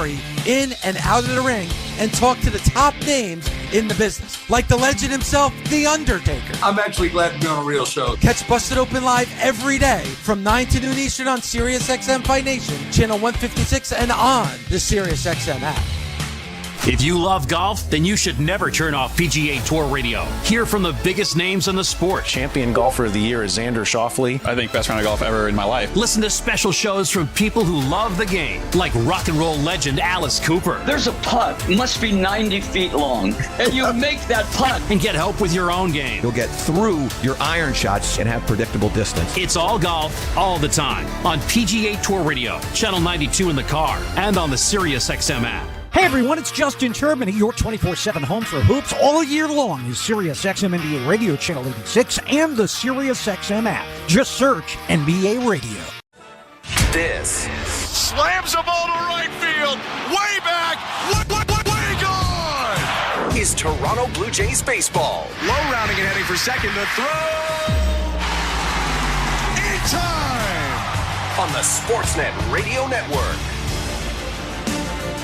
story in and out of the ring and talk to the top names in the business, like the legend himself, The Undertaker. I'm actually glad to be on a real show. Catch Busted Open live every day from 9 to noon Eastern on SiriusXM Fight Nation, channel 156, and on the SiriusXM app. If you love golf, then you should never turn off PGA Tour Radio. Hear from the biggest names in the sport. Champion golfer of the year is Xander Schauffele. I think best round of golf ever in my life. Listen to special shows from people who love the game, like rock and roll legend Alice Cooper. There's a putt, must be 90 feet long, and you make that putt. And get help with your own game. You'll get through your iron shots and have predictable distance. It's all golf, all the time, on PGA Tour Radio, channel 92 in the car, and on the SiriusXM app. Hey everyone, it's Justin Turbin at your 24/7 home for hoops all year long is SiriusXM NBA Radio Channel 86 and the SiriusXM app. Just search NBA Radio. This slams the ball to right field, way back, way gone. Is Toronto Blue Jays baseball. Low rounding and heading for second to throw. In time on the Sportsnet Radio Network.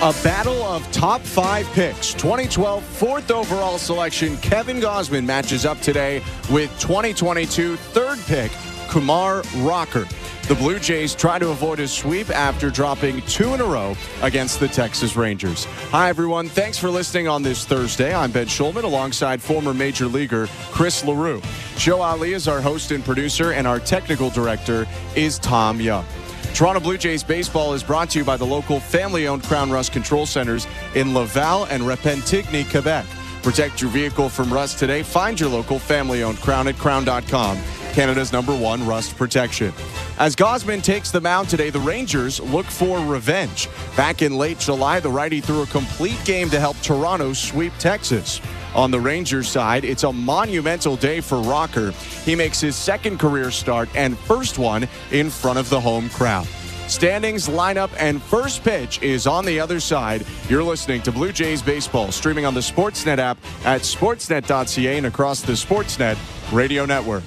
A battle of top 5 picks. 2012 4th overall selection Kevin Gausman matches up today with 2022 3rd pick Kumar Rocker. The Blue Jays try to avoid a sweep after dropping 2 in a row against the Texas Rangers. Hi, everyone. Thanks for listening on this Thursday. I'm Ben Schulman alongside former Major Leaguer Chris LaRue. Joe Ali is our host and producer, and our technical director is Tom Young. Toronto Blue Jays baseball is brought to you by the local family-owned Crown Rust Control Centers in Laval and Repentigny, Quebec. Protect your vehicle from rust today. Find your local family-owned Crown at crown.com, Canada's #1 rust protection. As Gausman takes the mound today, the Rangers look for revenge. Back in late July, the righty threw a complete game to help Toronto sweep Texas. On the Rangers side, it's a monumental day for Rocker. He makes his 2nd career start and first one in front of the home crowd. Standings, lineup, and first pitch is on the other side. You're listening to Blue Jays Baseball, streaming on the Sportsnet app at sportsnet.ca and across the Sportsnet Radio Network.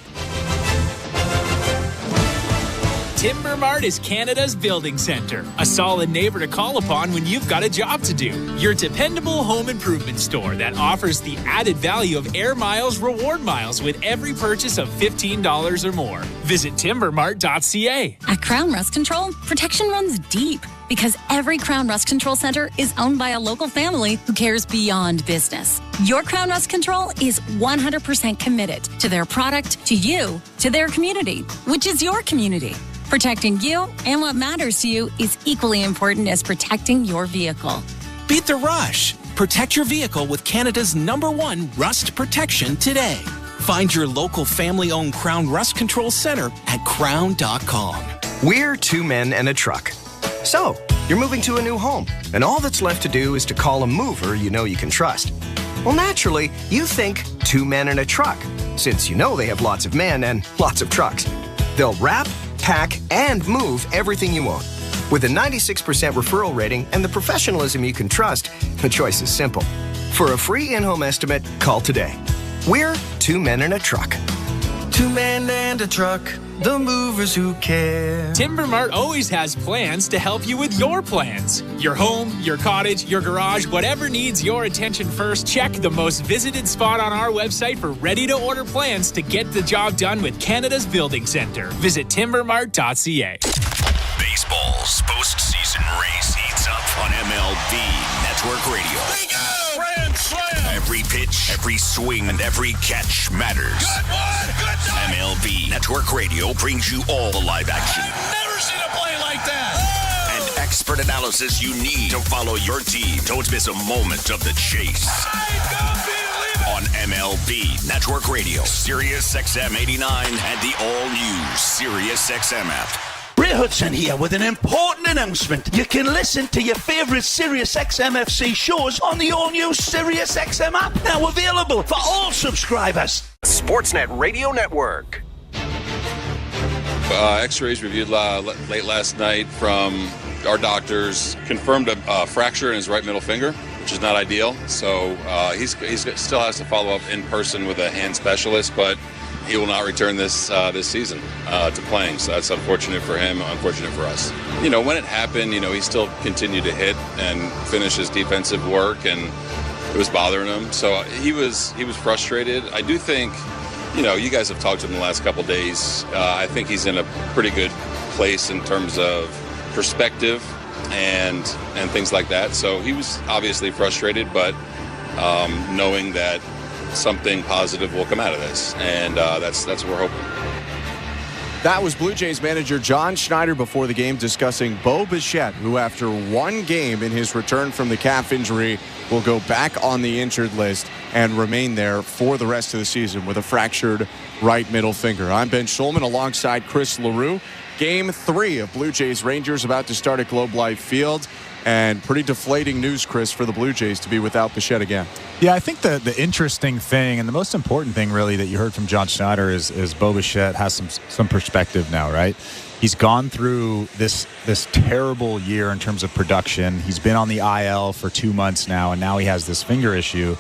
Timber Mart is Canada's building center, a solid neighbor to call upon when you've got a job to do. Your dependable home improvement store that offers the added value of Air Miles reward miles with every purchase of $15 or more. Visit timbermart.ca. At Crown Rust Control, protection runs deep because every Crown Rust Control Center is owned by a local family who cares beyond business. Your Crown Rust Control is 100% committed to their product, to you, to their community, which is your community. Protecting you and what matters to you is equally important as protecting your vehicle. Beat the rush. Protect your vehicle with Canada's #1 rust protection today. Find your local family-owned Crown Rust Control Center at crown.com. We're 2 men and a truck. So, you're moving to a new home, and all that's left to do is to call a mover you know you can trust. Well, naturally, you think 2 men and a truck, since you know they have lots of men and lots of trucks. They'll wrap, pack, and move everything you own. With a 96% referral rating and the professionalism you can trust, the choice is simple. For a free in-home estimate, call today. We're 2 men and a truck. 2 men and a truck, the movers who care. Timber Mart always has plans to help you with your plans. Your home, your cottage, your garage, whatever needs your attention first, check the most visited spot on our website for ready-to-order plans to get the job done with Canada's Building Center. Visit timbermart.ca. Baseball's postseason race heats up on MLB Network Radio. Grand slam. Every pitch, every swing, and every catch matters. Good one. Good time. MLB Network Radio brings you all the live action. I've never seen a play like that. And expert analysis you need to follow your team. Don't miss a moment of the chase. I can't believe it. On MLB Network Radio, SiriusXM 89, and the all-new SiriusXM app. Ray Hudson here with an important announcement. You can listen to your favourite SiriusXM FC shows on the all-new SiriusXM app, now available for all subscribers. Sportsnet Radio Network. X-rays reviewed late last night from our doctors confirmed a fracture in his right middle finger, which is not ideal. So he still has to follow up in person with a hand specialist, but he will not return this season to playing. So that's unfortunate for him, unfortunate for us. When it happened, he still continued to hit and finish his defensive work, and it was bothering him. So he was frustrated. I do think, you guys have talked to him the last couple days. I think he's in a pretty good place in terms of perspective and things like that. So he was obviously frustrated, but knowing that something positive will come out of this, and that's what we're hoping. That was Blue Jays manager John Schneider before the game discussing Bo Bichette, who after one game in his return from the calf injury will go back on the injured list and remain there for the rest of the season with a fractured right middle finger. I'm Ben Schulman alongside Chris LaRue. Game 3 of Blue Jays Rangers about to start at Globe Life Field. And pretty deflating news, Chris, for the Blue Jays to be without Bichette again. Yeah, I think the interesting thing and the most important thing really that you heard from John Schneider is Bo Bichette has some perspective now, right? He's gone through this terrible year in terms of production. He's been on the IL for 2 months now, and now he has this finger issue.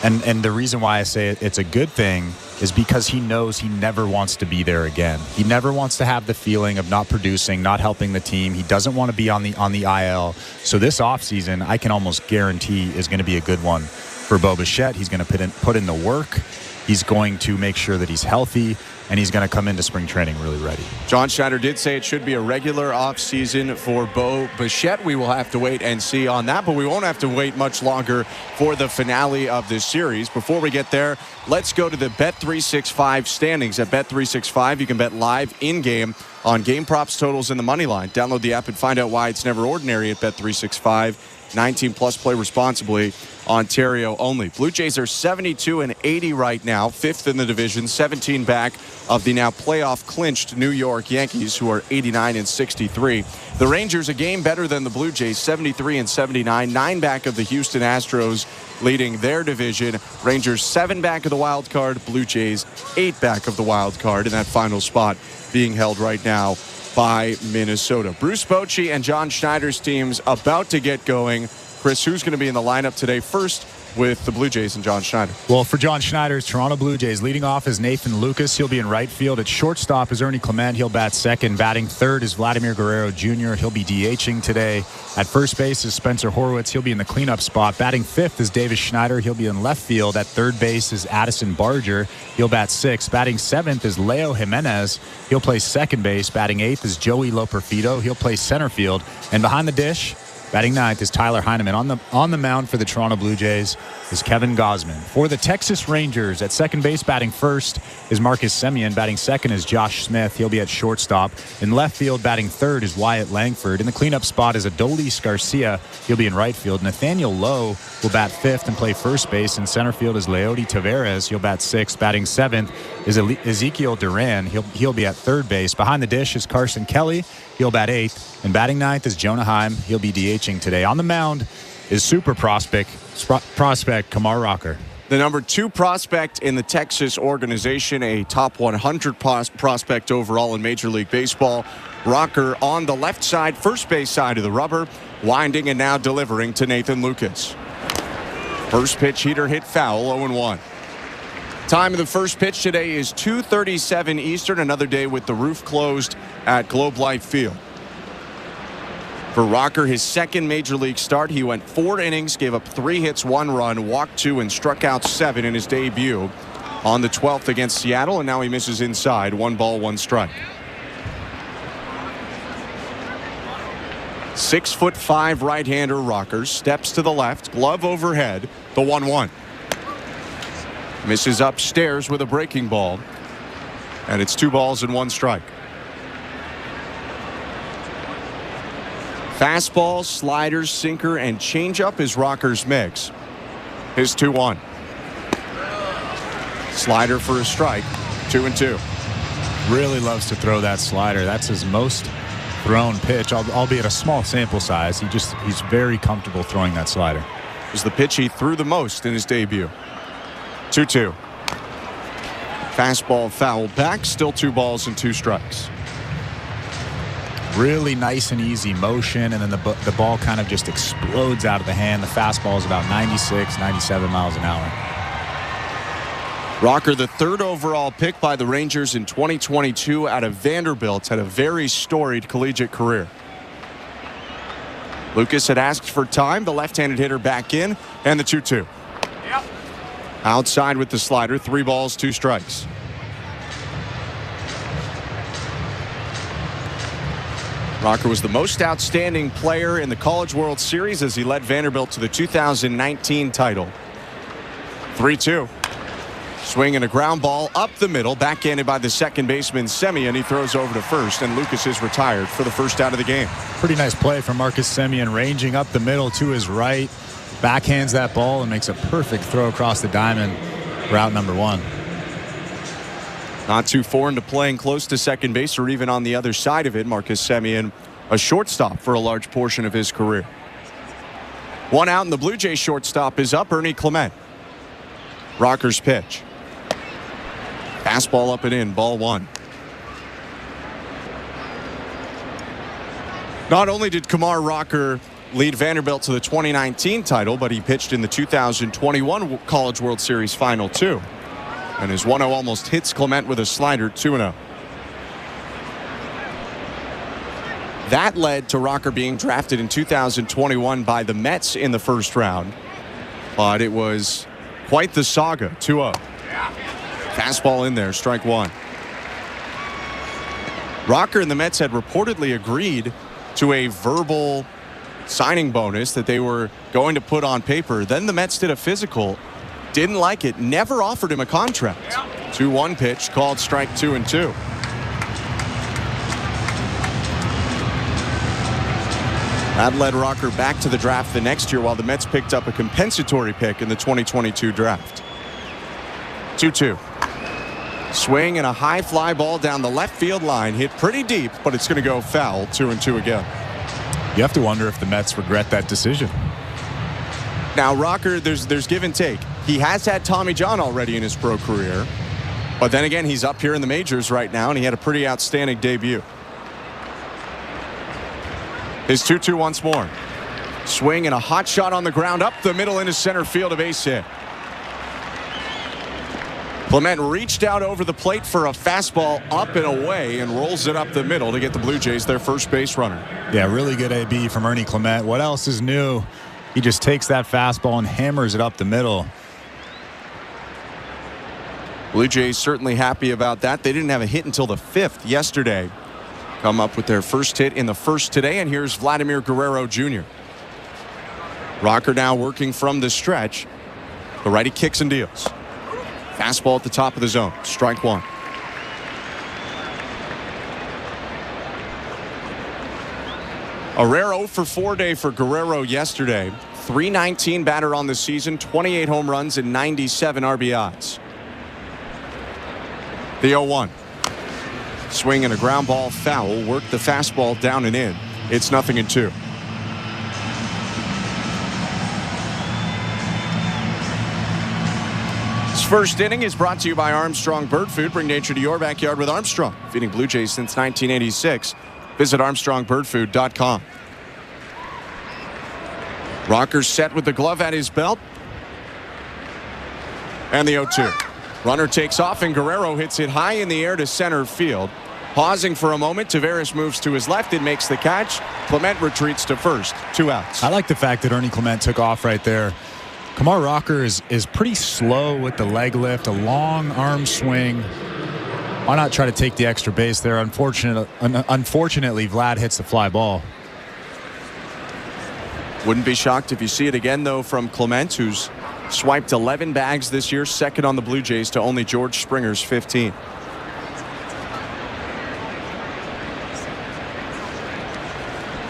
And the reason why I say it's a good thing is because he knows he never wants to be there again. He never wants to have the feeling of not producing, not helping the team. He doesn't want to be on the IL. So this offseason, I can almost guarantee is going to be a good one for Bo Bichette. He's going to put in the work. He's going to make sure that he's healthy, and he's going to come into spring training really ready. John Schneider did say it should be a regular offseason for Bo Bichette. We will have to wait and see on that, but we won't have to wait much longer for the finale of this series. Before we get there, let's go to the Bet365 standings. At Bet365, you can bet live in-game on game props, totals, and the money line. Download the app and find out why it's never ordinary at Bet365. 19 plus, play responsibly. Ontario only. Blue Jays are 72-80 right now, 5th in the division, 17 back of the now playoff clinched New York Yankees, who are 89-63. The Rangers a game better than the Blue Jays, 73-79, 9 back of the Houston Astros, leading their division. Rangers 7 back of the wild card, Blue Jays 8 back of the wild card, in that final spot being held right now by Minnesota. Bruce Bochy and John Schneider's teams about to get going. Chris, who's going to be in the lineup today? First with the Blue Jays and John Schneider. Well, for John Schneider's Toronto Blue Jays, leading off is Nathan Lucas. He'll be in right field. At shortstop is Ernie Clement. He'll bat second. Batting third is Vladimir Guerrero Jr. He'll be DHing today. At first base is Spencer Horwitz. He'll be in the cleanup spot. Batting fifth is Davis Schneider. He'll be in left field. At third base is Addison Barger. He'll bat sixth. Batting seventh is Leo Jimenez. He'll play second base. Batting eighth is Joey Loperfido. He'll play center field. And behind the dish, batting ninth is Tyler Heineman. On the mound for the Toronto Blue Jays is Kevin Gausman. For the Texas Rangers, at second base batting first is Marcus Semien. Batting second is Josh Smith. He'll be at shortstop. In left field, batting third is Wyatt Langford. In the cleanup spot is Adolis Garcia. He'll be in right field. Nathaniel Lowe will bat fifth and play first base. In center field is Leody Taveras. He'll bat sixth. Batting seventh is Ezekiel Duran. He'll be at third base. Behind the dish is Carson Kelly. He'll bat eighth. And batting ninth is Jonah Heim. He'll be DHing today. On the mound is super prospect Kamar Rocker. The number 2 prospect in the Texas organization, a top 100 prospect overall in Major League Baseball. Rocker on the left side, first base side of the rubber, winding and now delivering to Nathan Lucas. First pitch heater hit foul, 0-1. Time of the first pitch today is 2:37 Eastern, another day with the roof closed at Globe Life Field. For Rocker, his second Major League start, he went 4 innings, gave up 3 hits, 1 run, walked 2, and struck out 7 in his debut on the 12th against Seattle, and now he misses inside. 1 ball, 1 strike. 6'5" right-hander Rocker steps to the left, glove overhead, the 1-1. Misses upstairs with a breaking ball, and it's 2 balls and 1 strike. Fastball, sliders, sinker, and changeup is Rocker's mix. His 2-1. Slider for a strike, 2-2. Really loves to throw that slider. That's his most thrown pitch, albeit a small sample size. He's very comfortable throwing that slider. It was the pitch he threw the most in his debut. 2-2. Fastball fouled back, still 2 balls and 2 strikes. Really nice and easy motion, and then the ball kind of just explodes out of the hand. The fastball is about 96, 97 miles an hour. Rocker, the 3rd overall pick by the Rangers in 2022 out of Vanderbilt, had a very storied collegiate career. Lucas had asked for time. The left-handed hitter back in, and the 2-2. Yep. Outside with the slider. 3 balls, 2 strikes. Rocker was the most outstanding player in the College World Series as he led Vanderbilt to the 2019 title. 3-2. Swing and a ground ball up the middle, backhanded by the second baseman Semien. He throws over to first, and Lucas is retired for the first out of the game. Pretty nice play from Marcus Semien, ranging up the middle to his right, backhands that ball and makes a perfect throw across the diamond, route number 1. Not too foreign to playing close to second base or even on the other side of it. Marcus Semien, a shortstop for a large portion of his career. 1 out, and the Blue Jays shortstop is up, Ernie Clement. Rocker's pitch. Fastball up and in, ball 1. Not only did Kumar Rocker lead Vanderbilt to the 2019 title, but he pitched in the 2021 College World Series final too. And his 1-0 almost hits Clement with a slider, 2-0. That led to Rocker being drafted in 2021 by the Mets in the first round. But it was quite the saga, 2-0. Fastball in there, strike 1. Rocker and the Mets had reportedly agreed to a verbal signing bonus that they were going to put on paper. Then the Mets did a physical, didn't like it, never offered him a contract. 2-1 pitch, called strike 2 and 2. That led Rocker back to the draft the next year while the Mets picked up a compensatory pick in the 2022 draft. 2-2. Swing and a high fly ball down the left field line. Hit pretty deep, but it's going to go foul. 2-2 again. You have to wonder if the Mets regret that decision. Now, Rocker, there's give and take. He has had Tommy John already in his pro career. But then again, he's up here in the majors right now, and he had a pretty outstanding debut. His 2-2 once more. Swing and a hot shot on the ground up the middle into center field, a base hit. Clement reached out over the plate for a fastball up and away and rolls it up the middle to get the Blue Jays their first base runner. Yeah, really good AB from Ernie Clement. What else is new? He just takes that fastball and hammers it up the middle. Blue Jays certainly happy about that. They didn't have a hit until the 5th yesterday. Come up with their first hit in the first today, and here's Vladimir Guerrero Jr. Rocker now working from the stretch. The righty kicks and deals. Fastball at the top of the zone. Strike 1. A rare 0-for-4 day for Guerrero yesterday. .319 batter on the season, 28 home runs and 97 RBIs. The 0-1. Swing and a ground ball foul. Work the fastball down and in. It's 0-2. First inning is brought to you by Armstrong Bird Food. Bring nature to your backyard with Armstrong. Feeding Blue Jays since 1986. Visit ArmstrongBirdFood.com. Rocker set with the glove at his belt. And the 0-2. Runner takes off and Guerrero hits it high in the air to center field. Pausing for a moment, Taveras moves to his left and makes the catch. Clement retreats to first. 2 outs. I like the fact that Ernie Clement took off right there. Kumar Rocker is pretty slow with the leg lift, a long arm swing. Why not try to take the extra base there? Unfortunately, Vlad hits the fly ball. Wouldn't be shocked if you see it again, though, from Clement, who's swiped 11 bags this year, second on the Blue Jays to only George Springer's 15.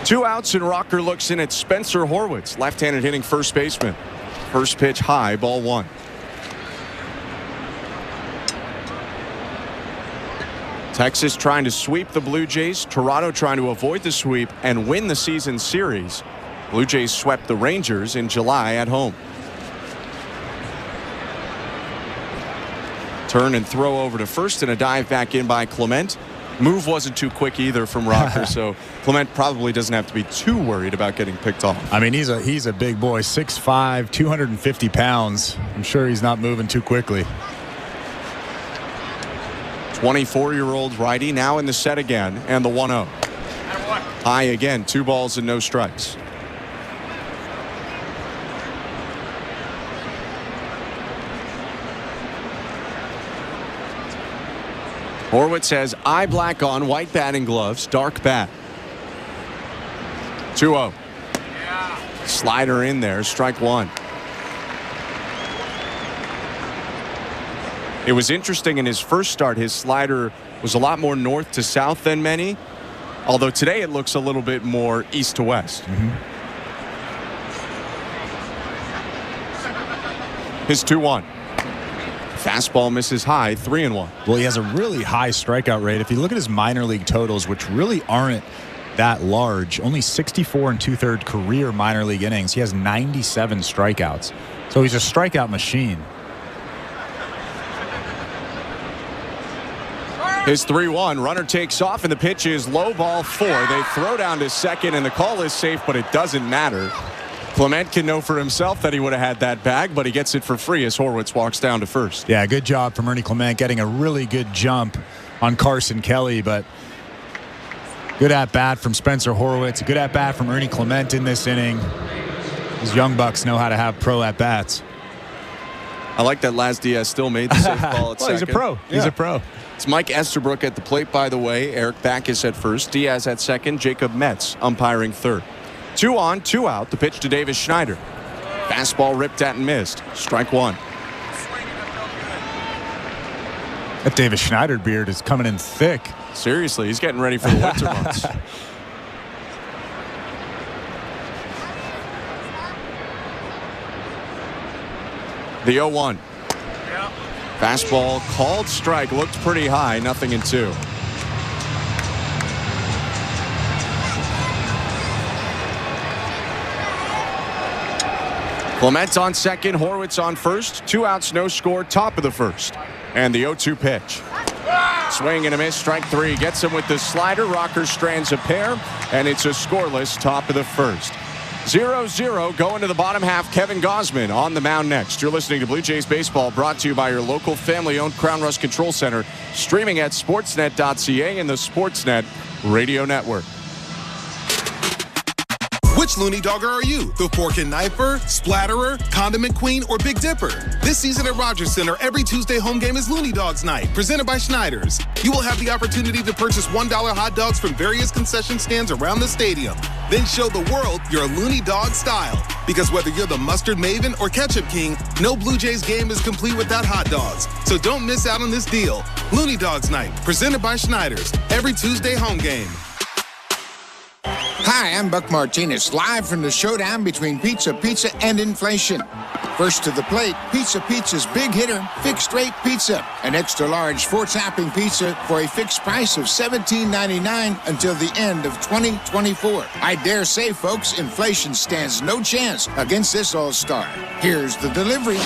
Two outs, and Rocker looks in at Spencer Horwitz, left-handed hitting first baseman. First pitch high, ball 1. Texas trying to sweep the Blue Jays. Toronto trying to avoid the sweep and win the season series. Blue Jays swept the Rangers in July at home. Turn and throw over to first and a dive back in by Clement. Move wasn't too quick either from Rocker, so Clement probably doesn't have to be too worried about getting picked off. I mean, he's a big boy, 6'5", 250 pounds. I'm sure he's not moving too quickly. 24-year-old righty now in the set again, and the 1-0. High again, 2 balls and no strikes. Horwitz has eye black on, white batting gloves, dark bat. 2-0. Slider in there, strike 1. It was interesting in his first start, his slider was a lot more north to south than many, although today it looks a little bit more east to west. His 2-1. Fastball misses high, 3-1. Well, he has a really high strikeout rate. If you look at his minor league totals, which really aren't that large, only 64 and 2/3 career minor league innings, he has 97 strikeouts. So he's a strikeout machine. His 3-1, runner takes off, and the pitch is low ball 4. They throw down to second, and the call is safe, but it doesn't matter. Clement can know for himself that he would have had that bag, but he gets it for free as Horwitz walks down to first. Yeah, good job from Ernie Clement getting a really good jump on Carson Kelly, but good at-bat from Spencer Horwitz, a good at-bat from Ernie Clement in this inning. These young bucks know how to have pro at-bats. I like that Laz Diaz still made the safe call at second. He's a pro. He's a pro. It's Mike Esterbrook at the plate, by the way. Eric Backus at first. Diaz at second. Jacob Metz umpiring third. 2 on, 2 out. The pitch to Davis Schneider. Fastball ripped at and missed. Strike 1. That Davis Schneider beard is coming in thick. Seriously, he's getting ready for the winter months. The 0-1. Fastball called strike, looked pretty high, 0-2. Clement on second, Horwitz on first. 2 outs, no score, top of the first. And the 0-2 pitch. Swing and a miss, strike 3. Gets him with the slider. Rocker strands a pair, and it's a scoreless top of the first. 0-0 going to the bottom half. Kevin Gausman on the mound next. You're listening to Blue Jays Baseball, brought to you by your local family-owned Crown Rust Control Center, streaming at sportsnet.ca and the Sportsnet Radio Network. Which Looney Dogger are you? The fork and knifer, splatterer, condiment queen, or Big Dipper? This season at Rogers Center, every Tuesday home game is Looney Dogs Night, presented by Schneider's. You will have the opportunity to purchase $1 hot dogs from various concession stands around the stadium. Then show the world your Looney Dog style. Because whether you're the mustard maven or ketchup king, no Blue Jays game is complete without hot dogs. So don't miss out on this deal. Looney Dogs Night, presented by Schneider's, every Tuesday home game. Hi, I'm Buck Martinez, live from the showdown between Pizza and inflation. First to the plate, Pizza's big hitter, fixed rate pizza. An extra large 4-topping pizza for a fixed price of $17.99 until the end of 2024. I dare say, folks, inflation stands no chance against this all-star. Here's the delivery.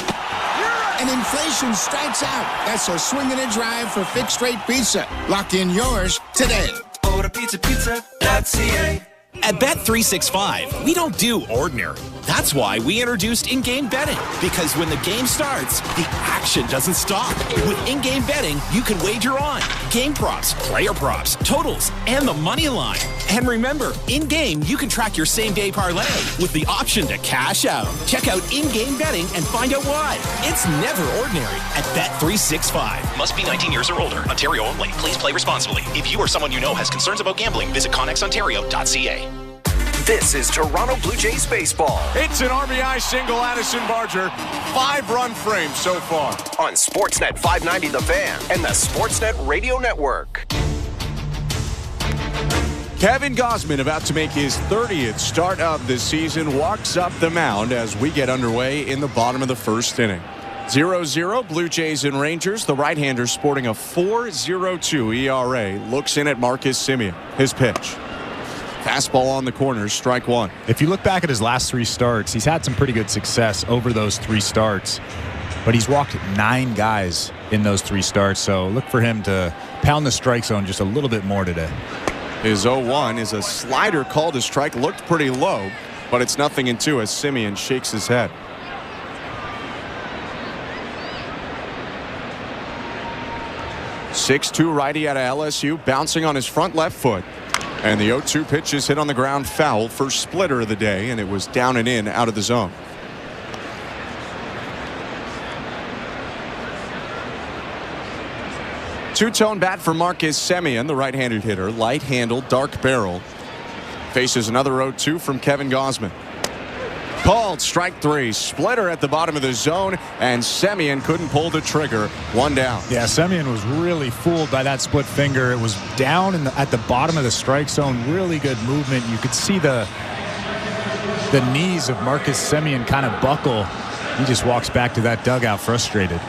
And inflation strikes out. That's a swing and a drive for fixed rate pizza. Lock in yours today. Order pizza.ca. At Bet365, we don't do ordinary. That's why we introduced in-game betting. Because when the game starts, the action doesn't stop. With in-game betting, you can wager on game props, player props, totals, and the money line. And remember, in-game, you can track your same-day parlay with the option to cash out. Check out in-game betting and find out why. It's never ordinary at Bet365. Must be 19 years or older. Ontario only. Please play responsibly. If you or someone you know has concerns about gambling, visit connexontario.ca. This is Toronto Blue Jays baseball. It's an RBI single, Addison Barger. 5-run frame so far. On Sportsnet 590 The Fan and the Sportsnet Radio Network. Kevin Gausman, about to make his 30th start of the season, walks up the mound as we get underway in the bottom of the first inning. 0-0, Blue Jays and Rangers. The right-hander sporting a 4.02 ERA. Looks in at Marcus Semien. His pitch. Fastball on the corner, strike 1. If you look back at his last 3 starts, he's had some pretty good success over those 3 starts. But he's walked 9 guys in those 3 starts, so look for him to pound the strike zone just a little bit more today. His 0-1 is a slider called a strike. Looked pretty low, but it's 0-2 as Semien shakes his head. 6'2" righty out of LSU, bouncing on his front left foot. And the 0-2 pitch is hit on the ground foul, first splitter of the day, and it was down and in out of the zone. Two-tone bat for Marcus Semien, the right-handed hitter. Light-handled, dark barrel. Faces another 0-2 from Kevin Gausman. Called strike 3. Splitter at the bottom of the zone, and Semien couldn't pull the trigger. One down. Yeah, Semien was really fooled by that split finger. It was down at the bottom of the strike zone. Really good movement. You could see the knees of Marcus Semien kind of buckle. He just walks back to that dugout frustrated.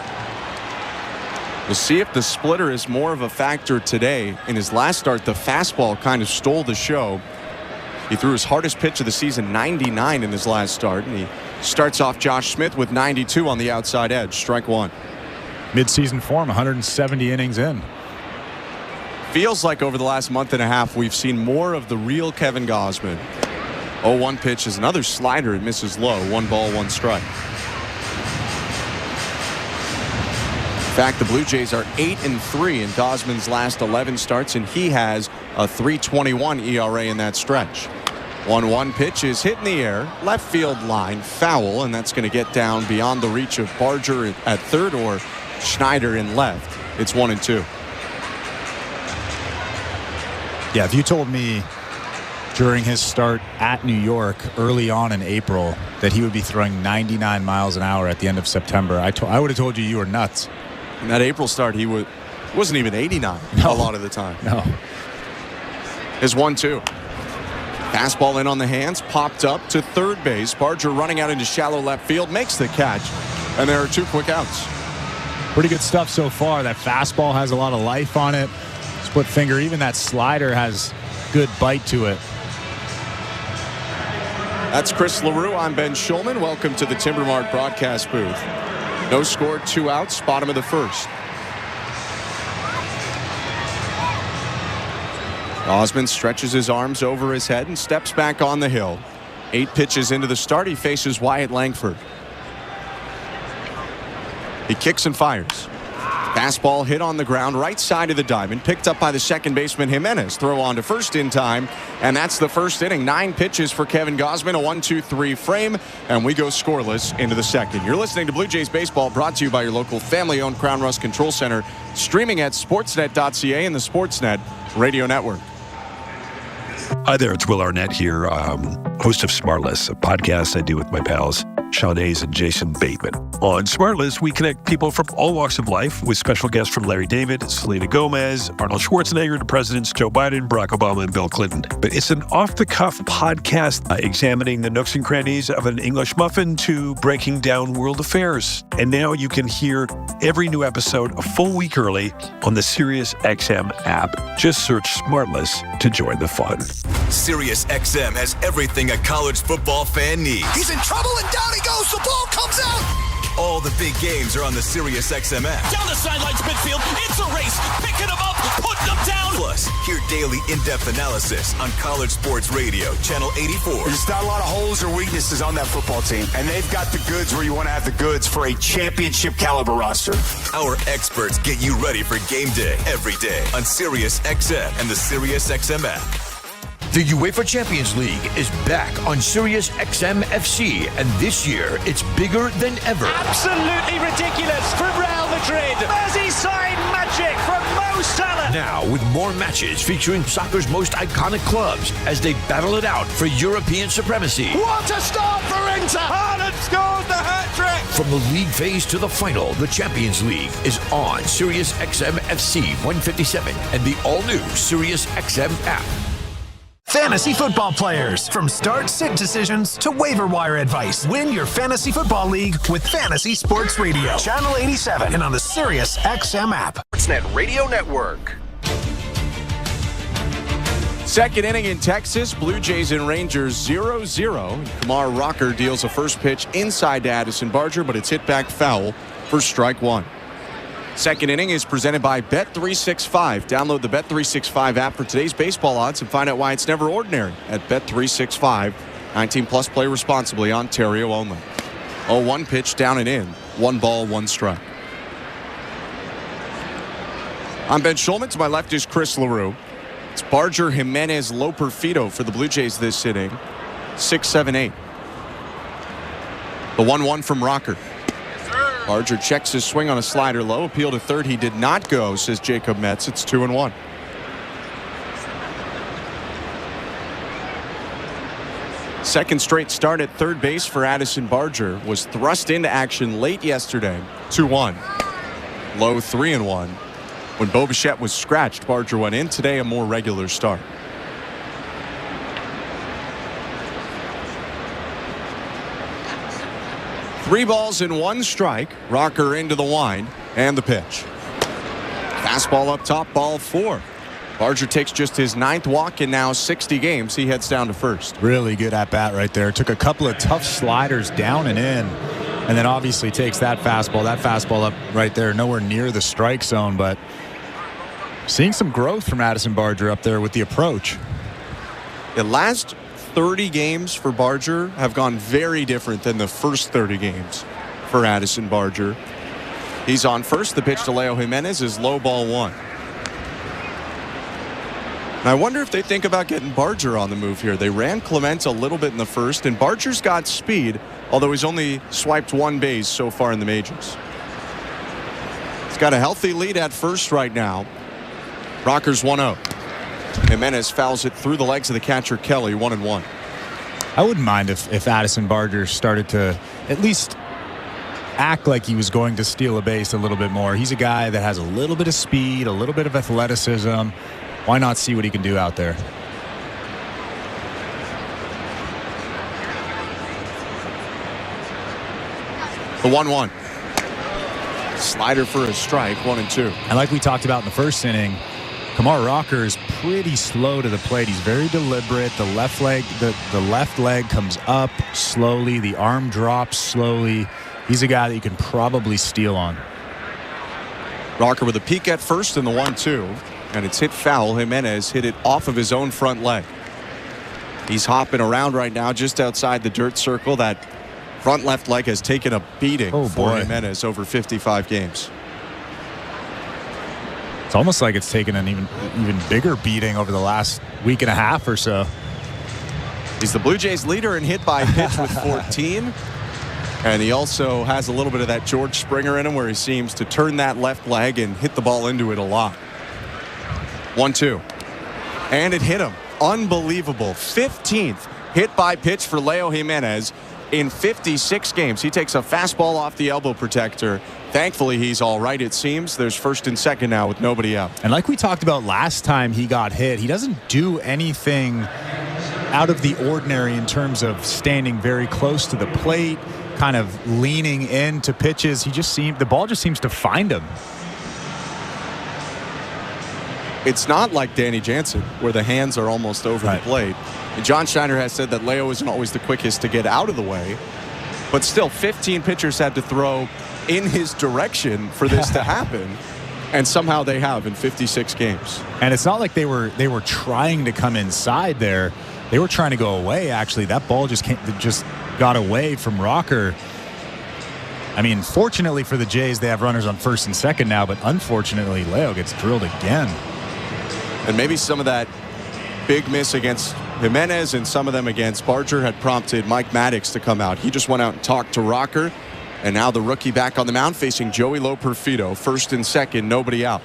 We'll see if the splitter is more of a factor today. In his last start, the fastball kind of stole the show. He threw his hardest pitch of the season, 99 in his last start, and he starts off Josh Smith with 92 on the outside edge. Strike 1. Mid-season form, 170 innings in. Feels like over the last month and a half we've seen more of the real Kevin Gausman. 0-1 pitch is another slider. It misses low. 1 ball, 1 strike. In fact, the Blue Jays are 8-3 in Gausman's last 11 starts, and he has a 3.21 ERA in that stretch. 1-1 pitch is hit in the air, left field line, foul, and that's going to get down beyond the reach of Barger at third or Schneider in left. It's 1-2. Yeah, if you told me during his start at New York early on in April that he would be throwing 99 miles an hour at the end of September, I would have told you were nuts. In that April start, he wasn't even 89 a lot of the time. No. His 1-2. Fastball in on the hands, popped up to third base. Barger running out into shallow left field, makes the catch, and there are 2 quick outs. Pretty good stuff so far. That fastball has a lot of life on it. Split finger, even that slider has good bite to it. That's Chris LaRue. I'm Ben Schulman. Welcome to the Timber Mart broadcast booth. No score, 2 outs, bottom of the first. Gausman stretches his arms over his head and steps back on the hill. 8 pitches into the start, he faces Wyatt Langford. He kicks and fires. Fastball hit on the ground, right side of the diamond, picked up by the second baseman Jimenez. Throw on to first in time, and that's the first inning. 9 pitches for Kevin Gausman, a 1-2-3 frame, and we go scoreless into the second. You're listening to Blue Jays Baseball, brought to you by your local family-owned Crown Rust Control Center, streaming at sportsnet.ca and the Sportsnet Radio Network. Hi there, it's Will Arnett here, host of Smartless, a podcast I do with my pals Sean Hayes and Jason Bateman. On Smartless, we connect people from all walks of life with special guests from Larry David, Selena Gomez, Arnold Schwarzenegger to Presidents Joe Biden, Barack Obama, and Bill Clinton. But it's an off-the-cuff podcast examining the nooks and crannies of an English muffin to breaking down world affairs. And now you can hear every new episode a full week early on the SiriusXM app. Just search Smartless to join the fun. SiriusXM has everything a college football fan needs. He's in trouble and down he goes. The ball comes out. All the big games are on the SiriusXM app. Down the sidelines, midfield. It's a race. Picking them up, putting them down. Plus, hear daily in-depth analysis on College Sports Radio, Channel 84. There's not a lot of holes or weaknesses on that football team, and they've got the goods where you want to have the goods for a championship caliber roster. Our experts get you ready for game day every day on SiriusXM and the SiriusXM app. The UEFA Champions League is back on Sirius XM FC, and this year it's bigger than ever. Absolutely ridiculous from Real Madrid. Merseyside magic from Mo Salah. Now with more matches featuring soccer's most iconic clubs as they battle it out for European supremacy. What a start for Inter. Haaland scores the hat-trick. From the league phase to the final, the Champions League is on Sirius XM FC 157 and the all-new Sirius XM app. Fantasy football players, from start-sit decisions to waiver wire advice. Win your fantasy football league with Fantasy Sports Radio, Channel 87, and on the Sirius XM app. Sportsnet Radio Network. Second inning in Texas, Blue Jays and Rangers 0-0. Kamar Rocker deals a first pitch inside to Addison Barger, but it's hit back foul for strike 1. Second inning is presented by Bet365. Download the Bet365 app for today's baseball odds and find out why it's never ordinary at Bet365. 19 plus, play responsibly, Ontario only. 0-1 pitch down and in. 1 ball, 1 strike. I'm Ben Schulman. To my left is Chris LaRue. It's Barger, Jimenez, Loperfido for the Blue Jays this inning. 6, 7, 8. The 1-1 from Rocker. Barger checks his swing on a slider low. Appeal to third. He did not go, says Jacob Metz. It's 2-1. Second straight start at third base for Addison Barger. Was thrust into action late yesterday. 2-1. Low 3-1. When Bichette was scratched, Barger went in. Today, a more regular start. Three balls and one strike. Rocker into the wind and the pitch. Fastball up top, ball 4. Barger takes just his 9th walk in now 60 games. He heads down to first. Really good at bat right there. Took a couple of tough sliders down and in, and then obviously takes that fastball up right there, nowhere near the strike zone, but seeing some growth from Addison Barger up there with the approach. The last 30 games for Barger have gone very different than the first 30 games for Addison Barger. He's on first. The pitch to Leo Jimenez is low, ball 1. And I wonder if they think about getting Barger on the move here. They ran Clement a little bit in the first, and Barger's got speed, although he's only swiped 1 base so far in the majors. He's got a healthy lead at first right now. Rocker's 1-0. Jimenez fouls it through the legs of the catcher Kelly. 1-1. I wouldn't mind if Addison Barger started to at least act like he was going to steal a base a little bit more. He's a guy that has a little bit of speed, a little bit of athleticism. Why not see what he can do out there? The 1-1. Slider for a strike. 1-2. And like we talked about in the first inning, Kumar Rocker is pretty slow to the plate. He's very deliberate. The left leg comes up slowly. The arm drops slowly. He's a guy that you can probably steal on. Rocker with a peek at first in the 1-2. And it's hit foul. Jimenez hit it off of his own front leg. He's hopping around right now just outside the dirt circle. That front left leg has taken a beating for Jimenez over 55 games. It's almost like it's taken an even bigger beating over the last week and a half or so. He's the Blue Jays leader in hit by pitch with 14. And he also has a little bit of that George Springer in him where he seems to turn that left leg and hit the ball into it a lot. 1-2. And it hit him. Unbelievable. 15th hit by pitch for Leo Jimenez in 56 games. He takes a fastball off the elbow protector. Thankfully, he's all right, it seems. There's first and second now with nobody out. And like we talked about last time he got hit, he doesn't do anything out of the ordinary in terms of standing very close to the plate, kind of leaning into pitches. The ball just seems to find him. It's not like Danny Jansen, where the hands are almost over the plate. And John Schneider has said that Leo isn't always the quickest to get out of the way. But still, 15 pitchers had to throw in his direction for this to happen. And somehow they have in 56 games. And it's not like they were trying to come inside there. They were trying to go away, actually. That ball just got away from Rocker. I mean, fortunately for the Jays, they have runners on first and second now. But unfortunately, Leo gets drilled again. And maybe some of that big miss against Jimenez and some of them against Barger had prompted Mike Maddox to come out. He just went out and talked to Rocker. And now the rookie back on the mound facing Joey Loperfido. First and second, nobody out.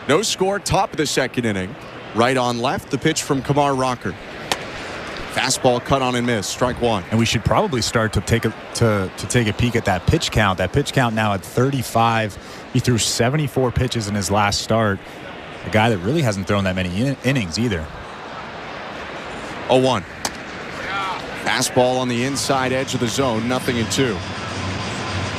No score, top of the second inning. Right on left, the pitch from Kumar Rocker. Fastball cut on and miss, strike 1. And we should probably start to take a peek at that pitch count. That pitch count now at 35. He threw 74 pitches in his last start. A guy that really hasn't thrown that many innings either. 0-1. Fastball on the inside edge of the zone, 0-2.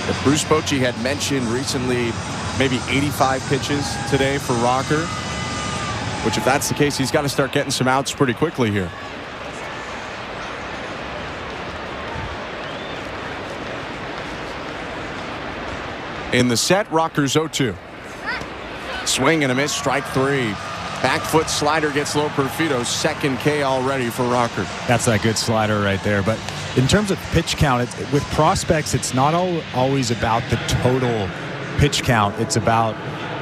If Bruce Bochy had mentioned recently maybe 85 pitches today for Rocker, which if that's the case, he's got to start getting some outs pretty quickly here. In the set, Rocker's 0-2. Swing and a miss, strike 3. Back foot slider gets Loperfido. Second K already for Rocker. That's that good slider right there. But in terms of pitch count, with prospects, it's not always about the total pitch count. It's about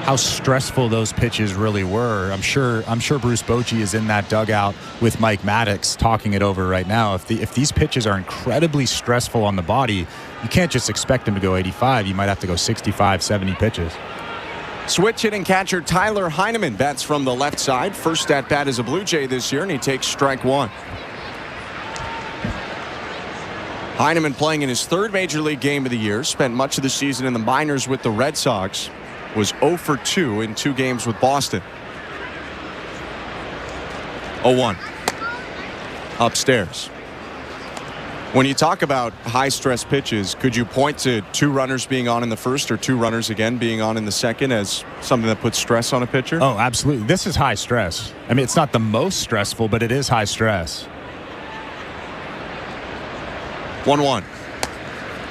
how stressful those pitches really were. I'm sure Bruce Bochy is in that dugout with Mike Maddox talking it over right now. If these pitches are incredibly stressful on the body, you can't just expect them to go 85. You might have to go 65, 70 pitches. Switch hitting catcher Tyler Heineman bats from the left side. First at bat as a Blue Jay this year, and he takes strike one. Heineman playing in his third major league game of the year. Spent much of the season in the minors with the Red Sox. Was 0 for 2 in 2 games with Boston. 0-1. Upstairs. When you talk about high-stress pitches, could you point to 2 runners being on in the first or 2 runners again being on in the second as something that puts stress on a pitcher? Oh, absolutely. This is high stress. I mean, it's not the most stressful, but it is high stress. 1-1.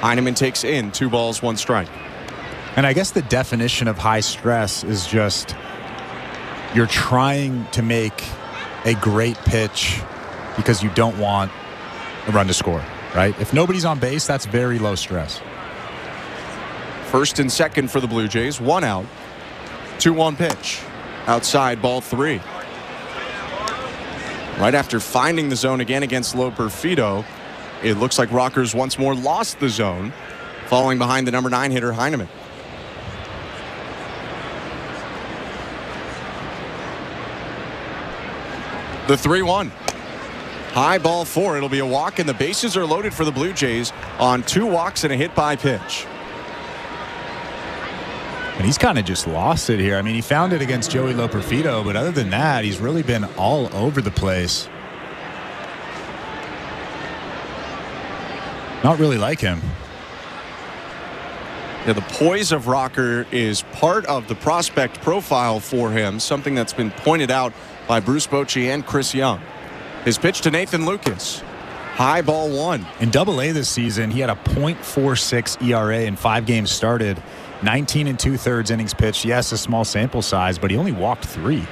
Heineman takes in 2 balls, 1 strike. And I guess the definition of high stress is just you're trying to make a great pitch because you don't want a run to score, right? If nobody's on base, that's very low stress. First and second for the Blue Jays, 1 out. 2-1 pitch. Outside, ball 3. Right after finding the zone again against Lo Perfido, it looks like Rockers once more lost the zone, falling behind the number 9 hitter Heineman. The 3-1. High ball 4. It'll be a walk, and the bases are loaded for the Blue Jays on 2 walks and a hit by pitch. And he's kind of just lost it here. I mean, he found it against Joey Lo Perfido, but other than that, he's really been all over the place. Not really like him. Yeah, the poise of Rocker is part of the prospect profile for him, something that's been pointed out by Bruce Bochy and Chris Young. His pitch to Nathan Lucas. High ball 1. In Double-A this season, he had a .46 ERA in 5 games started. 19 2/3 innings pitched. Yes, a small sample size, but he only walked 3.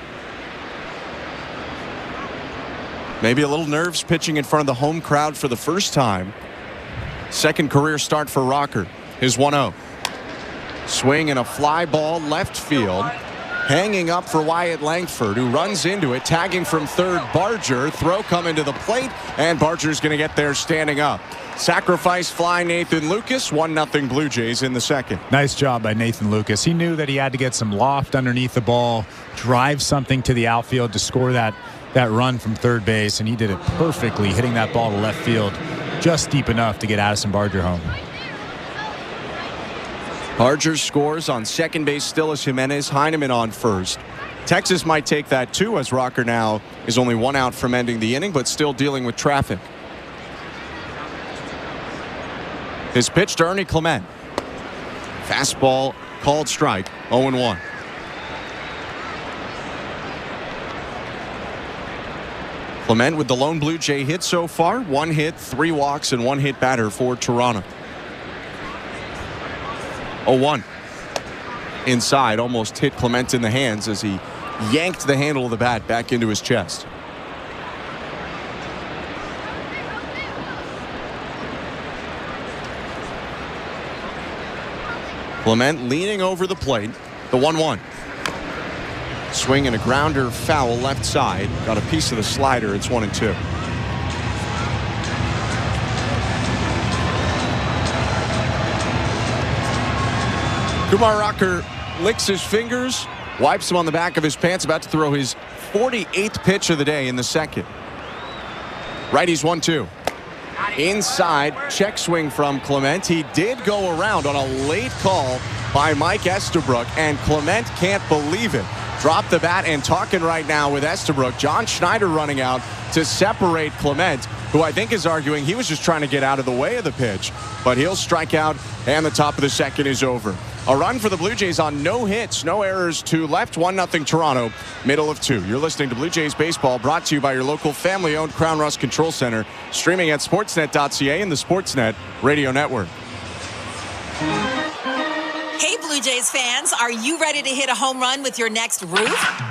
Maybe a little nerves pitching in front of the home crowd for the first time. Second career start for Rocker. His 1-0. Swing and a fly ball left field. Hanging up for Wyatt Langford, who runs into it, tagging from third Barger. Throw coming to the plate, and Barger's going to get there standing up. Sacrifice fly Nathan Lucas, 1-0 Blue Jays in the second. Nice job by Nathan Lucas. He knew that he had to get some loft underneath the ball, drive something to the outfield to score that run from third base, and he did it perfectly, hitting that ball to left field just deep enough to get Addison Barger home. Barger scores on second base still as Jimenez. Heineman on first. Texas might take that too, as Rocker now is only 1 out from ending the inning, but still dealing with traffic. His pitch to Ernie Clement. Fastball called strike, 0-1. Clement with the lone Blue Jay hit so far. 1 hit, 3 walks, and 1 hit batter for Toronto. 0-1. Inside, almost hit Clement in the hands as he yanked the handle of the bat back into his chest. Clement leaning over the plate. The 1-1. Swing and a grounder foul left side. Got a piece of the slider. It's 1-2. Kumar Rocker licks his fingers, wipes them on the back of his pants, about to throw his 48th pitch of the day in the second. Righties 1-2. Inside, check swing from Clement. He did go around on a late call by Mike Estabrook, and Clement can't believe it. Drop the bat and talking right now with Estabrook. John Schneider running out to separate Clement, who I think is arguing he was just trying to get out of the way of the pitch, but he'll strike out, and the top of the second is over. A run for the Blue Jays on no hits, no errors to left, 1-0 Toronto, middle of 2. You're listening to Blue Jays Baseball, brought to you by your local family-owned Crown Rust Control Center, streaming at sportsnet.ca and the Sportsnet Radio Network. Hey, Blue Jays fans, are you ready to hit a home run with your next roof?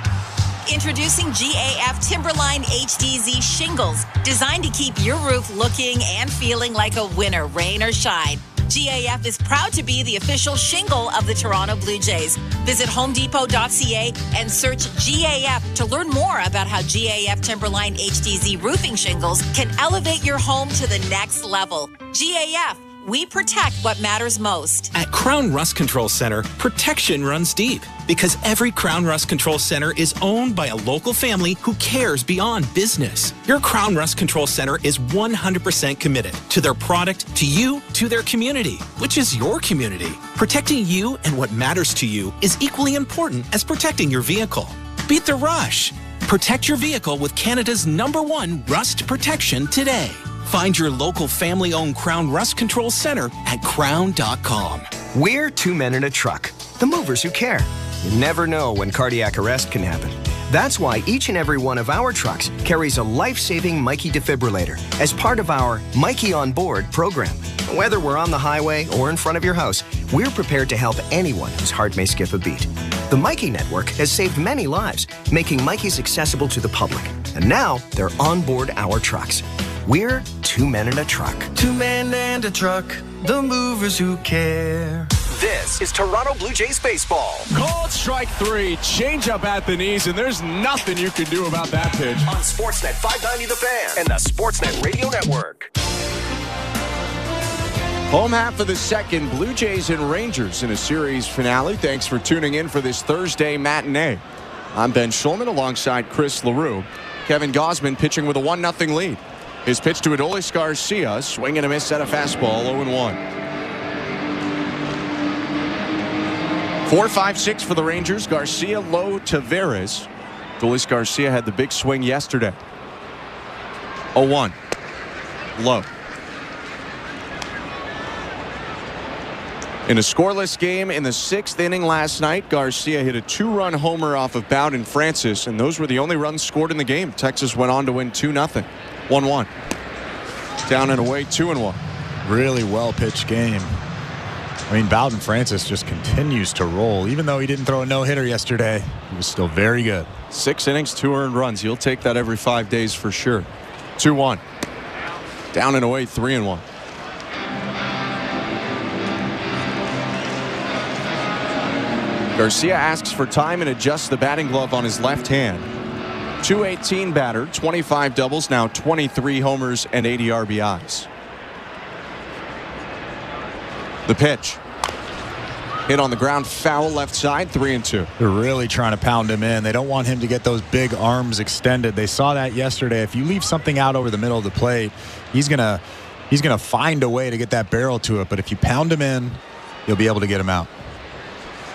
Introducing GAF Timberline HDZ shingles, designed to keep your roof looking and feeling like a winner, rain or shine. GAF is proud to be the official shingle of the Toronto Blue Jays. Visit homedepot.ca and search GAF to learn more about how GAF Timberline HDZ roofing shingles can elevate your home to the next level. GAF, we protect what matters most. At Crown Rust Control Center, protection runs deep because every Crown Rust Control Center is owned by a local family who cares beyond business. Your Crown Rust Control Center is 100% committed to their product, to you, to their community, which is your community. Protecting you and what matters to you is equally important as protecting your vehicle. Beat the rush. Protect your vehicle with Canada's #1 rust protection today. Find your local family-owned Crown Rust Control Center at crown.com. We're 2 men in a truck, the movers who care. You never know when cardiac arrest can happen. That's why each and every one of our trucks carries a life-saving Mikey defibrillator as part of our Mikey on Board program. Whether we're on the highway or in front of your house, we're prepared to help anyone whose heart may skip a beat. The Mikey Network has saved many lives, making Mikeys accessible to the public. And now they're on board our trucks. We're 2 men in a truck. 2 men and a truck, the movers who care. This is Toronto Blue Jays baseball. Called strike 3, change up at the knees, and there's nothing you can do about that pitch. On Sportsnet 590 The Fan and the Sportsnet Radio Network. Home half of the second, Blue Jays and Rangers in a series finale. Thanks for tuning in for this Thursday matinee. I'm Ben Schulman alongside Chris LaRue. Kevin Gausman pitching with a 1-0 lead. His pitch to Adolis Garcia, swing and a miss at a fastball, 0-1. 4-5-6 for the Rangers. Garcia low to Veras. Adolis Garcia had the big swing yesterday. 0-1. Low. In a scoreless game in the 6th inning last night, Garcia hit a 2-run homer off of Bowden Francis, and those were the only runs scored in the game. Texas went on to win 2-0. 1-1. Down and away, 2-1. Really well pitched game. I mean, Bowden Francis just continues to roll. Even though he didn't throw a no-hitter yesterday, he was still very good. 6 innings, 2 earned runs. You'll take that every 5 days for sure. 2-1. Down and away, 3-1. Garcia asks for time and adjusts the batting glove on his left hand. .218 batter, 25 doubles, now 23 homers and 80 RBIs. The pitch. Hit on the ground, foul left side, 3-2. They're really trying to pound him in. They don't want him to get those big arms extended. They saw that yesterday. If you leave something out over the middle of the plate, he's gonna find a way to get that barrel to it. But if you pound him in, you'll be able to get him out.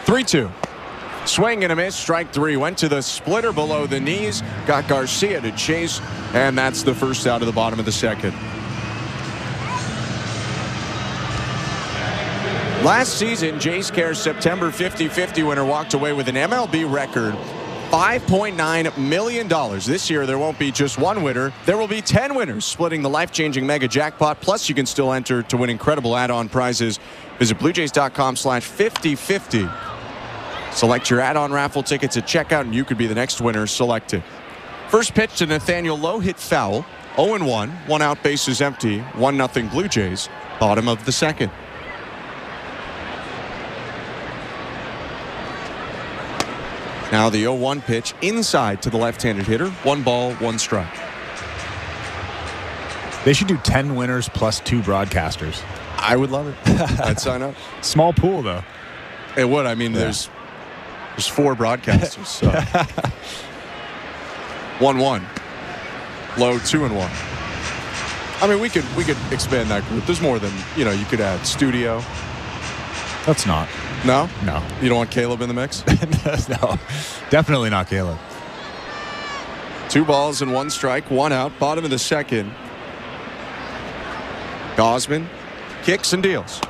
3-2. Swing and a miss, strike 3. Went to the splitter below the knees. Got Garcia to chase, and that's the first out of the bottom of the second. Last season, Jays Care's September 50-50 winner walked away with an MLB record $5.9 million. This year, there won't be just one winner. There will be 10 winners, splitting the life-changing mega jackpot. Plus, you can still enter to win incredible add-on prizes. Visit BlueJays.com/5050. Select your add-on raffle tickets at checkout, and you could be the next winner selected. First pitch to Nathaniel Lowe, hit foul. 0-1, 1 out, bases empty. 1-0 Blue Jays. Bottom of the second. Now the 0-1 pitch inside to the left-handed hitter. 1 ball, 1 strike. They should do 10 winners plus 2 broadcasters. I would love it. I'd sign up. Small pool, though. It would. I mean, there's 4 broadcasters. So. 1-1. Low, 2-1. I mean, we could expand that group. There's more than, you could add studio. Let's not. No? No. You don't want Caleb in the mix? No, definitely not Caleb. 2 balls and 1 strike, 1 out, bottom of the second. Gausman kicks and deals.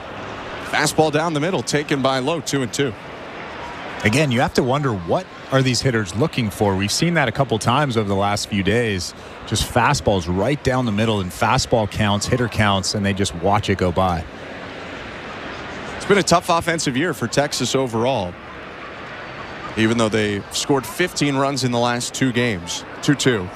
Fastball down the middle, taken by Lowe, 2-2. Again, you have to wonder, what are these hitters looking for? We've seen that a couple times over the last few days. Just fastballs right down the middle, and fastball counts, hitter counts, and they just watch it go by. It's been a tough offensive year for Texas overall, even though they scored 15 runs in the last 2 games. 2-2.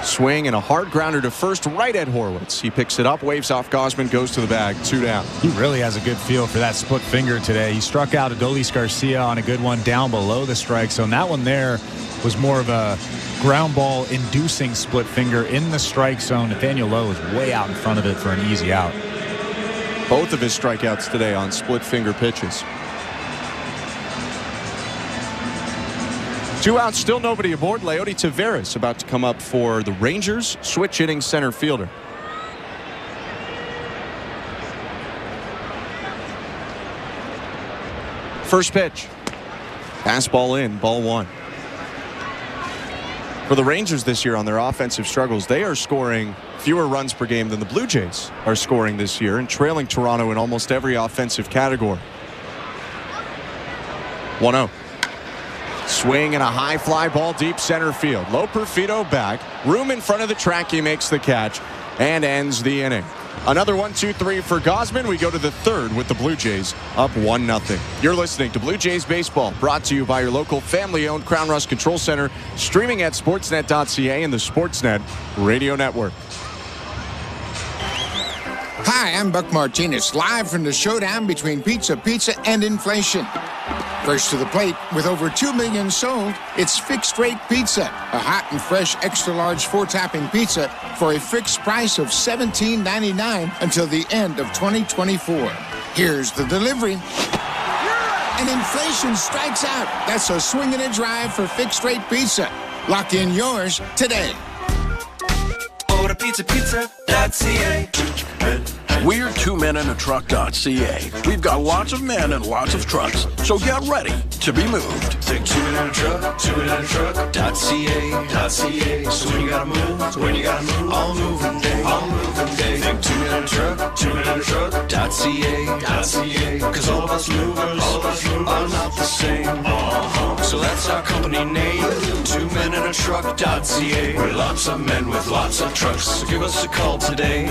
Swing and a hard grounder to first, right at Horwitz. He picks it up, waves off Gausman, goes to the bag, 2 down. He really has a good feel for that split finger today. He struck out Adolis Garcia on a good one down below the strike zone. That one there was more of a ground ball inducing split finger in the strike zone. Nathaniel Lowe was way out in front of it for an easy out. Both of his strikeouts today on split finger pitches. 2 outs, still nobody aboard. Leody Taveras about to come up for the Rangers, switch hitting center fielder. First pitch. Fastball in, ball 1. For the Rangers this year on their offensive struggles, they are scoring fewer runs per game than the Blue Jays are scoring this year and trailing Toronto in almost every offensive category. 1-0. Swing and a high fly ball deep center field. Low Perfido back. Room in front of the track. He makes the catch and ends the inning. Another 1-2-3 for Gausman. We go to the third with the Blue Jays up 1-0. You're listening to Blue Jays Baseball, brought to you by your local family-owned Crown Rust Control Center, streaming at sportsnet.ca and the Sportsnet Radio Network. Hi, I'm Buck Martinez, live from the showdown between pizza and inflation. First to the plate, with over 2 million sold, it's Fixed Rate Pizza, a hot and fresh extra-large 4-topping pizza for a fixed price of $17.99 until the end of 2024. Here's the delivery. And inflation strikes out. That's a swing and a drive for Fixed Rate Pizza. Lock in yours today. Order pizza.ca. We're 2menintruck.ca. We've got lots of men and lots of trucks, so get ready to be moved. Think 2menintruck.ca. So when you gotta move, all moving day. Think 2menintruck.ca. Cause all of us movers are not the same. So that's our company name, 2menintruck.ca. We're lots of men with lots of trucks, so give us a call today.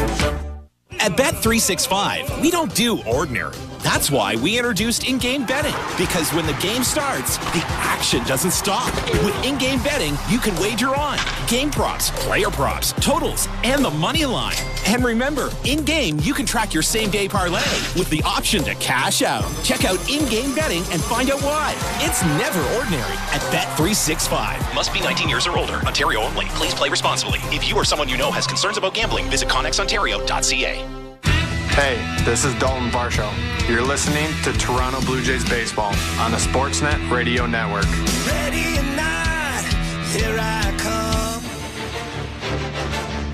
At Bet365, we don't do ordinary. That's why we introduced in-game betting. Because when the game starts, the action doesn't stop. With in-game betting, you can wager on game props, player props, totals, and the money line. And remember, in-game, you can track your same-day parlay with the option to cash out. Check out in-game betting and find out why. It's never ordinary at Bet365. Must be 19 years or older. Ontario only. Please play responsibly. If you or someone you know has concerns about gambling, visit connexontario.ca. Hey, this is Dalton Varsho. You're listening to Toronto Blue Jays Baseball on the Sportsnet Radio Network. Ready or not, here I come.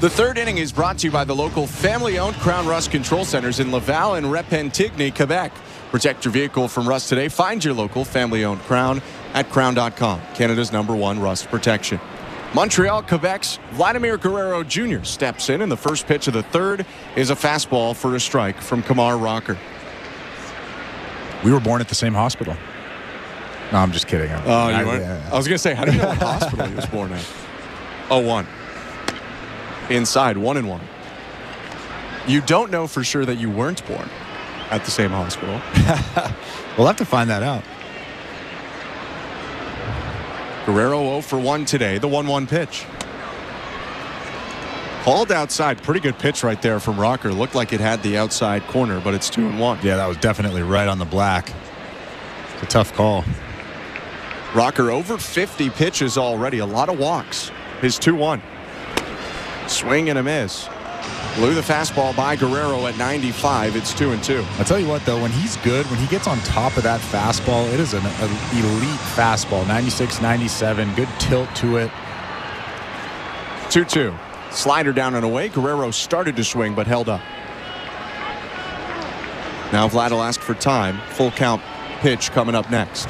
The third inning is brought to you by the local family-owned Crown Rust Control Centers in Laval and Repentigny, Quebec. Protect your vehicle from rust today. Find your local family-owned Crown at crown.com, Canada's #1 rust protection. Montreal, Quebec's Vladimir Guerrero Jr. steps in, and the first pitch of the third is a fastball for a strike from Kumar Rocker. We were born at the same hospital. No, I'm just kidding. I was going to say, how do you know what hospital he was born at? 0-1. Inside, 1-1. You don't know for sure that you weren't born at the same hospital. We'll have to find that out. Guerrero 0 for 1 today, the 1-1 pitch. Hauled outside, pretty good pitch right there from Rocker. Looked like it had the outside corner, but it's 2-1. Yeah, that was definitely right on the black. It's a tough call. Rocker over 50 pitches already, a lot of walks. His 2-1. Swing and a miss. Blew the fastball by Guerrero at 95. It's 2-2. I'll tell you what, though, when he's good, when he gets on top of that fastball, it is an elite fastball. 96, 97, good tilt to it. 2-2. Slider down and away. Guerrero started to swing, but held up. Now Vlad will ask for time. Full count pitch coming up next.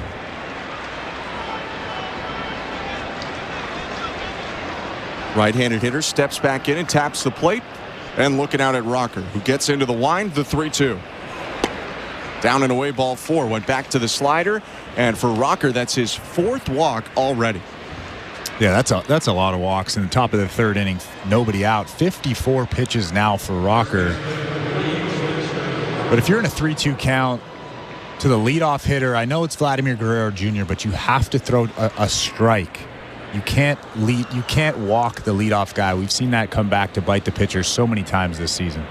Right-handed hitter steps back in and taps the plate. And looking out at Rocker, who gets into the wind, the 3-2. Down and away, ball 4. Went back to the slider. And for Rocker, that's his 4th walk already. Yeah, that's a lot of walks in the top of the third inning. Nobody out. 54 pitches now for Rocker. But if you're in a 3-2 count to the leadoff hitter, I know it's Vladimir Guerrero Jr., but you have to throw a strike. You can't walk the leadoff guy. We've seen that come back to bite the pitcher so many times this season.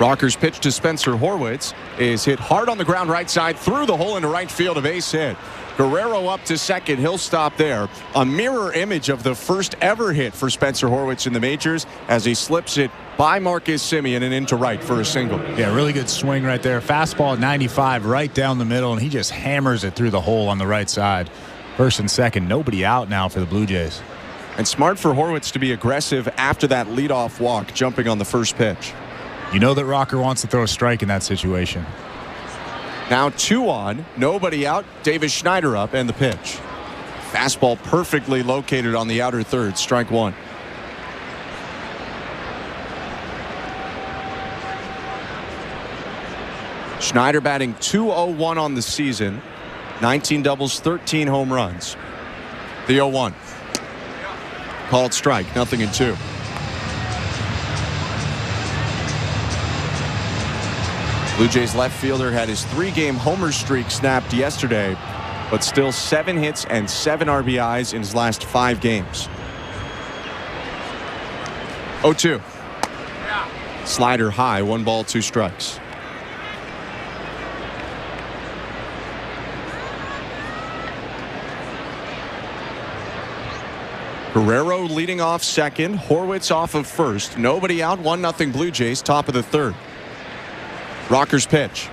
Rocker's pitch to Spencer Horwitz is hit hard on the ground right side through the hole into right field, a base hit. Guerrero up to second. He'll stop there. A mirror image of the first ever hit for Spencer Horwitz in the majors as he slips it by Marcus Semien and into right for a single. Yeah, really good swing right there. Fastball at 95 right down the middle, and he just hammers it through the hole on the right side. First and second, nobody out now for the Blue Jays. And smart for Horwitz to be aggressive after that leadoff walk, jumping on the first pitch. You know that Rocker wants to throw a strike in that situation. Now 2 on, nobody out, Davis Schneider up, and the pitch. Fastball perfectly located on the outer third, strike 1. Schneider batting .201 on the season, 19 doubles, 13 home runs. The 0-1. Called strike, 0-2. Blue Jays left fielder had his 3-game homer streak snapped yesterday, but still 7 hits and 7 RBIs in his last 5 games. 0-2. Slider high, 1 ball, 2 strikes. Guerrero leading off second, Horwitz off of first. Nobody out, 1-0 Blue Jays, top of the third. Rocker's pitch.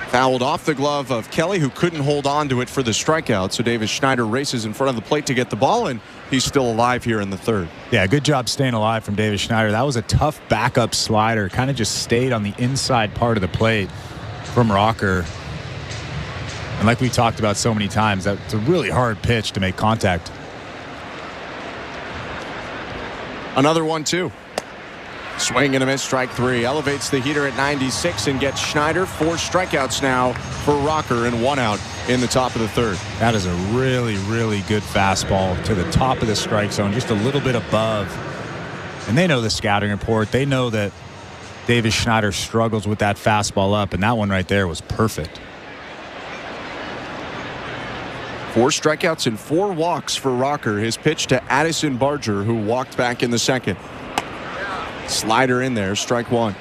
Fouled off the glove of Kelly, who couldn't hold on to it for the strikeout. So Davis Schneider races in front of the plate to get the ball, and he's still alive here in the third. Yeah, good job staying alive from Davis Schneider. That was a tough backup slider. Kind of just stayed on the inside part of the plate from Rocker. And like we talked about so many times, that's a really hard pitch to make contact. Another 1-2. Swing and a miss, strike 3. Elevates the heater at 96 and gets Schneider. 4 strikeouts now for Rocker and 1 out in the top of the third. That is a really, really good fastball to the top of the strike zone, just a little bit above. And they know the scouting report. They know that Davis Schneider struggles with that fastball up, and that one right there was perfect. 4 strikeouts and 4 walks for Rocker. His pitch to Addison Barger, who walked back in the second. Slider in there, strike 1.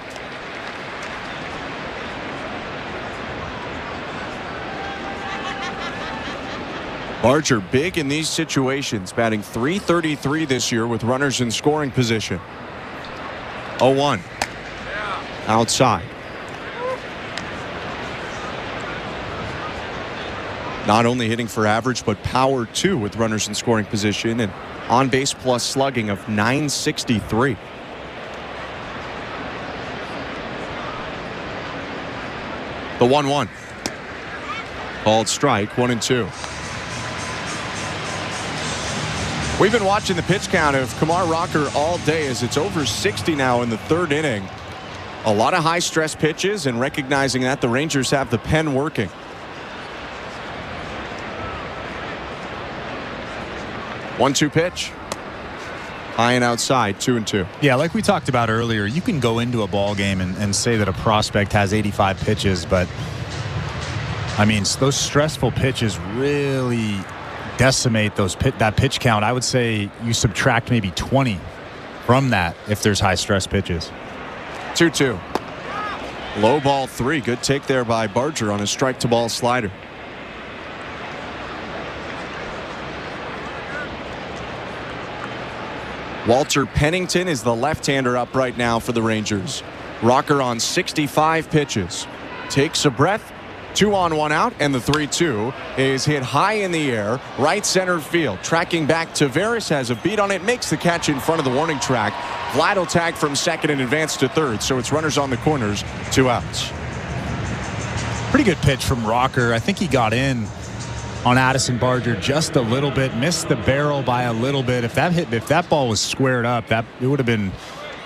Barger big in these situations, batting .333 this year with runners in scoring position. 0-1. Outside. Not only hitting for average, but power too with runners in scoring position, and on base plus slugging of .963. The 1-1. Called strike, 1-2. We've been watching the pitch count of Kumar Rocker all day as it's over 60 now in the third inning. A lot of high stress pitches, and recognizing that, the Rangers have the pen working. 1-2 pitch. High and outside, 2-2. Yeah, like we talked about earlier, you can go into a ball game and say that a prospect has 85 pitches, but I mean, those stressful pitches really decimate that pitch count. I would say you subtract maybe 20 from that if there's high stress pitches. 2-2. Low ball 3. Good take there by Barger on a strike to ball slider. Walter Pennington is the left-hander up right now for the Rangers. Rocker on 65 pitches. Takes a breath. 2 on, 1 out, and the 3-2 is hit high in the air, right center field. Tracking back, Tavares has a beat on it, makes the catch in front of the warning track. Vlad will tag from second and advance to third, so it's runners on the corners, 2 outs. Pretty good pitch from Rocker. I think he got in on Addison Barger just a little bit, missed the barrel by a little bit. If that ball was squared up, it would have been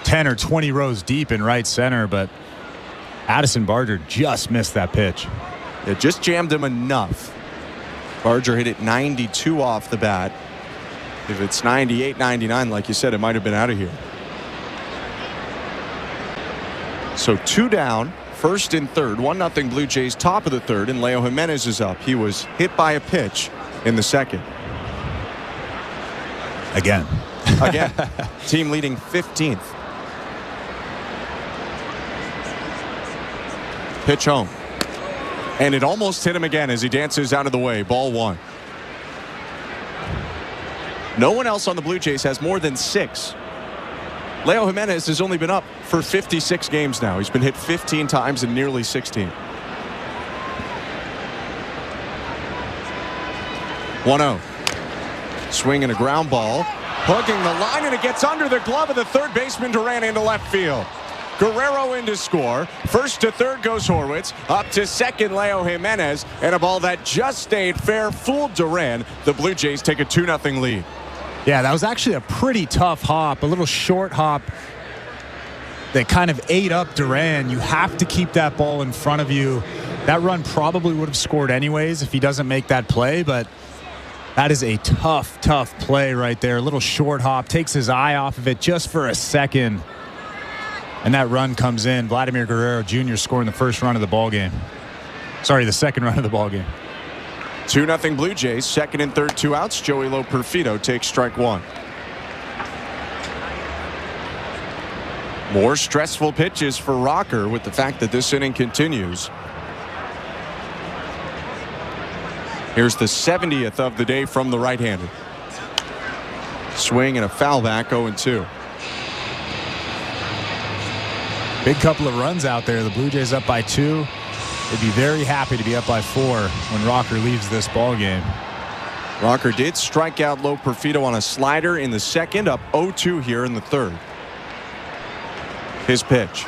10 or 20 rows deep in right center, but Addison Barger just missed that pitch. It just jammed him enough. Barger hit it 92 off the bat. If it's 98, 99, like you said, it might have been out of here. So 2 down. First and third, 1-0 Blue Jays, top of the third, and Leo Jimenez is up. He was hit by a pitch in the second. Again. Team leading 15th. Pitch home. And it almost hit him again as he dances out of the way. Ball 1. No one else on the Blue Jays has more than 6. Leo Jimenez has only been up for 56 games now. He's been hit 15 times in nearly 16. 1-0. Swing and a ground ball. Hugging the line, and it gets under the glove of the third baseman Duran into left field. Guerrero in to score. First to third goes Horwitz. Up to second, Leo Jimenez. And a ball that just stayed fair fooled Duran. The Blue Jays take a 2-0 lead. Yeah, that was actually a pretty tough hop, a little short hop that kind of ate up Duran. You have to keep that ball in front of you. That run probably would have scored anyways if he doesn't make that play, but that is a tough play right there. A little short hop, takes his eye off of it just for a second. And that run comes in. Vladimir Guerrero Jr. scoring the first run of the ball game. Sorry, the second run of the ball game. 2-0 Blue Jays. Second and third, 2 outs. Joey Loperfido takes strike 1. More stressful pitches for Rocker with the fact that this inning continues. Here's the 70th of the day from the right-handed. Swing and a foul back, 0-2. Big couple of runs out there. The Blue Jays up by 2. They'd be very happy to be up by 4 when Rocker leaves this ball game. Rocker did strike out Loperfido on a slider in the second, up 0-2 here in the third. His pitch.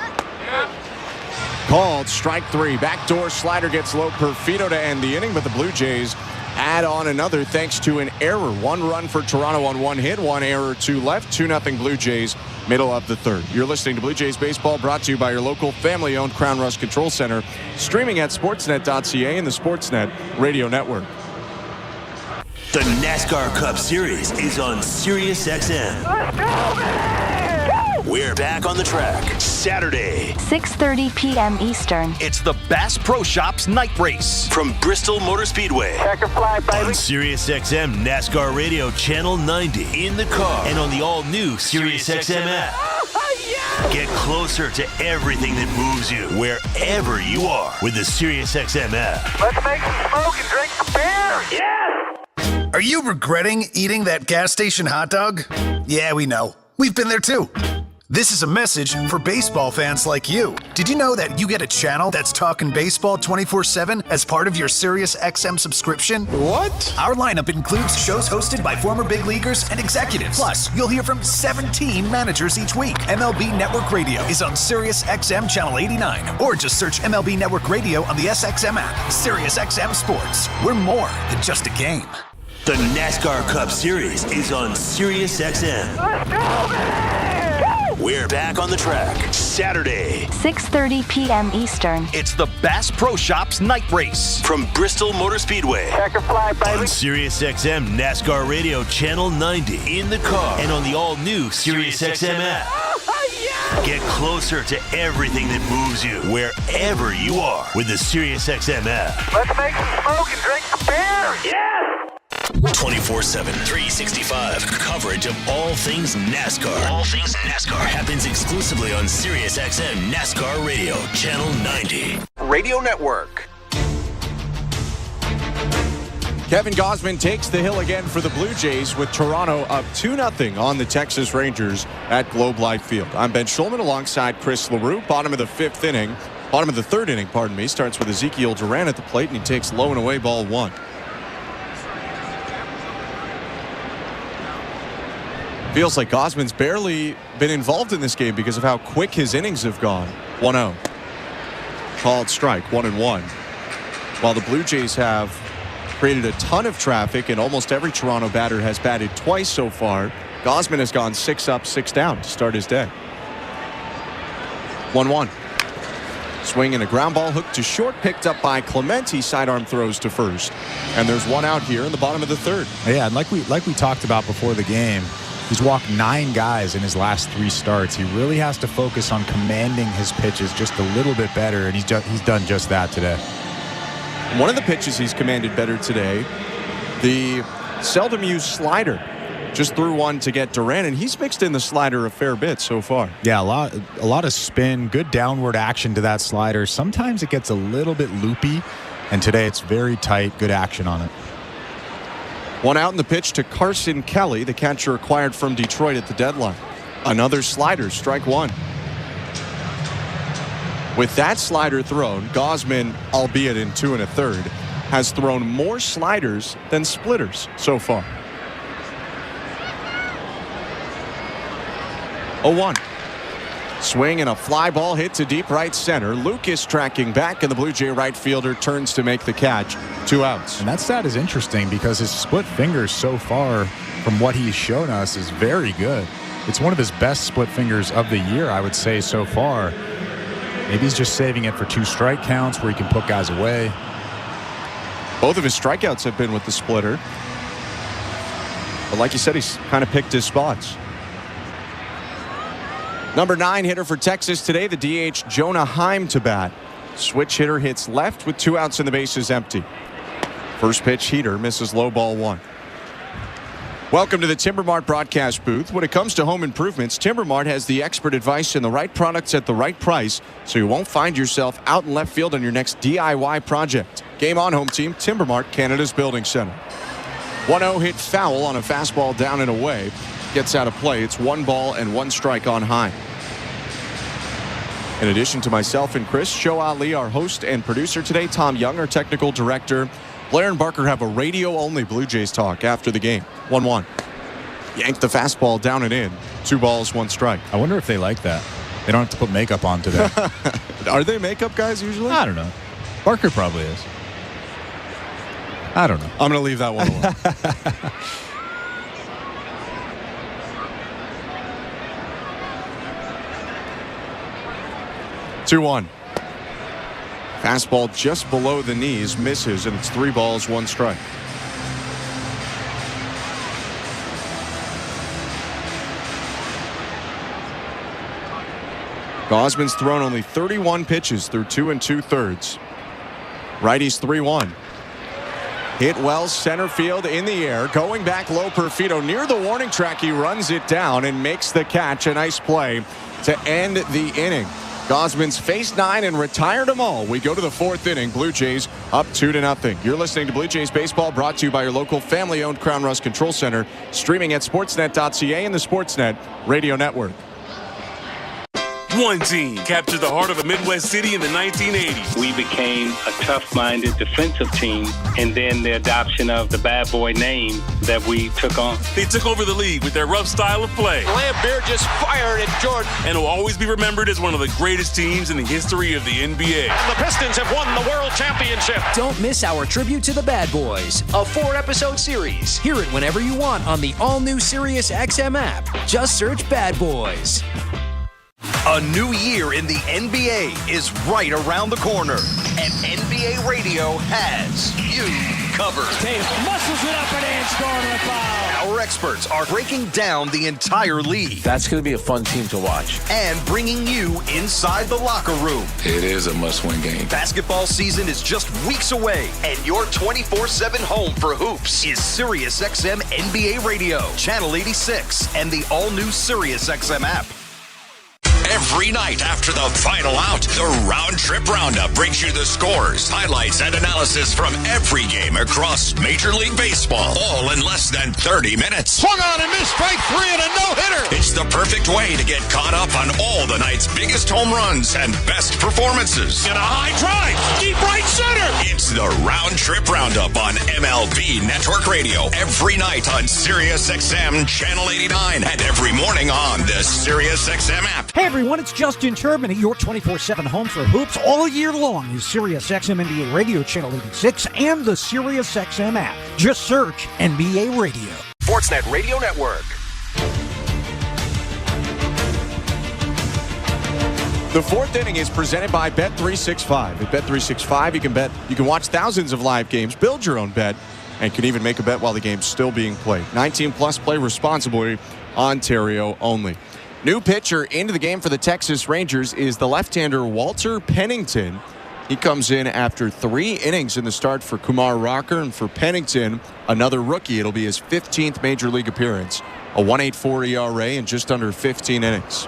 Called strike 3. Backdoor slider gets Loperfido to end the inning, but the Blue Jays add on another thanks to an error. 1 run for Toronto on 1 hit, 1 error, 2 left. 2-0 Blue Jays, middle of the third. You're listening to Blue Jays Baseball, brought to you by your local family-owned Crown Rust Control Center, streaming at sportsnet.ca and the Sportsnet Radio Network. The NASCAR Cup Series is on Sirius XM. Let's go, man! We're back on the track Saturday, 6:30 p.m. Eastern. It's the Bass Pro Shops Night Race from Bristol Motor Speedway. Checker flag, baby. On Sirius XM NASCAR Radio Channel 90, in the car, and on the all-new Sirius XM app. Get closer to everything that moves you wherever you are with the Sirius XM app. Let's make some smoke and drink some beer. Yes! Are you regretting eating that gas station hot dog? Yeah, we know. We've been there too. This is a message for baseball fans like you. Did you know that you get a channel that's talking baseball 24/7 as part of your Sirius XM subscription? What? Our lineup includes shows hosted by former big leaguers and executives. Plus, you'll hear from 17 managers each week. MLB Network Radio is on Sirius XM Channel 89, or just search MLB Network Radio on the SXM app. Sirius XM Sports. We're more than just a game. The NASCAR Cup Series is on Sirius XM. Let's go, man! We're back on the track Saturday, 6:30 p.m. Eastern. It's the Bass Pro Shops Night Race from Bristol Motor Speedway. Checker flag, baby. On Sirius XM NASCAR Radio Channel 90, in the car, and on the all-new Sirius XM app. Get closer to everything that moves you wherever you are with the Sirius XM app. Let's make some smoke and drink some beer. Yes! 24/7, 365 coverage of all things NASCAR. All things NASCAR happens exclusively on Sirius XM NASCAR Radio Channel 90 Radio Network. Kevin Gausman takes the hill again for the Blue Jays with Toronto up 2-0 on the Texas Rangers at Globe Life Field. I'm Ben Schulman alongside Chris LaRue. Bottom of the third inning, starts with Ezekiel Duran at the plate, and he takes low and away ball 1. Feels like Gausman's barely been involved in this game because of how quick his innings have gone. 1-0. Called strike, 1-1. While the Blue Jays have created a ton of traffic and almost every Toronto batter has batted twice so far, Gausman has gone 6 up, 6 down to start his day. 1-1. Swing and a ground ball hooked to short, picked up by Clemente. Sidearm throws to first. And there's 1 out here in the bottom of the third. Yeah, and like we talked about before the game, he's walked 9 guys in his last 3 starts. He really has to focus on commanding his pitches just a little bit better, and he's done just that today. One of the pitches he's commanded better today, the seldom used slider. Just threw one to get Duran, and he's mixed in the slider a fair bit so far. Yeah, a lot of spin, good downward action to that slider. Sometimes it gets a little bit loopy, and today it's very tight, good action on it. One out in the pitch to Carson Kelly, the catcher acquired from Detroit at the deadline. Another slider, strike one. With that slider thrown, Gausman, albeit in 2 1/3, has thrown more sliders than splitters so far. 0-1. Swing and a fly ball hit to deep right center. Lucas tracking back, and the Blue Jay right fielder turns to make the catch. 2 outs. And that stat is interesting because his split fingers so far, from what he's shown us, is very good. It's one of his best split fingers of the year, I would say, so far. Maybe he's just saving it for 2 strike counts where he can put guys away. Both of his strikeouts have been with the splitter. But like you said, he's kind of picked his spots. Number 9 hitter for Texas today, the DH Jonah Heim to bat. Switch hitter hits left with 2 outs and the bases empty. First pitch heater misses low ball 1. Welcome to the Timber Mart broadcast booth. When it comes to home improvements, Timber Mart has the expert advice and the right products at the right price, so you won't find yourself out in left field on your next DIY project. Game on, home team. Timber Mart, Canada's building center. 1-0 hit foul on a fastball down and away. Gets out of play. It's 1 ball and 1 strike on Heim. In addition to myself and Chris, Show Ali, our host and producer today, Tom Young, our technical director. Blair and Barker have a radio-only Blue Jays talk after the game. 1-1. Yanked the fastball down and in. 2 balls, 1 strike. I wonder if they like that. They don't have to put makeup on today. Are they makeup guys usually? I don't know. Barker probably is. I don't know. I'm going to leave that one alone. 2-1. Fastball just below the knees, misses, and it's 3 balls, 1 strike. Gausman's thrown only 31 pitches through 2 2/3. Righty's 3-1. Hit well center field in the air. Going back low, Perfito near the warning track. He runs it down and makes the catch. A nice play to end the inning. Gausman's faced 9 and retired them all. We go to the 4th inning. Blue Jays up 2-0. You're listening to Blue Jays Baseball, brought to you by your local family-owned Crown Rust Control Center. Streaming at sportsnet.ca and the Sportsnet Radio Network. One team captured the heart of a Midwest city in the 1980s. We became a tough-minded defensive team, and then the adoption of the bad boy name that we took on. They took over the league with their rough style of play. Lambeer just fired at Jordan. And will always be remembered as one of the greatest teams in the history of the NBA. And the Pistons have won the World Championship. Don't miss our tribute to the Bad Boys, a 4-episode series. Hear it whenever you want on the all-new Sirius XM app. Just search Bad Boys. A new year in the NBA is right around the corner, and NBA Radio has you covered. Tatum muscles it up and scoring a foul. Our experts are breaking down the entire league. That's going to be a fun team to watch. And bringing you inside the locker room. It is a must-win game. Basketball season is just weeks away, and your 24/7 home for hoops is Sirius XM NBA Radio, Channel 86, and the all-new Sirius XM app. Every night after the final out, the Round Trip Roundup brings you the scores, highlights, and analysis from every game across Major League Baseball, all in less than 30 minutes. Swung on and missed, strike 3 and a no-hitter. It's the perfect way to get caught up on all the night's biggest home runs and best performances. And a high drive, deep right center. It's the Round Trip Roundup on MLB Network Radio every night on Sirius XM Channel 89 and every morning on the Sirius XM app. Hey everyone, it's Justin Turbin at your 24/7 home for hoops all year long is Sirius XM NBA Radio Channel 86 and the Sirius XM app. Just search NBA Radio. Sportsnet Radio Network. The 4th inning is presented by Bet365. At Bet365, you can watch thousands of live games, build your own bet, and can even make a bet while the game's still being played. 19 plus, play responsibly. Ontario only. New pitcher into the game for the Texas Rangers is the left-hander Walter Pennington. He comes in after 3 innings in the start for Kumar Rocker, and for Pennington, another rookie. It'll be his 15th Major League appearance. A 1.84 ERA in just under 15 innings.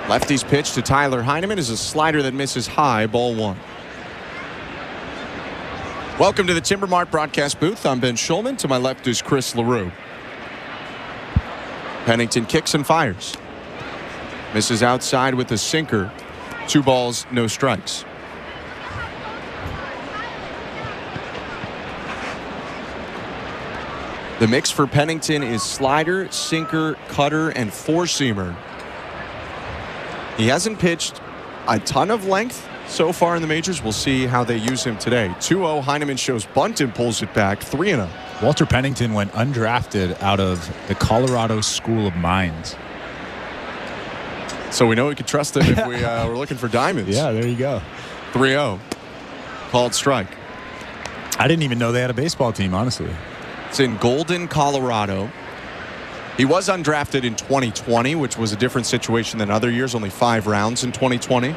Lefty's pitch to Tyler Heineman is a slider that misses high, ball 1. Welcome to the Timber Mart broadcast booth. I'm Ben Schulman. To my left is Chris LaRue. Pennington kicks and fires. Misses outside with a sinker. 2 balls, no strikes. The mix for Pennington is slider, sinker, cutter, and four-seamer. He hasn't pitched a ton of length so far in the majors. We'll see how they use him today. 2-0, Heineman shows bunt and pulls it back. 3-0. Walter Pennington went undrafted out of the Colorado School of Mines. So we know we could trust him if we were looking for diamonds. Yeah, there you go. 3-0. Called strike. I didn't even know they had a baseball team, honestly. It's in Golden, Colorado. He was undrafted in 2020, which was a different situation than other years. Only 5 rounds in 2020.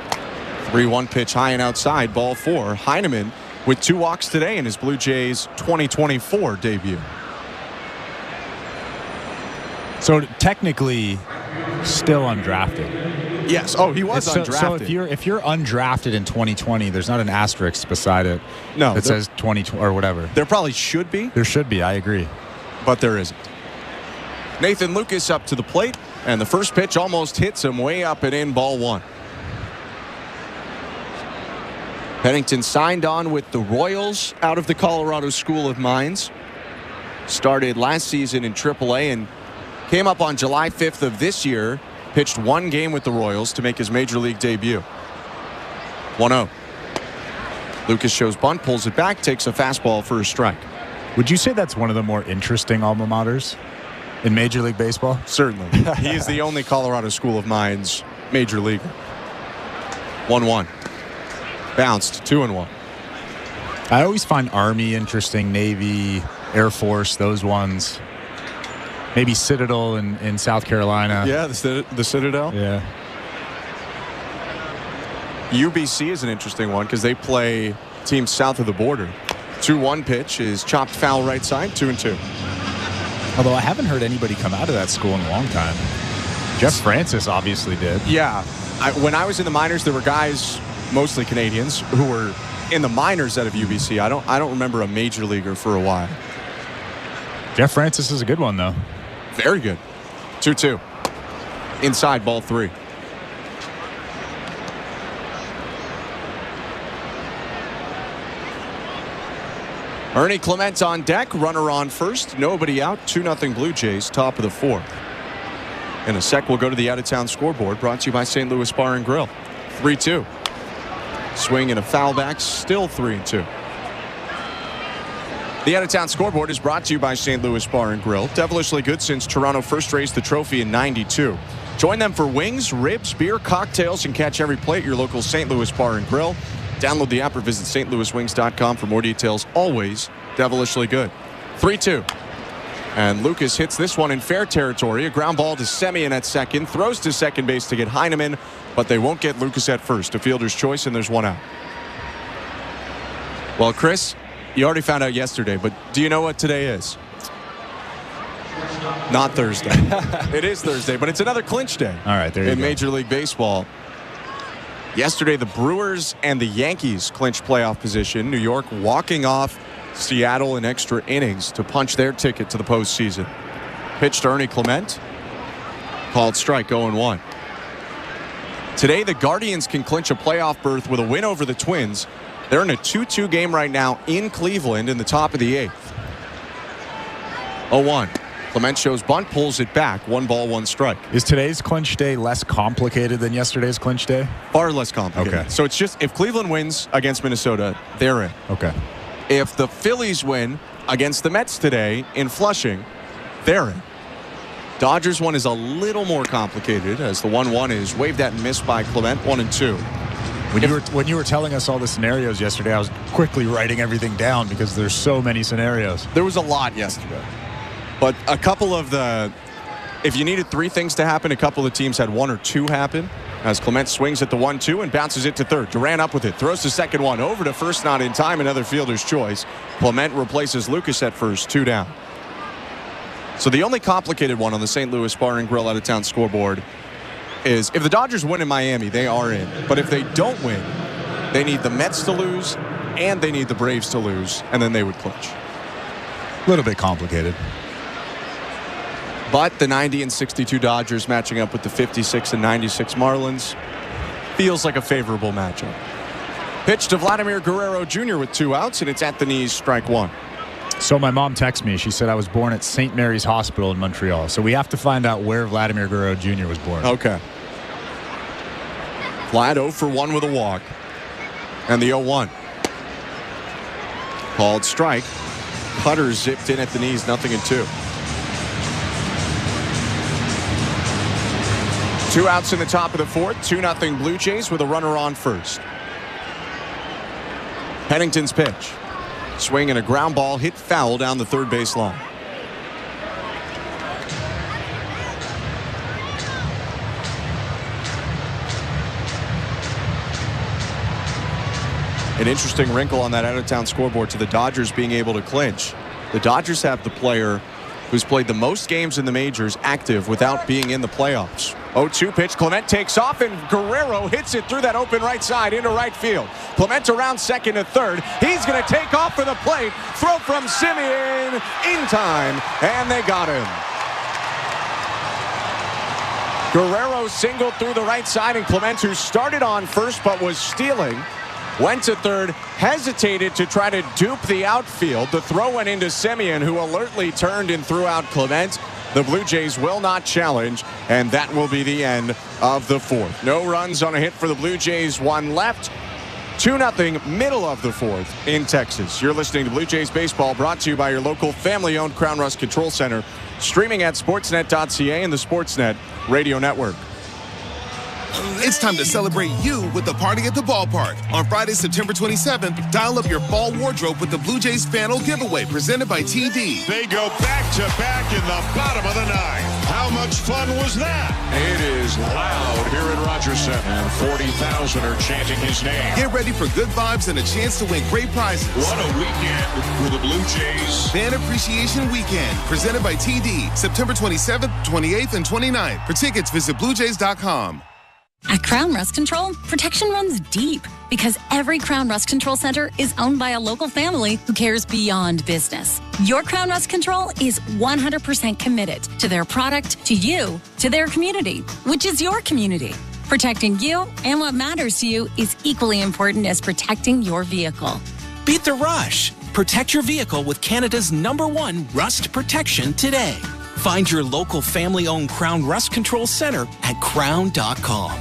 3-1 pitch high and outside, ball 4. Heineman with 2 walks today in his Blue Jays 2024 debut. So technically, still undrafted. Yes. Oh, he was undrafted. So if you're undrafted in 2020, there's not an asterisk beside it. No, that says 2020 or whatever. There probably should be. There should be. I agree, but there isn't. Nathan Lucas up to the plate, and the first pitch almost hits him way up and in, ball 1. Pennington signed on with the Royals out of the Colorado School of Mines. Started last season in AAA and came up on July 5th of this year. Pitched 1 game with the Royals to make his Major League debut. 1-0. Lucas shows bunt, pulls it back, takes a fastball for a strike. Would you say that's one of the more interesting alma maters in Major League Baseball? Certainly. He is the only Colorado School of Mines Major Leaguer. 1-1. Bounced, 2-1. I always find Army interesting, Navy, Air Force, those ones. Maybe Citadel in South Carolina. Yeah, the Citadel. Yeah. UBC is an interesting one because they play teams south of the border. 2-1 pitch is chopped foul right side, 2-2. Although I haven't heard anybody come out of that school in a long time. Jeff Francis obviously did. Yeah. When I was in the minors, there were guys, mostly Canadians, who were in the minors out of UBC. I don't remember a major leaguer for a while. Jeff Francis is a good one, though. Very good. 2-2. Inside, ball 3. Ernie Clement on deck. Runner on first. Nobody out. 2-0 Blue Jays. Top of the 4th. In a sec, we'll go to the out-of-town scoreboard. Brought to you by St. Louis Bar and Grill. 3-2. Swing and a foul back. Still 3-2. The out-of-town scoreboard is brought to you by St. Louis Bar and Grill. Devilishly good since Toronto first raised the trophy in '92. Join them for wings, ribs, beer, cocktails, and catch every play at your local St. Louis Bar and Grill. Download the app or visit stlouiswings.com for more details. Always devilishly good. 3-2. And Lucas hits this one in fair territory. A ground ball to Semien at second. Throws to second base to get Heineman, but they won't get Lucas at first. A fielder's choice, and there's 1 out. Well, Chris, you already found out yesterday, but do you know what today is? Not Thursday. It is Thursday, but it's another clinch day. All right, there you go. In Major League Baseball. Yesterday, the Brewers and the Yankees clinched playoff position. New York walking off Seattle in extra innings to punch their ticket to the postseason. Pitch to Ernie Clement. Called strike, 0-1. Today, the Guardians can clinch a playoff berth with a win over the Twins. They're in a 2-2 game right now in Cleveland in the top of the 8th. 0-1. Clement shows bunt, pulls it back. 1 ball, 1 strike. Is today's clinch day less complicated than yesterday's clinch day? Far less complicated. Okay. So it's just if Cleveland wins against Minnesota, they're in. Okay. If the Phillies win against the Mets today in Flushing, they're in. Dodgers one is a little more complicated as the 1-1 is waved at and missed by Clement. 1-2. When you were telling us all the scenarios yesterday, I was quickly writing everything down because there's so many scenarios. There was a lot yesterday. But a couple of if you needed 3 things to happen, a couple of teams had 1 or 2 happen. as Clement swings at the 1-2 and bounces it to third. Duran up with it, throws the second one over to first, not in time. Another fielder's choice. Clement replaces Lucas at first, 2 down. So the only complicated one on the St. Louis Bar and Grill out-of-town scoreboard is if the Dodgers win in Miami, they are in. But if they don't win, they need the Mets to lose and they need the Braves to lose, and then they would clinch. A little bit complicated. But the 90 and 62 Dodgers matching up with the 56 and 96 Marlins feels like a favorable matchup. Pitch to Vladimir Guerrero Jr. with 2 outs, and it's at the knees, strike 1. So my mom texted me. She said I was born at St. Mary's Hospital in Montreal. So we have to find out where Vladimir Guerrero Jr. was born. Okay. Vlad 0 for 1 with a walk. And the 0-1. Called strike. Cutter zipped in at the knees, 0-2. 2 outs in the top of the fourth. 2-0 Blue Jays with a runner on first. Pennington's pitch. Swing and a ground ball hit foul down the third base line. An interesting wrinkle on that out-of-town scoreboard to the Dodgers being able to clinch. The Dodgers have the player who's played the most games in the majors active without being in the playoffs. 0-2 pitch. Clement takes off, and Guerrero hits it through that open right side into right field. Clement around second to third. He's going to take off for the plate. Throw from Simeon in time, and they got him. Guerrero singled through the right side, and Clement, who started on first but was stealing, went to third, hesitated to try to dupe the outfield. The throw went into Simeon, who alertly turned and threw out Clement. The Blue Jays will not challenge, and that will be the end of the fourth. No runs on a hit for the Blue Jays, 1 left. 2-0 middle of the fourth in Texas. You're listening to Blue Jays Baseball, brought to you by your local family-owned Crown Rust Control Center, streaming at sportsnet.ca and the Sportsnet Radio Network. It's time to celebrate you with the Party at the Ballpark. On Friday, September 27th, dial up your fall wardrobe with the Blue Jays Fanal Giveaway presented by TD. They go back-to-back in the bottom of the ninth. How much fun was that? It is loud here at Rogers Center, and 40,000 are chanting his name. Get ready for good vibes and a chance to win great prizes. What a weekend with the Blue Jays. Fan Appreciation Weekend presented by TD, September 27th, 28th, and 29th. For tickets, visit BlueJays.com. At Crown Rust Control, protection runs deep because every Crown Rust Control Center is owned by a local family who cares beyond business. Your Crown Rust Control is 100% committed to their product, to you, to their community, which is your community. Protecting you and what matters to you is equally important as protecting your vehicle. Beat the rush. Protect your vehicle with Canada's #1 rust protection today. Find your local family-owned Crown Rust Control Center at crown.com.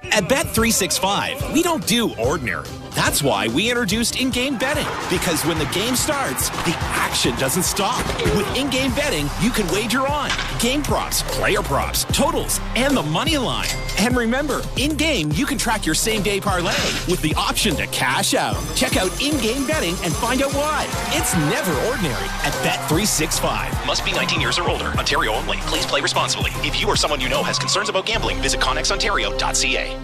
At Bet365, we don't do ordinary. That's why we introduced in-game betting, because when the game starts, the action doesn't stop. With in-game betting, you can wager on game props, player props, totals, and the money line. And remember, in-game, you can track your same-day parlay with the option to cash out. Check out in-game betting and find out why. It's never ordinary at Bet365. Must be 19 years or older. Ontario only. Please play responsibly. If you or someone you know has concerns about gambling, visit connexontario.ca.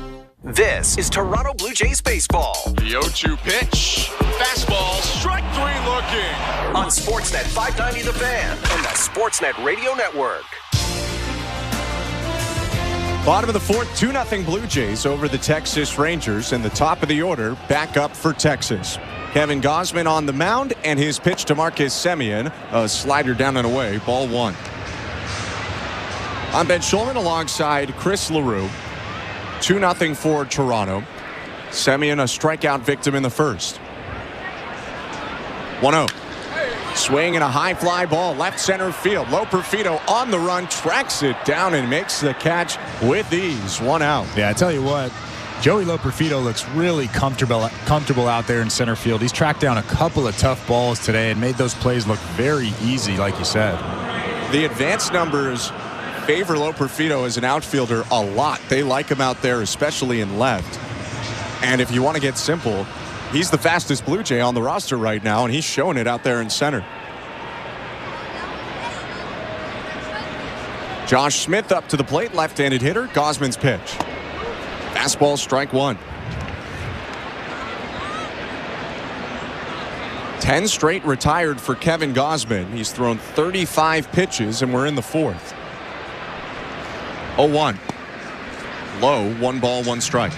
This is Toronto Blue Jays baseball. The 0-2 pitch. Fastball, strike 3 looking. On Sportsnet 590 The Fan and the Sportsnet Radio Network. Bottom of the fourth, 2-0 Blue Jays over the Texas Rangers, and the top of the order back up for Texas. Kevin Gausman on the mound, and his pitch to Marcus Semien, a slider down and away, ball 1. I'm Ben Schulman alongside Chris LaRue. 2-0 for Toronto. Semien a strikeout victim in the first. 1-0. Swing and a high fly ball left center field. Loperfido on the run, tracks it down and makes the catch with ease. 1 out. Yeah, I tell you what, Joey Loperfido looks really comfortable out there in center field. He's tracked down a couple of tough balls today and made those plays look very easy, like you said. The advanced numbers favor Loperfido as an outfielder a lot. They like him out there, especially in left. And if you want to get simple, he's the fastest Blue Jay on the roster right now, and he's showing it out there in center. Josh Smith up to the plate, left-handed hitter. Gausman's pitch. Fastball, strike one. 10 straight retired for Kevin Gausman. He's thrown 35 pitches, and we're in the fourth. 0-1. Low, 1 ball, 1 strike.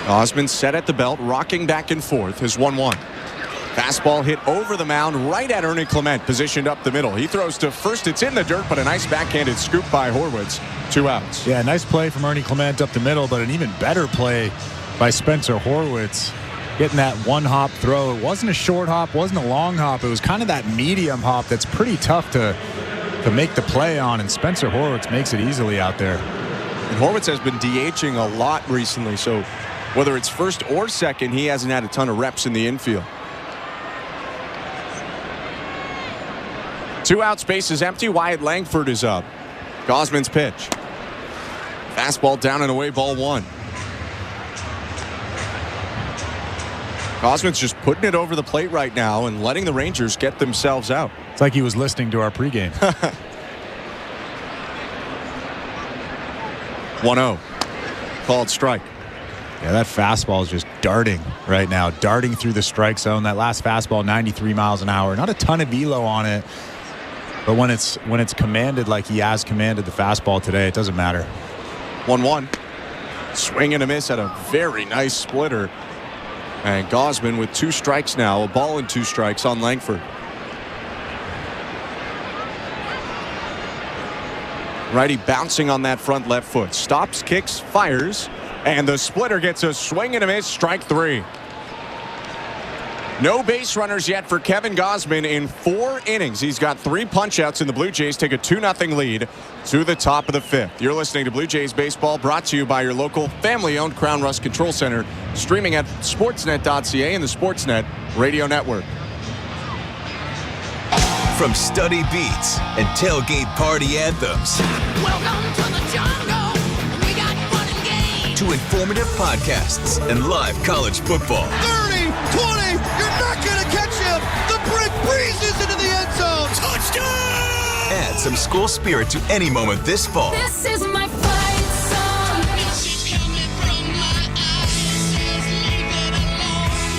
Gausman set at the belt, rocking back and forth. His 1-1. Fastball hit over the mound right at Ernie Clement, positioned up the middle. He throws to first. It's in the dirt, but a nice backhanded scoop by Horwitz. 2 outs. Yeah, nice play from Ernie Clement up the middle, but an even better play by Spencer Horwitz. Getting that one-hop throw. It wasn't a short hop, wasn't a long hop. It was kind of that medium hop that's pretty tough to make the play on, and Spencer Horwitz makes it easily out there. And Horwitz has been DHing a lot recently, so whether it's first or second, he hasn't had a ton of reps in the infield. 2 outs, base is empty. Wyatt Langford is up. Gausman's pitch. Fastball down and away, ball 1. Gausman's just putting it over the plate right now and letting the Rangers get themselves out. It's like he was listening to our pregame. 1-0. Called strike. Yeah, that fastball is just darting right now. Darting through the strike zone. That last fastball, 93 miles an hour. Not a ton of velo on it. But when it's commanded like he has commanded the fastball today, it doesn't matter. 1-1. Swing and a miss at a very nice splitter. And Gausman with 2 strikes now. A ball and 2 strikes on Langford. Righty bouncing on that front left foot. Stops, kicks, fires. And the splitter gets a swing and a miss. Strike 3. No base runners yet for Kevin Gausman in 4 innings. He's got 3 punch-outs, and the Blue Jays take a 2-0 lead to the top of the 5th. You're listening to Blue Jays Baseball, brought to you by your local family-owned Crown Rust Control Center, streaming at sportsnet.ca and the Sportsnet Radio Network. From study beats and tailgate party anthems. Welcome to the jungle. We got fun and games. To informative podcasts and live college football. 30, 20, you're not going to catch him. The brick breezes into the end zone. Touchdown! Add some school spirit to any moment this fall. This is my fight song.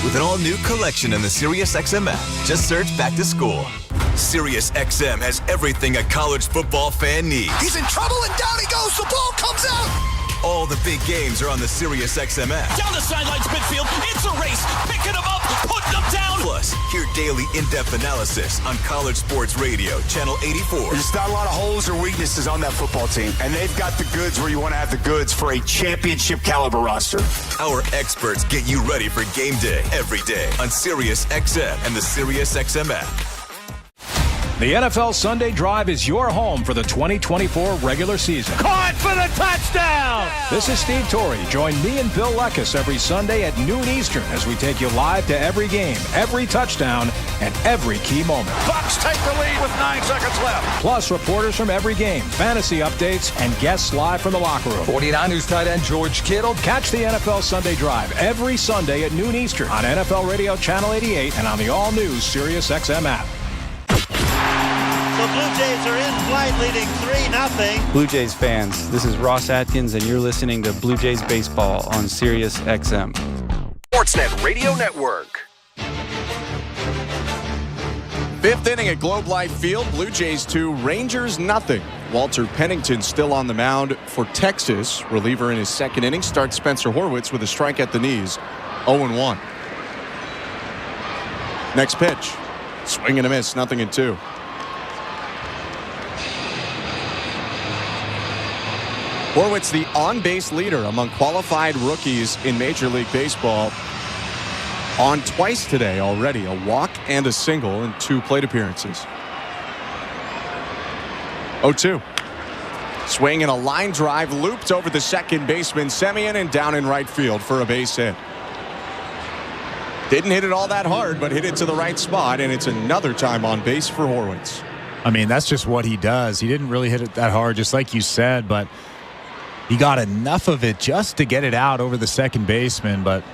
With an all-new collection in the SiriusXM app. Just search Back to School. SiriusXM has everything a college football fan needs. He's in trouble and down he goes. The ball comes out. All the big games are on the SiriusXM app. Down the sidelines midfield. It's a race. Picking them up, putting them down. Plus, hear daily in-depth analysis on College Sports Radio, Channel 84. There's not a lot of holes or weaknesses on that football team, and they've got the goods where you want to have the goods for a championship caliber roster. Our experts get you ready for game day every day on SiriusXM and the SiriusXM app. The NFL Sunday Drive is your home for the 2024 regular season. Caught for the touchdown! This is Steve Torrey. Join me and Bill Leckus every Sunday at noon Eastern as we take you live to every game, every touchdown, and every key moment. Bucs take the lead with 9 seconds left. Plus, reporters from every game, fantasy updates, and guests live from the locker room. 49ers tight end George Kittle. Catch the NFL Sunday Drive every Sunday at noon Eastern on NFL Radio Channel 88 and on the all-new SiriusXM app. The Blue Jays are in flight, leading 3-0. Blue Jays fans, this is Ross Atkins, and you're listening to Blue Jays Baseball on Sirius XM. Sportsnet Radio Network. 5th inning at Globe Life Field. Blue Jays 2, Rangers nothing. Walter Pennington still on the mound for Texas. Reliever in his 2nd inning starts Spencer Horwitz with a strike at the knees. 0-1. Next pitch. Swing and a miss. 0-2. Horwitz, the on-base leader among qualified rookies in Major League Baseball, on twice today already. A walk and a single in 2 plate appearances. 0-2. Swing and a line drive looped over the second baseman Semien and down in right field for a base hit. Didn't hit it all that hard, but hit it to the right spot, and it's another time on base for Horwitz. I mean, that's just what he does. He didn't really hit it that hard, just like you said, but he got enough of it just to get it out over the second baseman. But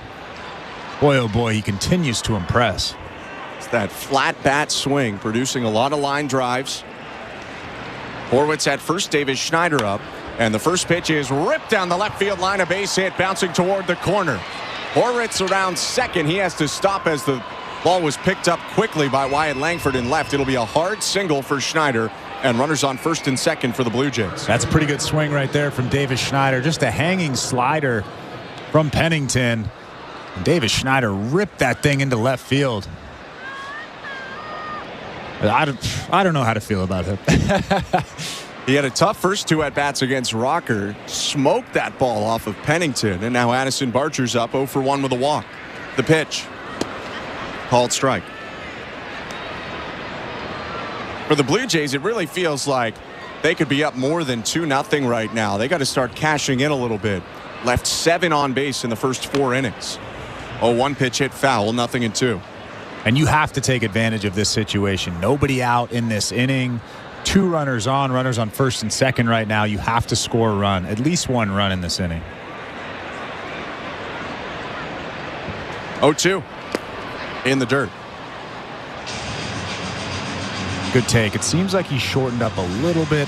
boy, oh boy, he continues to impress. It's that flat bat swing, producing a lot of line drives. Horwitz at first, Davis Schneider up. And the first pitch is ripped down the left field line, a base hit, bouncing toward the corner. Horwitz around second. He has to stop as the ball was picked up quickly by Wyatt Langford and left. It'll be a hard single for Schneider, and runners on first and second for the Blue Jays. That's a pretty good swing right there from Davis Schneider. Just a hanging slider from Pennington. And Davis Schneider ripped that thing into left field. I don't know how to feel about him. He had a tough first two at-bats against Rocker. Smoked that ball off of Pennington. And now Addison Barcher's up 0 for 1 with a walk. The pitch. Called strike. For the Blue Jays, it really feels like they could be up more than 2-0 right now. They got to start cashing in a little bit. Left 7 on base in the first 4 innings. 0-1 pitch hit foul, 0-2. And you have to take advantage of this situation. Nobody out in this inning. 2 runners on first and second right now. You have to score a run, at least 1 run in this inning. 0-2 in the dirt. Good take. It seems like he shortened up a little bit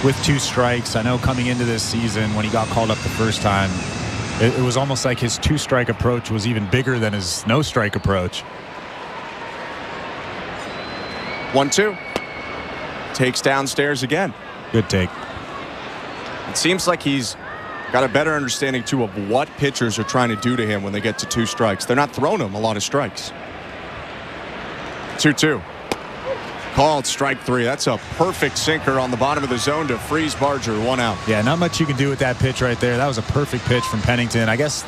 with 2 strikes. I know coming into this season when he got called up the first time, it was almost like his 2-strike approach was even bigger than his no-strike approach. 1-2. Takes downstairs again. Good take. It seems like he's got a better understanding, too, of what pitchers are trying to do to him when they get to 2 strikes. They're not throwing him a lot of strikes. 2-2. Called strike 3. That's a perfect sinker on the bottom of the zone to freeze Barger. 1 out. Yeah, not much you can do with that pitch right there. That was a perfect pitch from Pennington. I guess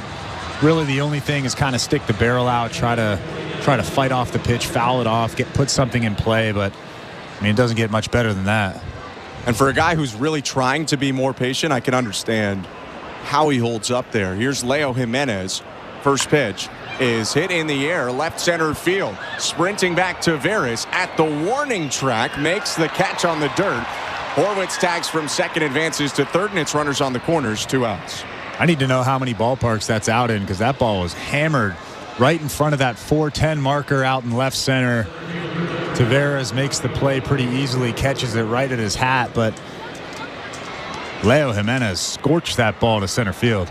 really the only thing is kind of stick the barrel out, try to fight off the pitch, foul it off, put something in play, but I mean, it doesn't get much better than that. And for a guy who's really trying to be more patient, I can understand how he holds up there. Here's Leo Jimenez. First pitch is hit in the air, left center field. Sprinting back to Veras at the warning track, makes the catch on the dirt. Horwitz tags from second, advances to third, and it's runners on the corners, 2 outs. I need to know how many ballparks that's out in, because that ball was hammered right in front of that 410 marker out in left center. Taveras makes the play pretty easily, catches it right at his hat, but Leo Jimenez scorched that ball to center field.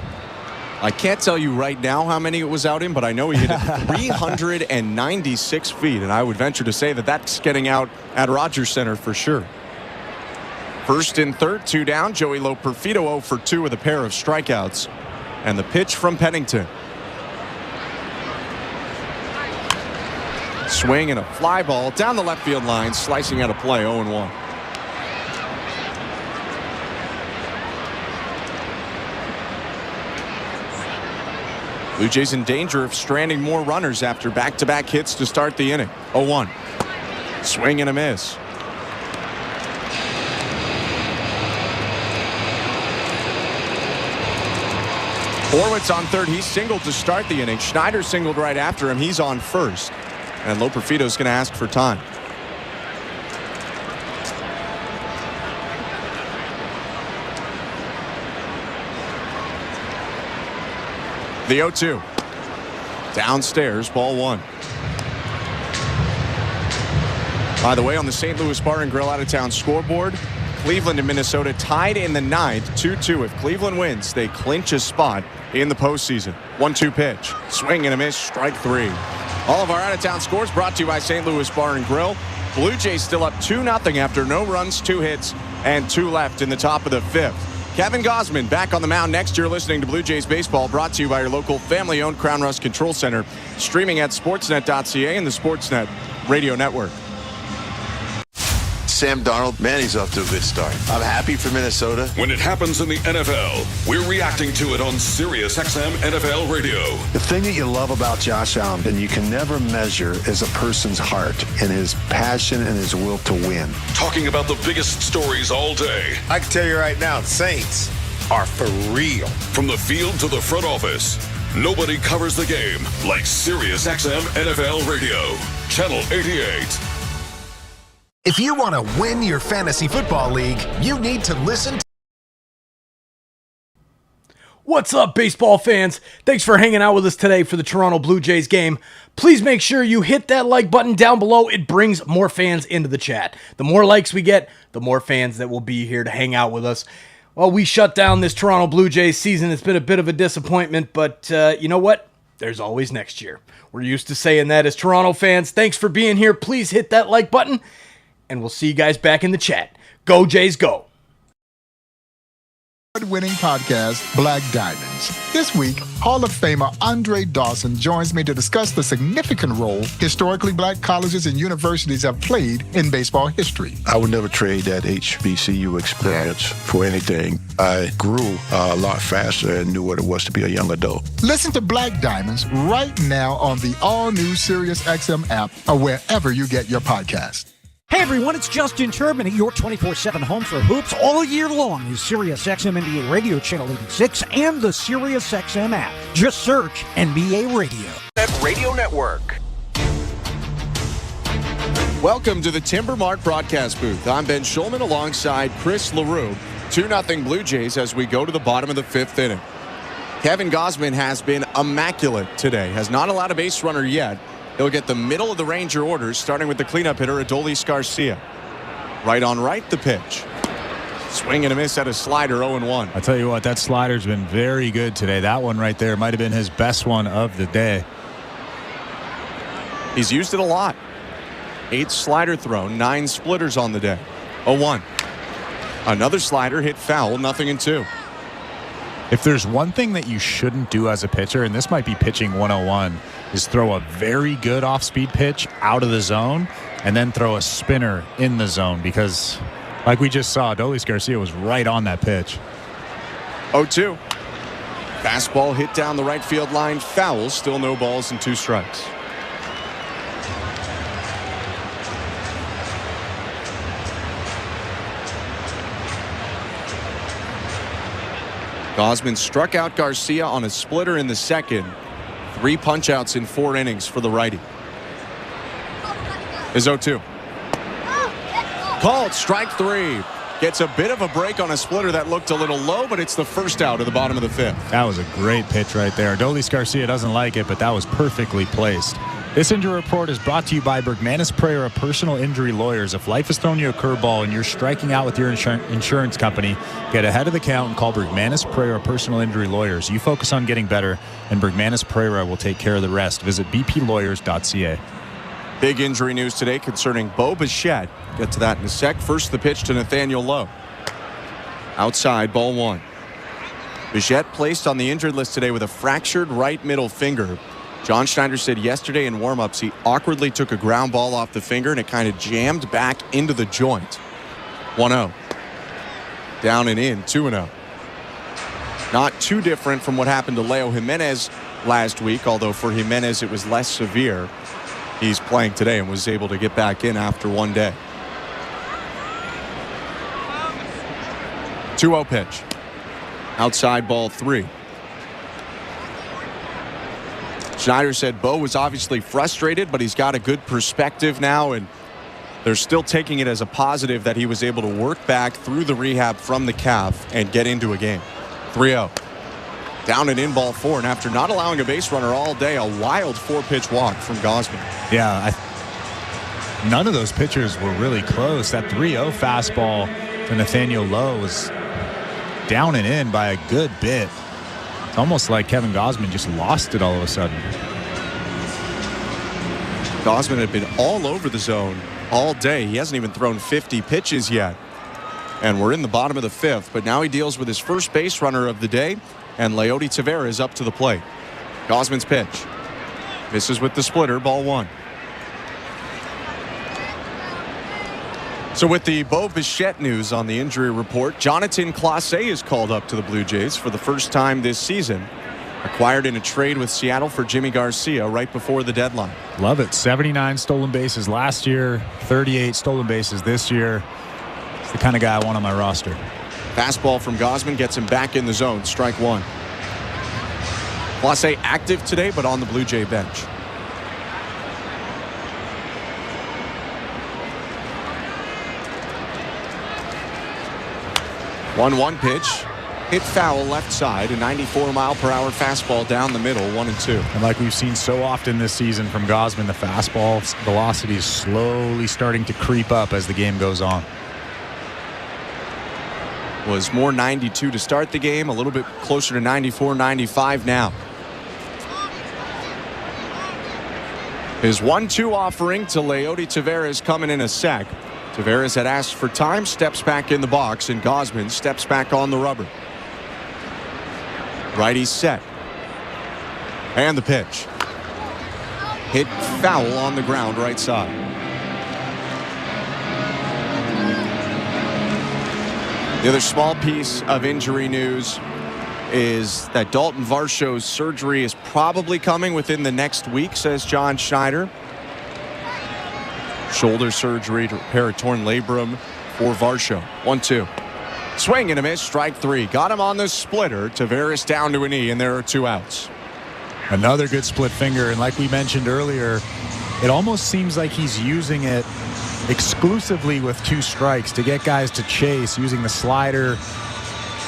I can't tell you right now how many it was out in, but I know he hit it 396 feet, and I would venture to say that that's getting out at Rogers Center for sure. First and third, 2 down. Joey Loperfido 0 for 2 with a pair of strikeouts. And the pitch from Pennington. Swing and a fly ball down the left field line, slicing out of play, 0-1. Blue Jays in danger of stranding more runners after back-to-back hits to start the inning. 0-1. Swing and a miss. Horwitz on third. He singled to start the inning. Schneider singled right after him. He's on first. And Loperfido's going to ask for time. The 0-2. Downstairs, ball 1. By the way, on the St. Louis Bar and Grill out-of-town scoreboard, Cleveland and Minnesota tied in the 9th, 2-2. If Cleveland wins, they clinch a spot in the postseason. 1-2 pitch. Swing and a miss, strike 3. All of our out-of-town scores brought to you by St. Louis Bar and Grill. Blue Jays still up 2-0 after no runs, 2 hits, and 2 left in the top of the 5th. Kevin Gausman back on the mound next year, listening to Blue Jays baseball, brought to you by your local family-owned Crown Rust Control Center, streaming at sportsnet.ca and the Sportsnet Radio Network. Sam Darnold, man, he's off to a good start. I'm happy for Minnesota. When it happens in the NFL, we're reacting to it on Sirius XM NFL Radio. The thing that you love about Josh Allen, and you can never measure, is a person's heart and his passion and his will to win. Talking about the biggest stories all day. I can tell you right now, the Saints are for real. From the field to the front office, nobody covers the game like Sirius XM NFL Radio. Channel 88. If you want to win your fantasy football league, you need to listen to What's up, baseball fans? Thanks for hanging out with us today for the Toronto Blue Jays game. Please make sure you hit that like button down below. It brings more fans into the chat. The more likes we get, the more fans that will be here to hang out with us. Well, we shut down this Toronto Blue Jays season. It's been a bit of a disappointment, but you know what? There's always next year. We're used to saying that as Toronto fans. Thanks for being here. Please hit that like button, and we'll see you guys back in the chat. Go Jays, go! Award-winning podcast, Black Diamonds. This week, Hall of Famer Andre Dawson joins me to discuss the significant role historically black colleges and universities have played in baseball history. I would never trade that HBCU experience for anything. I grew a lot faster and knew what it was to be a young adult. Listen to Black Diamonds right now on the all-new SiriusXM app or wherever you get your podcast. Hey everyone, it's Justin Turbin, your 24/7 home for hoops all year long is SiriusXM NBA Radio Channel 86 and the SiriusXM app. Just search NBA Radio. Radio Network. Welcome to the Timbermark broadcast booth. I'm Ben Schulman alongside Chris LaRue. 2-0 Blue Jays as we go to the bottom of the 5th inning. Kevin Gausman has been immaculate today. Has not allowed a base runner yet. He'll get the middle of the Ranger orders, starting with the cleanup hitter, Adolis Garcia. Right on right, the pitch. Swing and a miss at a slider, 0-1. I tell you what, that slider's been very good today. That one right there might have been his best one of the day. He's used it a lot. 8 slider thrown, 9 splitters on the day. 0-1. Another slider hit foul, 0-2. If there's one thing that you shouldn't do as a pitcher, and this might be pitching 101, is throw a very good off-speed pitch out of the zone and then throw a spinner in the zone, because like we just saw, Adolis Garcia was right on that pitch. 0-2. Fastball hit down the right field line, foul, still no balls and 2 strikes. Gausman struck out Garcia on a splitter in the second. 3 punch-outs in 4 innings for the righty. Is 0-2. Called strike 3. Gets a bit of a break on a splitter that looked a little low, but it's the first out of the bottom of the 5th. That was a great pitch right there. Adolis Garcia doesn't like it, but that was perfectly placed. This injury report is brought to you by Bergmanis Prayer Personal Injury Lawyers. If life has thrown you a curveball and you're striking out with your insurance company, get ahead of the count and call Bergmanis Prayer Personal Injury Lawyers. You focus on getting better, and Bergmanis Prayer will take care of the rest. Visit bplawyers.ca. Big injury news today concerning Bo Bichette. Get to that in a sec. First, the pitch to Nathaniel Lowe. Outside, ball 1. Bichette placed on the injured list today with a fractured right middle finger. John Schneider said yesterday in warm-ups he awkwardly took a ground ball off the finger and it kind of jammed back into the joint. 1-0. Down and in, 2-0. Not too different from what happened to Leo Jimenez last week, although for Jimenez it was less severe. He's playing today and was able to get back in after 1 day. 2-0 pitch. Outside, ball 3. Schneider said Bo was obviously frustrated, but he's got a good perspective now, and they're still taking it as a positive that he was able to work back through the rehab from the calf and get into a game. 3-0. Down and in, ball 4, and after not allowing a base runner all day, a wild 4-pitch walk from Gausman. Yeah, none of those pitchers were really close. That 3-0 fastball to Nathaniel Lowe was down and in by a good bit. It's almost like Kevin Gausman just lost it all of a sudden. Gausman had been all over the zone all day. He hasn't even thrown 50 pitches yet. And we're in the bottom of the 5th, but now he deals with his first base runner of the day, and Leody Taveras is up to the plate. Gausman's pitch. Misses with the splitter, ball 1. So with the Bo Bichette news on the injury report, Jonathan Clase is called up to the Blue Jays for the first time this season. Acquired in a trade with Seattle for Jimmy Garcia right before the deadline. Love it. 79 stolen bases last year, 38 stolen bases this year. It's the kind of guy I want on my roster. Fastball from Gausman gets him back in the zone. Strike 1. Clase active today, but on the Blue Jay bench. One pitch. hit foul left side, a 94-mile-per-hour fastball down the middle, 1-2. And like we've seen so often this season from Gausman, the fastball velocity is slowly starting to creep up as the game goes on. Was more 92 to start the game, a little bit closer to 94, 95 now. His 1-2 offering to Leody Taveras coming in a sec. Taveras had asked for time, steps back in the box, and Gausman steps back on the rubber. Righty set. And the pitch. Hit foul on the ground right side. The other small piece of injury news is that Dalton Varsho's surgery is probably coming within the next week, says John Schneider. Shoulder surgery to repair a torn labrum for Varsho. 1-2. Swing and a miss, strike 3. Got him on the splitter. Taveras down to a knee, and there are 2 outs. Another good split finger, and like we mentioned earlier, it almost seems like he's using it exclusively with 2 strikes to get guys to chase, using the slider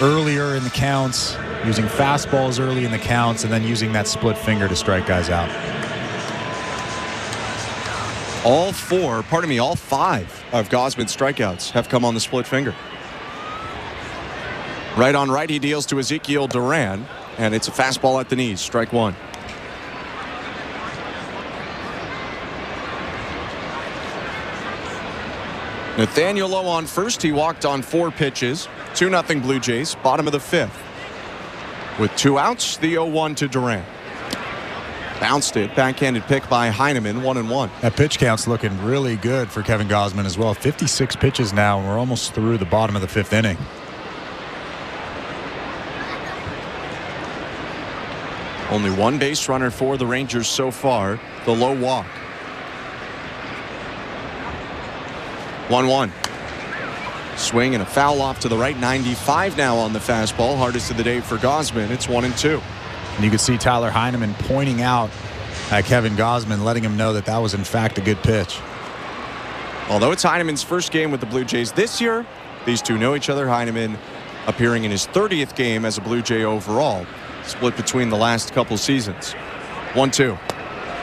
earlier in the counts, using fastballs early in the counts, and then using that split finger to strike guys out. All 5 of Gausman's strikeouts have come on the split finger. Right on right, he deals to Ezekiel Duran, and it's a fastball at the knees, strike 1. Nathaniel Lowe on first. He walked on 4 pitches. 2-0 Blue Jays, bottom of the 5th. With 2 outs, the 0-1 to Duran. Bounced it, backhanded pick by Heineman, 1-1. That pitch count's looking really good for Kevin Gausman as well. 56 pitches now, and we're almost through the bottom of the 5th inning. Only 1 base runner for the Rangers so far. The low walk. 1-1. Swing and a foul off to the right. 95 now on the fastball. Hardest of the day for Gausman. It's 1-2. And you could see Tyler Heineman pointing out at Kevin Gausman, letting him know that that was in fact a good pitch. Although it's Heineman's first game with the Blue Jays this year, these two know each other. Heineman appearing in his 30th game as a Blue Jay overall. Split between the last couple seasons. 1-2.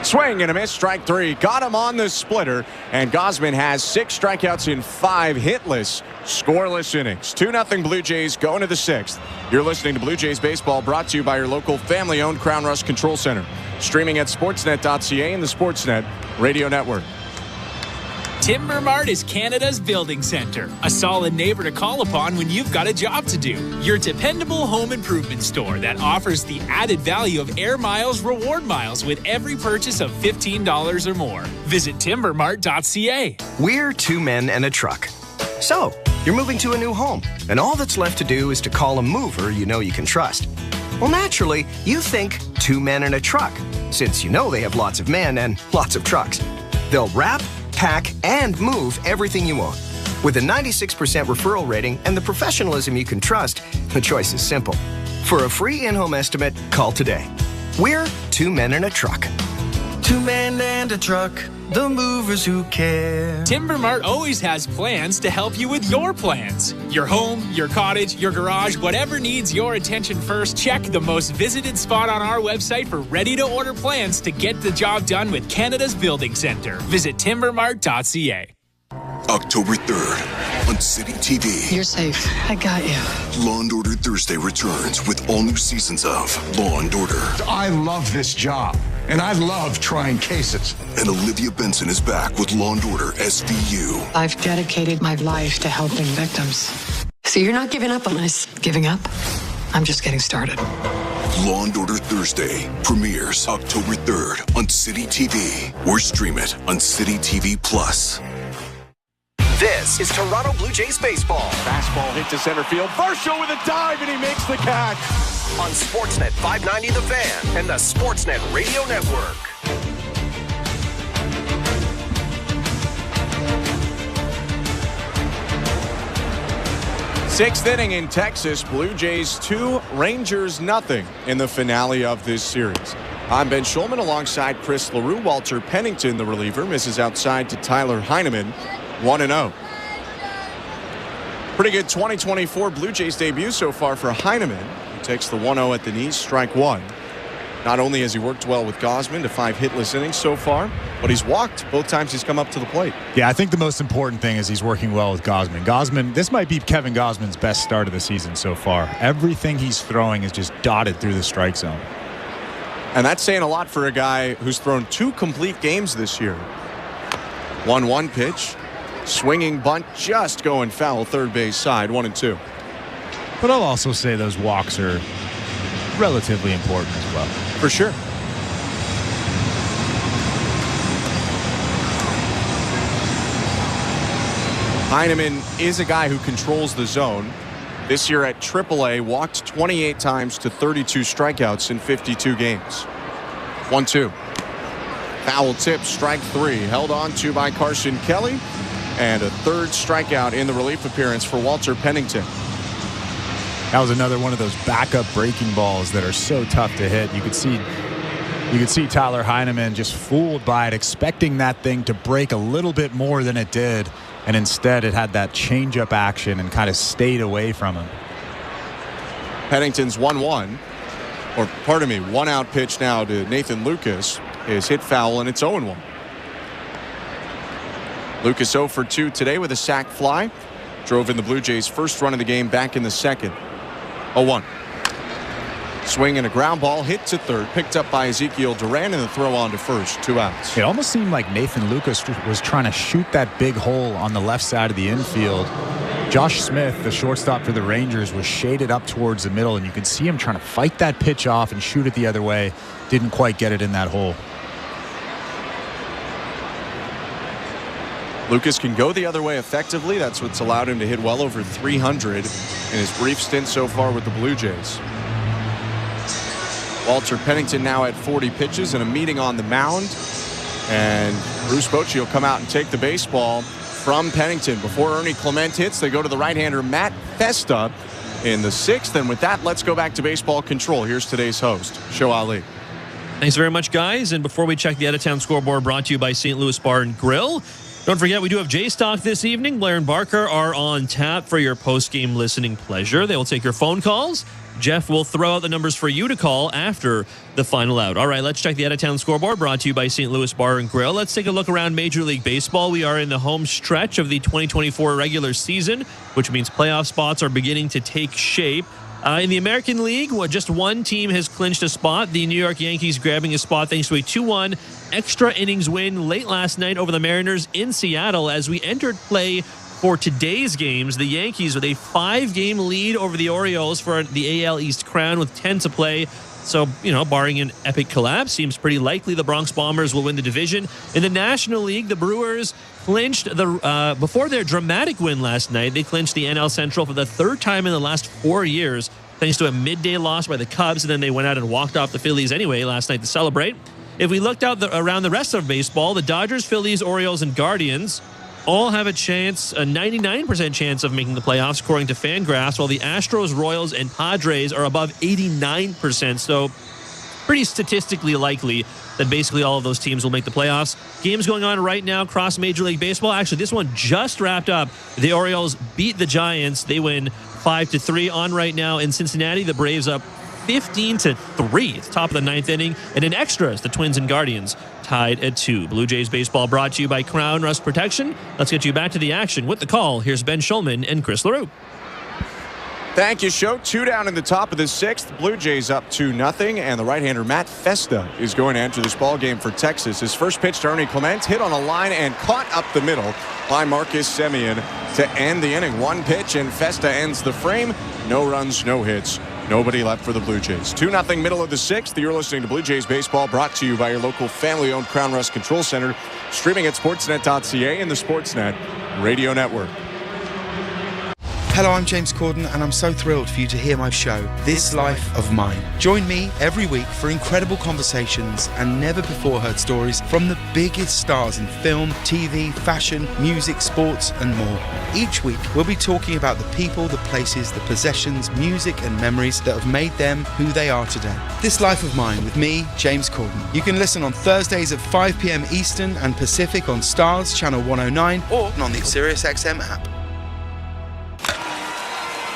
Swing and a miss, strike 3. Got him on the splitter, and Gausman has 6 strikeouts in 5 hitless, scoreless innings. 2-0 Blue Jays going to the 6th. You're listening to Blue Jays Baseball, brought to you by your local family-owned Crown Rust Control Center. Streaming at sportsnet.ca and the Sportsnet Radio Network. Timber Mart is Canada's building center, a solid neighbor to call upon when you've got a job to do. Your dependable home improvement store that offers the added value of Air Miles reward miles with every purchase of $15 or more. Visit timbermart.ca. We're 2 men and a truck. So, you're moving to a new home, and all that's left to do is to call a mover you know you can trust. Well, naturally, you think 2 men and a truck, since you know they have lots of men and lots of trucks. They'll wrap, pack, and move everything you own. With a 96% referral rating and the professionalism you can trust, the choice is simple. For a free in-home estimate, call today. We're 2 men and a truck. 2 men and a truck, the movers who care. Timber Mart always has plans to help you with your plans. Your home, your cottage, your garage, whatever needs your attention first, check the most visited spot on our website for ready-to-order plans to get the job done with Canada's Building Center. Visit timbermart.ca. October 3rd on City TV. You're safe. I got you. Law & Order Thursday returns with all new seasons of Law & Order. I love this job, and I love trying cases. And Olivia Benson is back with Law & Order SVU. I've dedicated my life to helping victims. So you're not giving up on us. Giving up? I'm just getting started. Law & Order Thursday premieres October 3rd on City TV, or stream it on City TV Plus. This is Toronto Blue Jays baseball. Fastball hit to center field. Varsho with a dive, and he makes the catch. On Sportsnet 590 The Fan and the Sportsnet Radio Network. Sixth inning in Texas. Blue Jays 2, Rangers nothing in the finale of this series. I'm Ben Schulman alongside Chris LaRue. Walter Pennington, the reliever, misses outside to Tyler Heineman. 1-0. Pretty good 2024 Blue Jays debut so far for Heineman. He takes the 1-0 at the knees, strike one. Not only has he worked well with Gausman to 5 hitless innings so far, but he's walked both times he's come up to the plate. Yeah, I think the most important thing is he's working well with Gausman. Gausman, this might be Kevin Gausman's best start of the season so far. Everything he's throwing is just dotted through the strike zone. And that's saying a lot for a guy who's thrown 2 complete games this year. 1-1 pitch. Swinging bunt just going foul, third base side, 1-2. But I'll also say those walks are relatively important as well. For sure. Heineman is a guy who controls the zone. This year at AAA, walked 28 times to 32 strikeouts in 52 games. 1-2. Foul tip, strike 3. Held on to by Carson Kelly. And a third strikeout in the relief appearance for Walter Pennington. That was another one of those backup breaking balls that are so tough to hit. You could see Tyler Heineman just fooled by it, expecting that thing to break a little bit more than it did. And instead it had that changeup action and kind of stayed away from him. Pennington's 1-1. Or, pardon me, 1-out pitch now to Nathan Lucas is hit foul, and it's 0-1. Lucas 0 for 2 today with a sac fly. Drove in the Blue Jays' first run of the game back in the second. 0-1. Swing and a ground ball hit to third, picked up by Ezekiel Duran, and the throw on to first. 2 outs. It almost seemed like Nathan Lucas was trying to shoot that big hole on the left side of the infield. Josh Smith, the shortstop for the Rangers, was shaded up towards the middle, and you could see him trying to fight that pitch off and shoot it the other way. Didn't quite get it in that hole. Lucas can go the other way effectively. That's what's allowed him to hit well over 300 in his brief stint so far with the Blue Jays. Walter Pennington now at 40 pitches and a meeting on the mound. And Bruce Bochy will come out and take the baseball from Pennington. Before Ernie Clement hits, they go to the right-hander Matt Festa in the 6th. And with that, let's go back to baseball control. Here's today's host, Show Ali. Thanks very much, guys. And before we check the out-of-town scoreboard, brought to you by St. Louis Bar and Grill. Don't forget, we do have J-Stock this evening. Blair and Barker are on tap for your post-game listening pleasure. They will take your phone calls. Jeff will throw out the numbers for you to call after the final out. All right, let's check the out-of-town scoreboard brought to you by St. Louis Bar and Grill. Let's take a look around Major League Baseball. We are in the home stretch of the 2024 regular season, which means playoff spots are beginning to take shape. In the American League, just one team has clinched a spot. The New York Yankees grabbing a spot thanks to a 2-1 extra innings win late last night over the Mariners in Seattle. As we entered play for today's games, the Yankees with a 5-game lead over the Orioles for the AL East crown with 10 to play. So, barring an epic collapse, seems pretty likely the Bronx Bombers will win the division. In the National League, the Brewers clinched before their dramatic win last night. They clinched the NL Central for the 3rd time in the last 4 years, thanks to a midday loss by the Cubs, and then they went out and walked off the Phillies anyway last night to celebrate. If we looked out around the rest of baseball, the Dodgers, Phillies, Orioles, and Guardians all have a 99% chance of making the playoffs, according to Fangraphs, while the Astros, Royals, and Padres are above 89%. So pretty statistically likely that basically all of those teams will make the playoffs. Games going on right now across Major League Baseball. Actually, this one just wrapped up. The Orioles beat the Giants. They win 5-3 on right now. In Cincinnati, the Braves up 15-3. It's top of the 9th inning. And in extras, the Twins and Guardians tied at 2. Blue Jays baseball brought to you by Crown Rust Protection. Let's get you back to the action with the call. Here's Ben Schulman and Chris LaRue. Thank you, Show. 2 down in the top of the 6th. Blue Jays up 2-0, and the right-hander Matt Festa is going to enter this ball game for Texas. His first pitch to Ernie Clement, hit on a line and caught up the middle by Marcus Semien to end the inning. 1 pitch, and Festa ends the frame. No runs, no hits. Nobody left for the Blue Jays. 2-0 middle of the 6th. You're listening to Blue Jays Baseball, brought to you by your local family-owned Crown Rust Control Center, streaming at sportsnet.ca and the Sportsnet Radio Network. Hello, I'm James Corden, and I'm so thrilled for you to hear my show, This Life of Mine. Join me every week for incredible conversations and never-before-heard stories from the biggest stars in film, TV, fashion, music, sports, and more. Each week, we'll be talking about the people, the places, the possessions, music, and memories that have made them who they are today. This Life of Mine with me, James Corden. You can listen on Thursdays at 5 p.m. Eastern and Pacific on Stars, Channel 109, or on the SiriusXM app.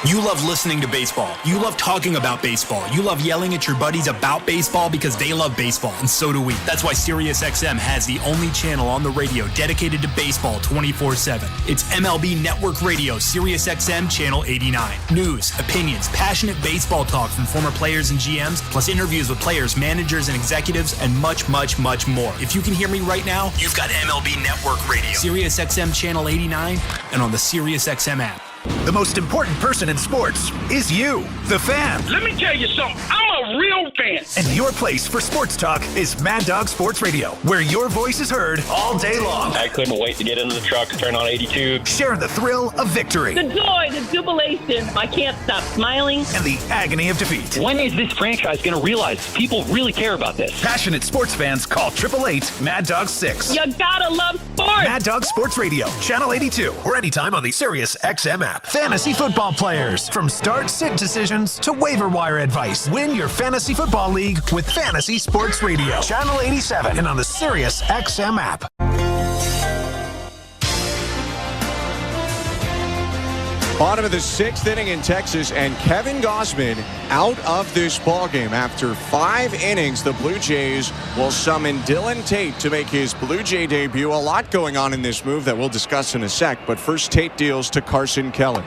You love listening to baseball. You love talking about baseball. You love yelling at your buddies about baseball because they love baseball, and so do we. That's why SiriusXM has the only channel on the radio dedicated to baseball 24/7. It's MLB Network Radio, SiriusXM Channel 89. News, opinions, passionate baseball talk from former players and GMs, plus interviews with players, managers, and executives, and much, much, much more. If you can hear me right now, you've got MLB Network Radio, SiriusXM Channel 89, and on the SiriusXM app. The most important person in sports is you, the fan. Let me tell you something. I'm a real fan. And your place for sports talk is Mad Dog Sports Radio, where your voice is heard all day long. I couldn't wait to get into the truck, turn on 82. Share the thrill of victory. The joy, the jubilation. I can't stop smiling. And the agony of defeat. When is this franchise going to realize people really care about this? Passionate sports fans call 888-MAD-DOG-6. You gotta love sports. Mad Dog Sports Radio, Channel 82, or anytime on the SiriusXM app. Fantasy football players, from start-sit decisions to waiver wire advice. Win your fantasy football league with Fantasy Sports Radio, Channel 87, and on the SiriusXM app. Bottom of the 6th inning in Texas, and Kevin Gausman out of this ballgame. After 5 innings, the Blue Jays will summon Dylan Tate to make his Blue Jay debut. A lot going on in this move that we'll discuss in a sec, but first Tate deals to Carson Kelly.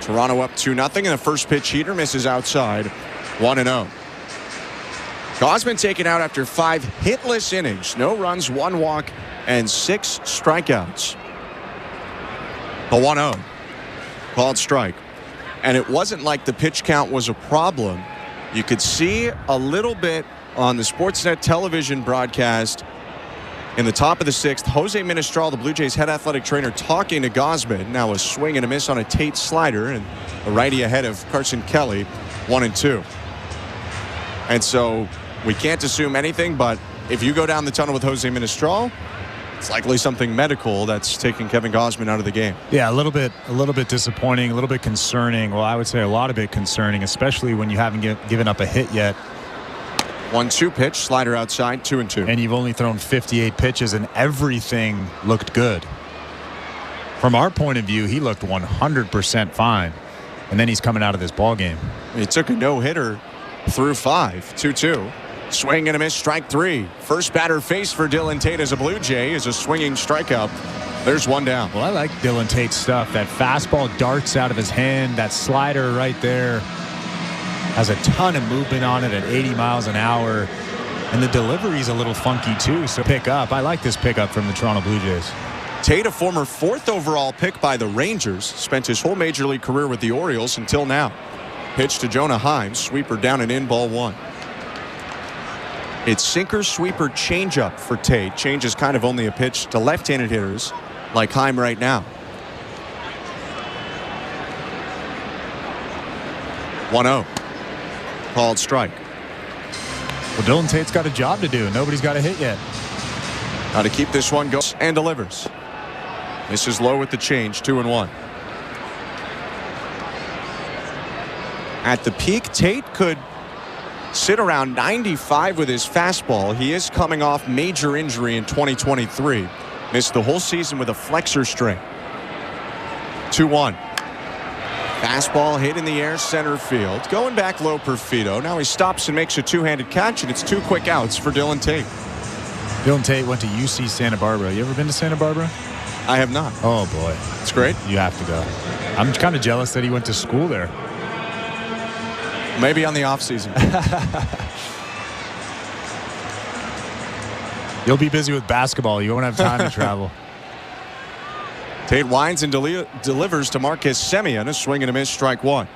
Toronto up 2-0, and the first pitch heater misses outside, 1-0. Gausman taken out after 5 hitless innings. No runs, 1 walk, and 6 strikeouts. The 1-0. Called strike. And it wasn't like the pitch count was a problem. You could see a little bit on the Sportsnet television broadcast in the top of the 6th. Jose Ministral, the Blue Jays head athletic trainer, talking to Gausman. Now a swing and a miss on a Tate slider, and a righty ahead of Carson Kelly, 1-2. And so we can't assume anything, but if you go down the tunnel with Jose Ministral, it's likely something medical that's taking Kevin Gausman out of the game. Yeah, a little bit disappointing, a little bit concerning. Well, I would say a lot of it concerning, especially when you haven't given up a hit yet. 1-2 pitch, slider outside, 2-2. And you've only thrown 58 pitches, and everything looked good. From our point of view, he looked 100% fine, and then he's coming out of this ball game. He took a no-hitter through 5, 2-2. Swing and a miss, strike 3. First batter faced for Dylan Tate as a Blue Jay is a swinging strikeout. There's 1 down. Well, I like Dylan Tate's stuff. That fastball darts out of his hand. That slider right there has a ton of movement on it at 80 miles an hour. And the delivery's a little funky too, so pick up. I like this pickup from the Toronto Blue Jays. Tate, a former 4th overall pick by the Rangers, spent his whole major league career with the Orioles until now. Pitch to Jonah Heim, sweeper down and in, ball 1. It's sinker, sweeper, changeup for Tate. Change is kind of only a pitch to left-handed hitters like Heim right now. 1-0. Called strike. Well, Dylan Tate's got a job to do. Nobody's got a hit yet. Now to keep this one going, and delivers. This is low with the change, 2-1. At the peak, Tate could sit around 95 with his fastball. He is coming off major injury in 2023. Missed the whole season with a flexor strain. 2-1. Fastball hit in the air, center field. Going back low, Perfito. Now he stops and makes a 2-handed catch, and it's 2 quick outs for Dylan Tate. Dylan Tate went to UC Santa Barbara. You ever been to Santa Barbara? I have not. Oh, boy. It's great. You have to go. I'm kind of jealous that he went to school there. Maybe on the off season. You'll be busy with basketball. You won't have time to travel. Tate winds and delivers to Marcus Semien, a swing and a miss, strike 1.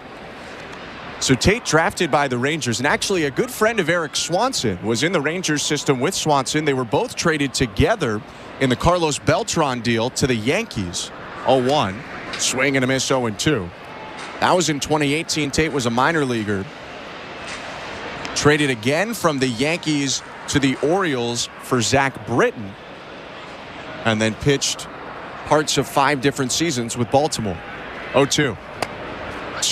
So Tate drafted by the Rangers, and actually a good friend of Eric Swanson was in the Rangers system with Swanson. They were both traded together in the Carlos Beltran deal to the Yankees. 0-1. Swing and a miss, 0-2. That was in 2018. Tate was a minor leaguer. Traded again from the Yankees to the Orioles for Zach Britton. And then pitched parts of 5 different seasons with Baltimore. 0-2.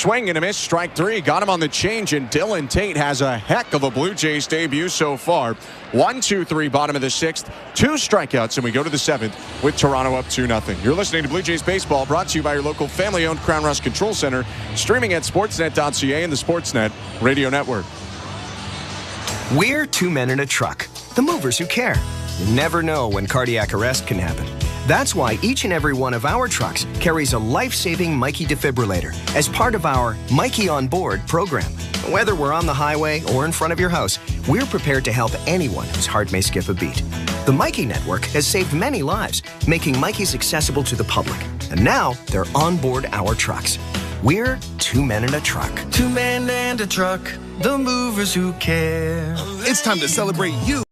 Swing and a miss, strike 3. Got him on the change, and Dylan Tate has a heck of a Blue Jays debut so far. 1-2-3, bottom of the 6th. 2 strikeouts, and we go to the 7th with Toronto up 2-0. You're listening to Blue Jays Baseball, brought to you by your local family-owned Crown Rust Control Center, streaming at sportsnet.ca and the Sportsnet Radio Network. We're 2 men in a truck, the movers who care. You never know when cardiac arrest can happen. That's why each and every one of our trucks carries a life-saving Mikey defibrillator as part of our Mikey on Board program. Whether we're on the highway or in front of your house, we're prepared to help anyone whose heart may skip a beat. The Mikey Network has saved many lives, making Mikeys accessible to the public. And now they're on board our trucks. We're 2 men in a truck. 2 men and a truck, the movers who care. It's time to celebrate you.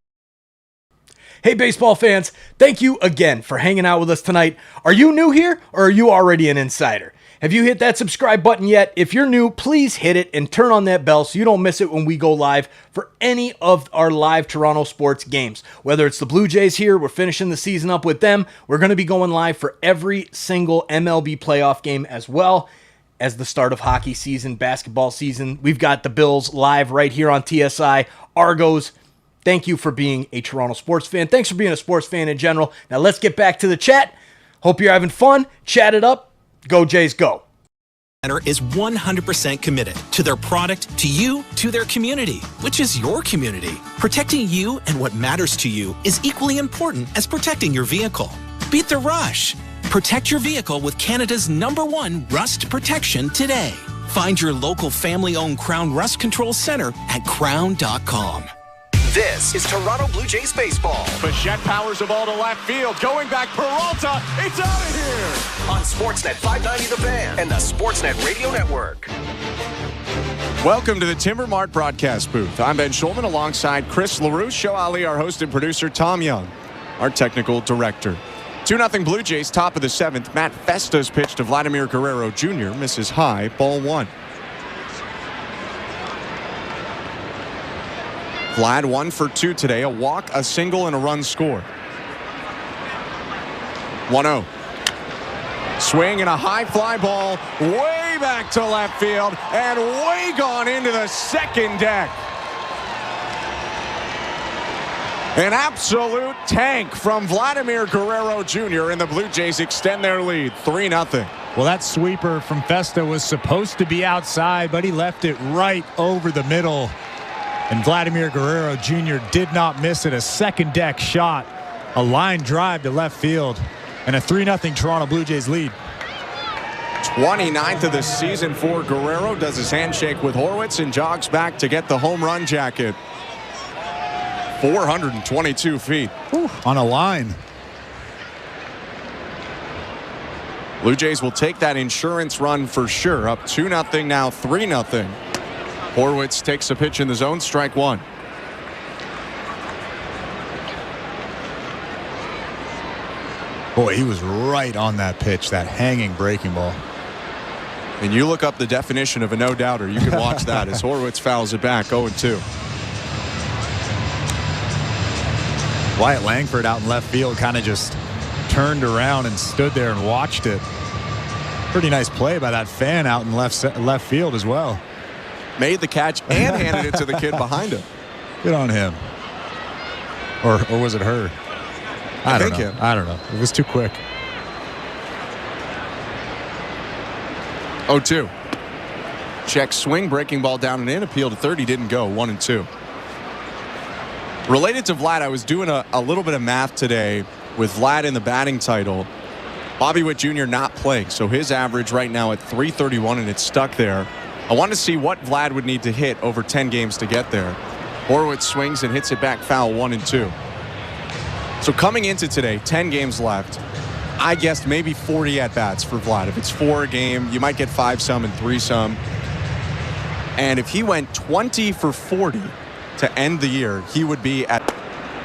Hey, baseball fans, thank you again for hanging out with us tonight. Are you new here or are you already an insider? Have you hit that subscribe button yet? If you're new, please hit it and turn on that bell so you don't miss it when we go live for any of our live Toronto sports games. Whether it's the Blue Jays here, we're finishing the season up with them. We're going to be going live for every single MLB playoff game as well as the start of hockey season, basketball season. We've got the Bills live right here on TSI, Argos. Thank you for being a Toronto sports fan. Thanks for being a sports fan in general. Now let's get back to the chat. Hope you're having fun. Chat it up. Go Jays, go. Center is 100% committed to their product, to you, to their community, which is your community. Protecting you and what matters to you is equally important as protecting your vehicle. Beat the rush. Protect your vehicle with Canada's #1 rust protection today. Find your local family-owned Crown Rust Control Center at crown.com. This is Toronto Blue Jays baseball. Bichette powers the ball to left field. Going back, Peralta. It's out of here. On Sportsnet 590 The Fan and the Sportsnet Radio Network. Welcome to the Timber Mart broadcast booth. I'm Ben Schulman alongside Chris LaRue, Show Ali, our host and producer, Tom Young, our technical director. 2-0 Blue Jays, top of the 7th. Matt Festa's pitch to Vladimir Guerrero Jr. misses high, ball 1. Vlad 1 for 2 today. A walk, a single, and a run score. 1-0. Swing and a high fly ball way back to left field and way gone into the second deck. An absolute tank from Vladimir Guerrero Jr. and the Blue Jays extend their lead 3-0. Well, that sweeper from Festa was supposed to be outside, but he left it right over the middle. And Vladimir Guerrero Jr. did not miss it. A second deck shot, a line drive to left field, and a 3-0 Toronto Blue Jays lead. 29th of the season for Guerrero. Does his handshake with Horwitz and jogs back to get the home run jacket. 422 feet. Whew, on a line. Blue Jays will take that insurance run for sure. Up 2-0 now, 3-0. Horwitz takes a pitch in the zone, strike 1. Boy, he was right on that pitch, that hanging breaking ball. And you look up the definition of a no-doubter. You can watch that as Horwitz fouls it back, 0-2. Wyatt Langford out in left field kind of just turned around and stood there and watched it. Pretty nice play by that fan out in left field as well. Made the catch and handed it to the kid behind him. Good on him. Or was it her? I don't know. Him. I don't know. It was too quick. 0-2. Check swing, breaking ball down and in. Appeal to third. He didn't go. 1-2. Related to Vlad, I was doing a little bit of math today with Vlad in the batting title. Bobby Witt Jr. not playing, so his average right now at 331, and it's stuck there. I want to see what Vlad would need to hit over 10 games to get there. Horwitz swings and hits it back foul, 1-2. So coming into today, 10 games left. I guessed maybe 40 at-bats for Vlad. If it's 4 a game, you might get 5 some and 3 some. And if he went 20 for 40 to end the year, he would be at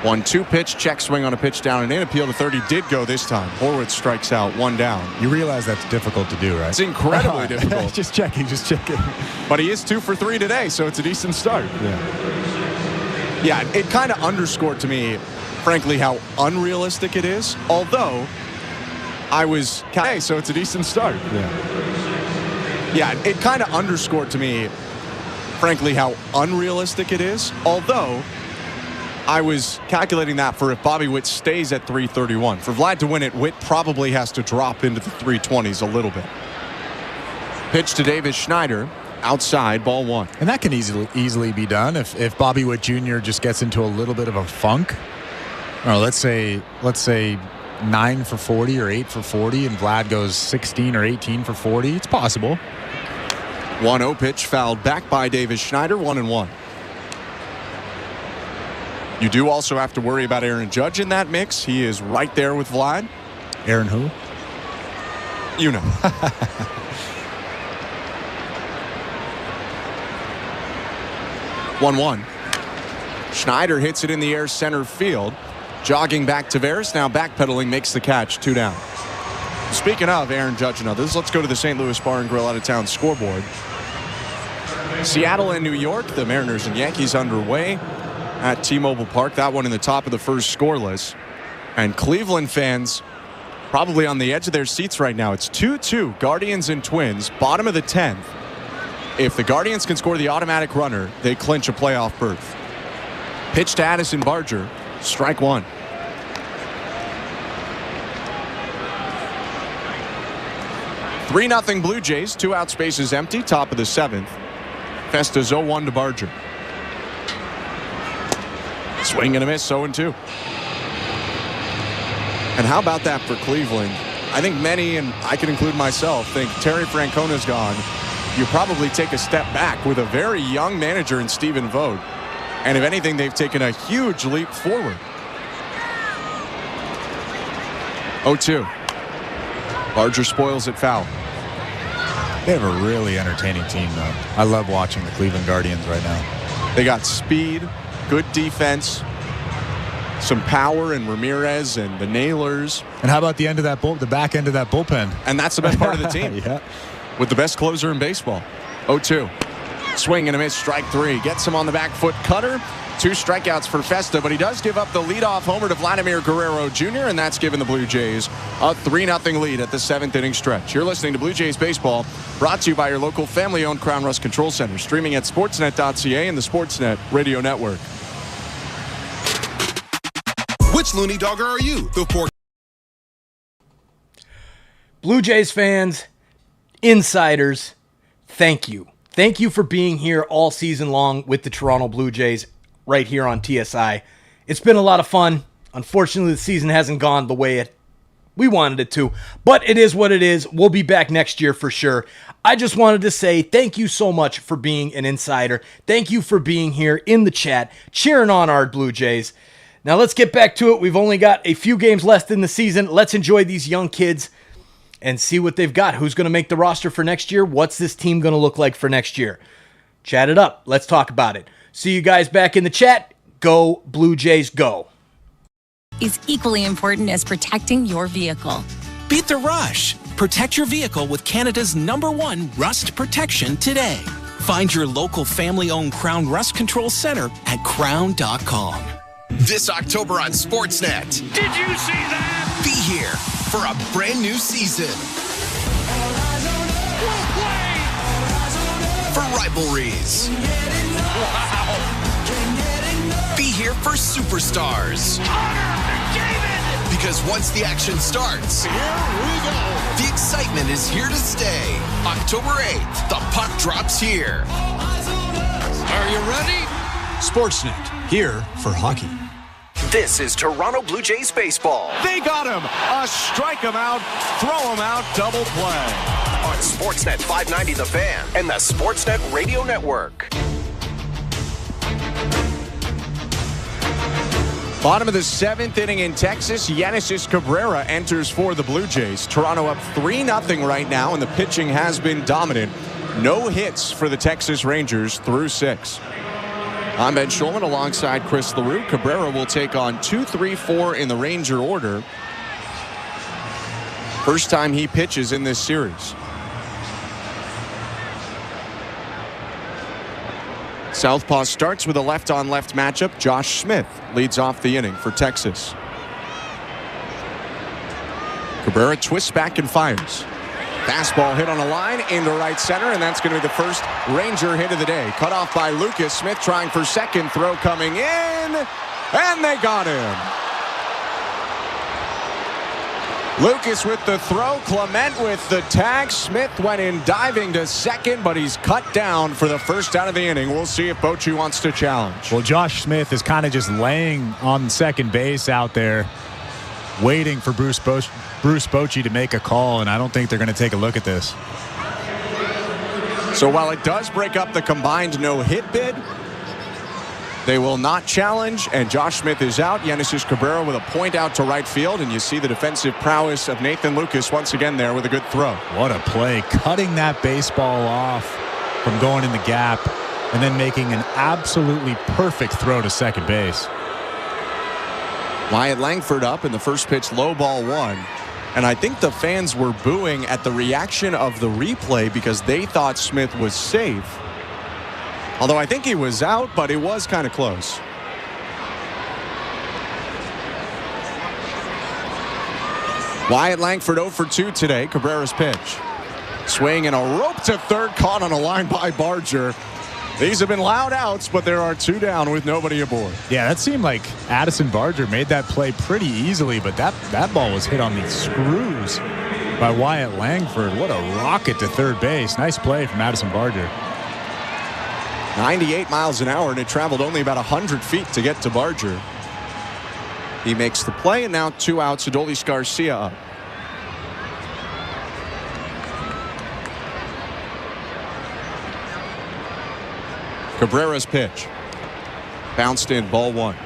1-2 pitch, check swing on a pitch down and in. Appeal to third. He did go this time. Horwitz strikes out, 1 down. You realize that's difficult to do, right? It's incredibly difficult. Just checking. But he is 2 for 3 today, so it's a decent start. Yeah, it kind of underscored to me, frankly, how unrealistic it is. Although, I was... Okay, so it's a decent start. Yeah, it kind of underscored to me, frankly, how unrealistic it is. Although, I was calculating that for if Bobby Witt stays at 331. For Vlad to win it, Witt probably has to drop into the 320s a little bit. Pitch to Davis Schneider. Outside, ball 1. And that can easily be done if Bobby Witt Jr. just gets into a little bit of a funk. Or let's say 9 for 40 or 8 for 40, and Vlad goes 16 or 18 for 40. It's possible. 1-0 pitch fouled back by Davis Schneider. 1-1. You do also have to worry about Aaron Judge in that mix. He is right there with Vlad. Aaron who? You know. 1-1. Schneider hits it in the air center field. Jogging back to Veras, now backpedaling, makes the catch. 2 down. Speaking of Aaron Judge and others, let's go to the St. Louis Bar and Grill out-of-town scoreboard. Seattle and New York, the Mariners and Yankees underway at T-Mobile Park. That one in the top of the first scoreless. And Cleveland fans probably on the edge of their seats right now. It's 2-2, Guardians and Twins, bottom of the 10th. If the Guardians can score the automatic runner, they clinch a playoff berth. Pitch to Addison Barger, strike 1. Three 0 Blue Jays, 2 out, spaces empty, top of the 7th. Festa's 0-1 to Barger. Swing and a miss, 0-2. And how about that for Cleveland? I think many, and I can include myself, think Terry Francona's gone. You probably take a step back with a very young manager in Stephen Vogt. And if anything, they've taken a huge leap forward. 0-2. Barger spoils it foul. They have a really entertaining team, though. I love watching the Cleveland Guardians right now. They got speed, good defense, some power in Ramirez and the Nailers. And how about the end of that the back end of that bullpen? And that's the best part of the team. Yeah. With the best closer in baseball. 0-2. Swing and a miss, strike 3. Gets him on the back foot cutter. 2 strikeouts for Festa, but he does give up the leadoff homer to Vladimir Guerrero Jr., and that's given the Blue Jays a 3-0 lead at the 7th inning stretch. You're listening to Blue Jays Baseball, brought to you by your local family-owned Crown Rust Control Center, streaming at sportsnet.ca and the Sportsnet Radio Network. Which loony dogger are you? Blue Jays fans, insiders, thank you. Thank you for being here all season long with the Toronto Blue Jays right here on TSI. It's been a lot of fun. Unfortunately, the season hasn't gone the way we wanted it to, but it is what it is. We'll be back next year for sure. I just wanted to say thank you so much for being an insider. Thank you for being here in the chat, cheering on our Blue Jays. Now let's get back to it. We've only got a few games left in the season. Let's enjoy these young kids and see what they've got. Who's going to make the roster for next year? What's this team going to look like for next year? Chat it up. Let's talk about it. See you guys back in the chat. Go Blue Jays, go. Is equally important as protecting your vehicle. Beat the rush. Protect your vehicle with Canada's #1 rust protection today. Find your local family-owned Crown Rust Control Center at crown.com. This October on Sportsnet. Did you see that? Be here for a brand new season. For rivalries. Wow. Be here for superstars. Because once the action starts, here we go. The excitement is here to stay. October 8th, the puck drops here. Are you ready? Sportsnet, here for hockey. This is Toronto Blue Jays baseball. They got him. A strike him out, throw him out, double play. On Sportsnet 590 The Fan and the Sportsnet Radio Network. Bottom of the 7th inning in Texas, Yoenis Cabrera enters for the Blue Jays. Toronto up 3-0 right now, and the pitching has been dominant. No hits for the Texas Rangers through 6. I'm Ben Schulman alongside Chris LaRue. Cabrera will take on 2, 3, 4 in the Ranger order. First time he pitches in this series. Southpaw starts with a left-on-left matchup. Josh Smith leads off the inning for Texas. Cabrera twists back and fires. Fastball hit on a line into right center, and that's going to be the first Ranger hit of the day. Cut off by Lucas. Smith trying for second. Throw coming in, and they got him. Lucas with the throw. Clement with the tag. Smith went in diving to second, but he's cut down for the first out of the inning. We'll see if Bochy wants to challenge. Well, Josh Smith is kind of just laying on second base out there, waiting for Bruce Bochy to make a call, and I don't think they're going to take a look at this. So while it does break up the combined no-hit bid, they will not challenge, and Josh Smith is out. Yenesis Cabrera with a point out to right field, and you see the defensive prowess of Nathan Lucas once again there with a good throw. What a play. Cutting that baseball off from going in the gap and then making an absolutely perfect throw to second base. Wyatt Langford up, and the first pitch low ball one. And I think the fans were booing at the reaction of the replay because they thought Smith was safe. Although I think he was out, but it was kind of close. Wyatt Langford 0 for 2 today. Cabrera's pitch. Swing and a rope to third, caught on a line by Barger. These have been loud outs, but there are 2 down with nobody aboard. Yeah, that seemed like Addison Barger made that play pretty easily, but that ball was hit on the screws by Wyatt Langford. What a rocket to third base. Nice play from Addison Barger. 98 miles an hour, and it traveled only about 100 feet to get to Barger. He makes the play, and now 2 outs. Adolis Garcia up. Cabrera's pitch. Bounced in, ball 1.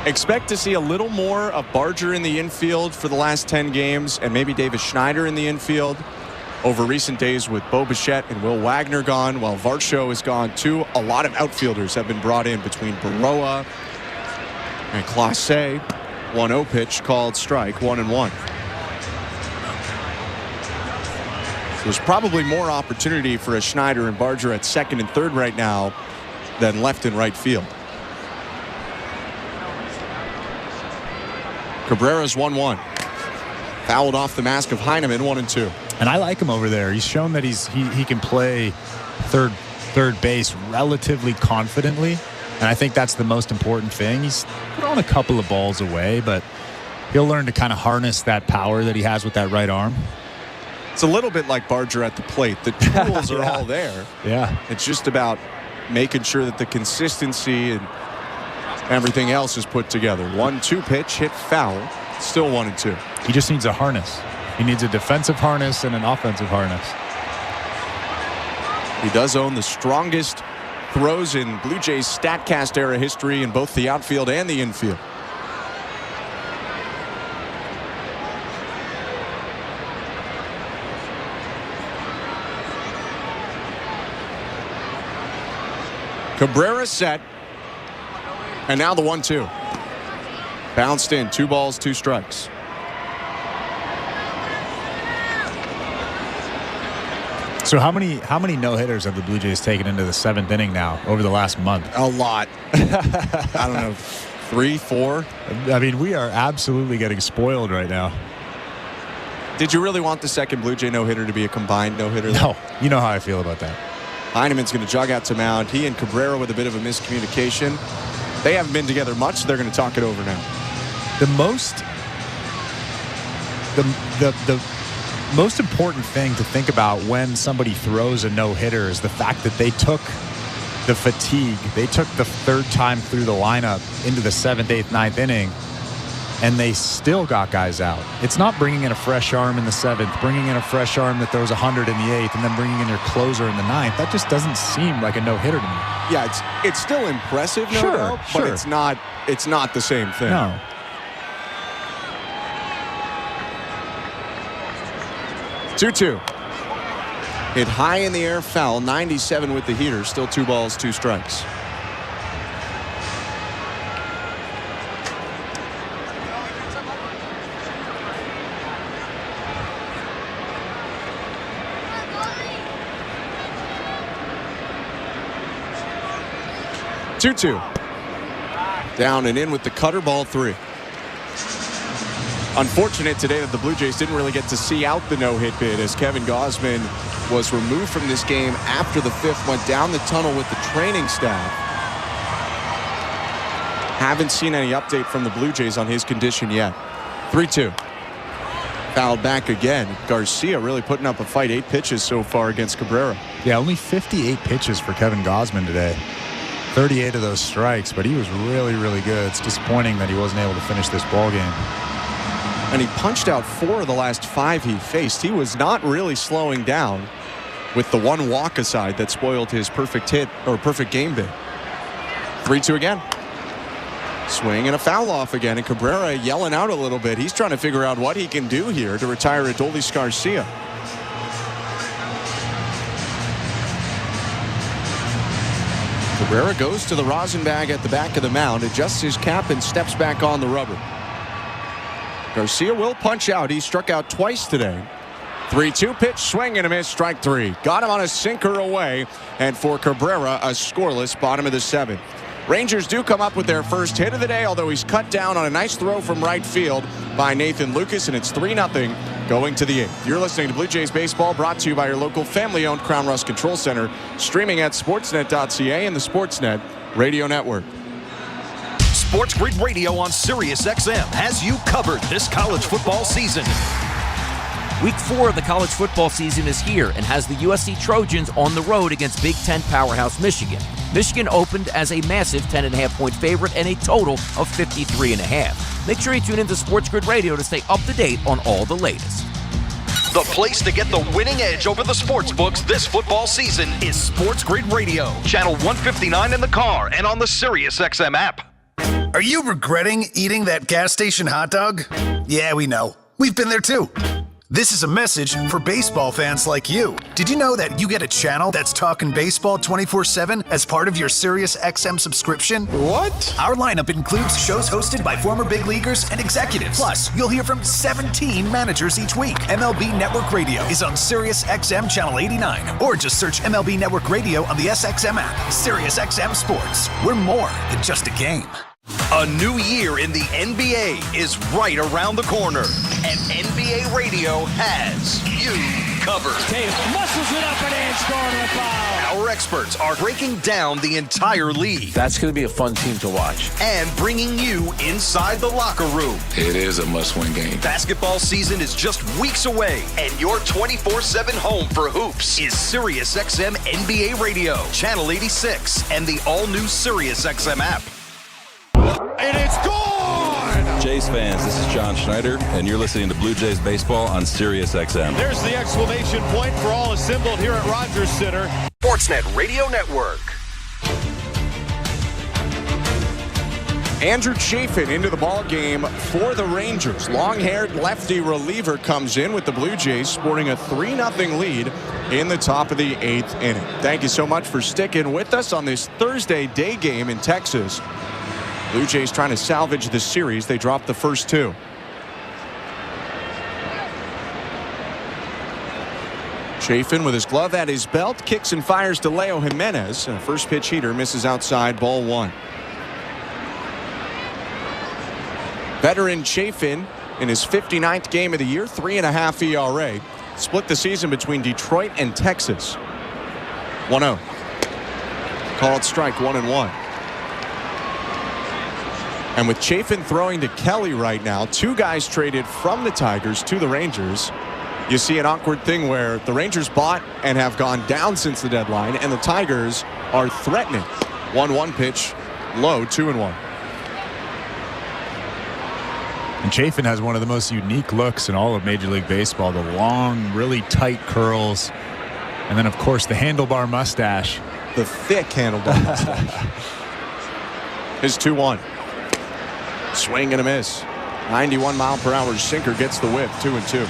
Expect to see a little more of Barger in the infield for the last 10 games, and maybe Davis Schneider in the infield over recent days with Bo Bichette and Will Wagner gone, while Varsho is gone too. A lot of outfielders have been brought in between Baroa and Clase. 1-0 pitch called strike, 1-1. There's probably more opportunity for a Schneider and Barger at second and third right now than left and right field. Cabrera's 1-1. Fouled off the mask of Heineman, 1-2. And I like him over there. He's shown that he can play third base relatively confidently, and I think that's the most important thing. He's thrown a couple of balls away, but he'll learn to kind of harness that power that he has with that right arm. It's a little bit like Barger at the plate. The tools are all there. Yeah. It's just about making sure that the consistency and everything else is put together. 1-2 pitch, hit foul. Still 1-2. He just needs a harness. He needs a defensive harness and an offensive harness. He does own the strongest throws in Blue Jays StatCast era history in both the outfield and the infield. Cabrera set. And now the 1-2. Bounced in. 2 balls, 2 strikes. So how many no-hitters have the Blue Jays taken into the 7th inning now over the last month? A lot. I don't know, 3, 4? I mean, we are absolutely getting spoiled right now. Did you really want the second Blue Jay no-hitter to be a combined no-hitter? No. You know how I feel about that. Heineman's going to jog out to mound. He and Cabrera with a bit of a miscommunication. They haven't been together much, so they're going to talk it over now. The most important thing to think about when somebody throws a no-hitter is the fact that they took the fatigue. They took the third time through the lineup into the 7th, 8th, 9th inning, and they still got guys out. It's not bringing in a fresh arm in the 7th, bringing in a fresh arm that throws 100 in the 8th, and then bringing in your closer in the 9th. That just doesn't seem like a no-hitter to me. Yeah, it's still impressive, no doubt, but it's not the same thing. No. Two. Hit high in the air, foul. 97 with the heater. Still 2 balls, 2 strikes. Two. Down and in with the cutter, ball 3. Unfortunate today that the Blue Jays didn't really get to see out the no-hit bid as Kevin Gausman was removed from this game after the fifth, went down the tunnel with the training staff. Haven't seen any update from the Blue Jays on his condition yet. 3-2. Fouled back again. Garcia really putting up a fight. 8 pitches so far against Cabrera. Yeah, only 58 pitches for Kevin Gausman today. 38 of those strikes, but he was really, really good. It's disappointing that he wasn't able to finish this ball game. And he punched out 4 of the last 5 he faced. He was not really slowing down with the one walk aside that spoiled his perfect hit or perfect game bid. 3-2 again. Swing and a foul off again, and Cabrera yelling out a little bit. He's trying to figure out what he can do here to retire Adolis Garcia. Cabrera goes to the rosin bag at the back of the mound, adjusts his cap, and steps back on the rubber. Garcia will punch out. He struck out twice today. 3-2 pitch, swing and a miss, strike 3. Got him on a sinker away, and for Cabrera, a scoreless bottom of the 7th. Rangers do come up with their first hit of the day, although he's cut down on a nice throw from right field by Nathan Lucas, and it's 3-0 going to the 8th. You're listening to Blue Jays Baseball, brought to you by your local family-owned Crown Rust Control Center, streaming at sportsnet.ca and the Sportsnet Radio Network. Sports Grid Radio on SiriusXM has you covered this college football season. Week 4 of the college football season is here and has the USC Trojans on the road against Big Ten powerhouse Michigan. Michigan opened as a massive 10.5-point favorite and a total of 53.5. Make sure you tune into Sports Grid Radio to stay up to date on all the latest. The place to get the winning edge over the sports books this football season is Sports Grid Radio, channel 159 in the car and on the SiriusXM app. Are you regretting eating that gas station hot dog? Yeah, we know. We've been there too. This is a message for baseball fans like you. Did you know that you get a channel that's talking baseball 24/7 as part of your SiriusXM subscription? What? Our lineup includes shows hosted by former big leaguers and executives. Plus, you'll hear from 17 managers each week. MLB Network Radio is on SiriusXM Channel 89, or just search MLB Network Radio on the SXM app. SiriusXM Sports. We're more than just a game. A new year in the NBA is right around the corner, and NBA Radio has you covered. Tatum muscles it up and in, scoring the foul. Our experts are breaking down the entire league. That's going to be a fun team to watch. And bringing you inside the locker room. It is a must-win game. Basketball season is just weeks away, and your 24/7 home for hoops is SiriusXM NBA Radio, Channel 86, and the all-new SiriusXM app. And it's gone! Jays fans, this is John Schneider, and you're listening to Blue Jays Baseball on SiriusXM. There's the exclamation point for all assembled here at Rogers Center. Sportsnet Radio Network. Andrew Chafin into the ball game for the Rangers. Long-haired lefty reliever comes in with the Blue Jays, sporting a 3-0 lead in the top of the 8th inning. Thank you so much for sticking with us on this Thursday day game in Texas. Blue Jays trying to salvage the series. They dropped the first 2. Chafin with his glove at his belt, kicks and fires to Leo Jimenez. First pitch heater misses outside, ball 1. Veteran Chafin in his 59th game of the year, 3.5 ERA. Split the season between Detroit and Texas. 1-0. Called strike, 1-1. And with Chafin throwing to Kelly right now, 2 guys traded from the Tigers to the Rangers. You see an awkward thing where the Rangers bought and have gone down since the deadline, and the Tigers are threatening. 1-1 pitch, low, 2-1. And Chafin has one of the most unique looks in all of Major League Baseball. The long, really tight curls. And then, of course, the handlebar mustache. The thick handlebar mustache. His 2-1. Swing and a miss. 91-mile-per-hour sinker gets the whip. 2-2.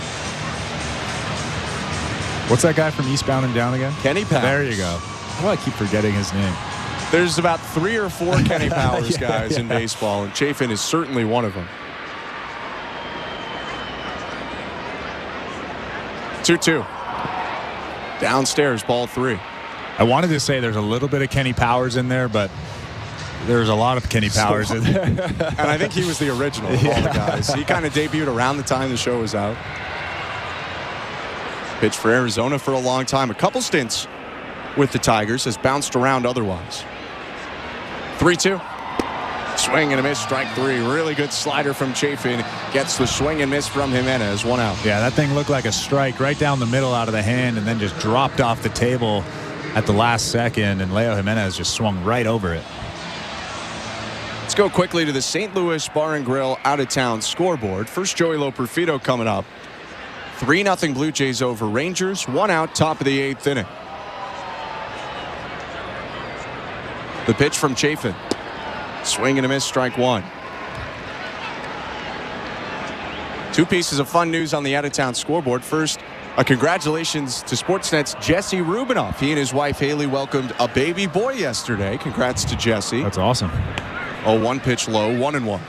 What's that guy from Eastbound and Down again? Kenny Powers. There you go. How do I keep forgetting his name? There's about 3 or 4 Kenny Powers guys in baseball, and Chafin is certainly one of them. 2-2. Downstairs, ball 3. I wanted to say there's a little bit of Kenny Powers in there, but There's a lot of Kenny Powers in there. And I think he was the original of all the guys. He kind of debuted around the time the show was out. Pitched for Arizona for a long time. A couple stints with the Tigers, has bounced around otherwise. 3-2. Swing and a miss, strike three. Really good slider from Chafin. Gets the swing and miss from Jimenez. 1 out. Yeah, that thing looked like a strike right down the middle out of the hand and then just dropped off the table at the last second, and Leo Jimenez just swung right over it. Let's go quickly to the St. Louis Bar and Grill out-of-town scoreboard. First, Joey Loperfido coming up. 3-0 Blue Jays over Rangers. 1 out, top of the 8th inning. The pitch from Chafin. Swing and a miss, strike one. Two pieces of fun news on the out-of-town scoreboard. First, a congratulations to Sportsnet's Jesse Rubinoff. He and his wife Haley welcomed a baby boy yesterday. Congrats to Jesse. That's awesome. 0-1 pitch low, 1-1.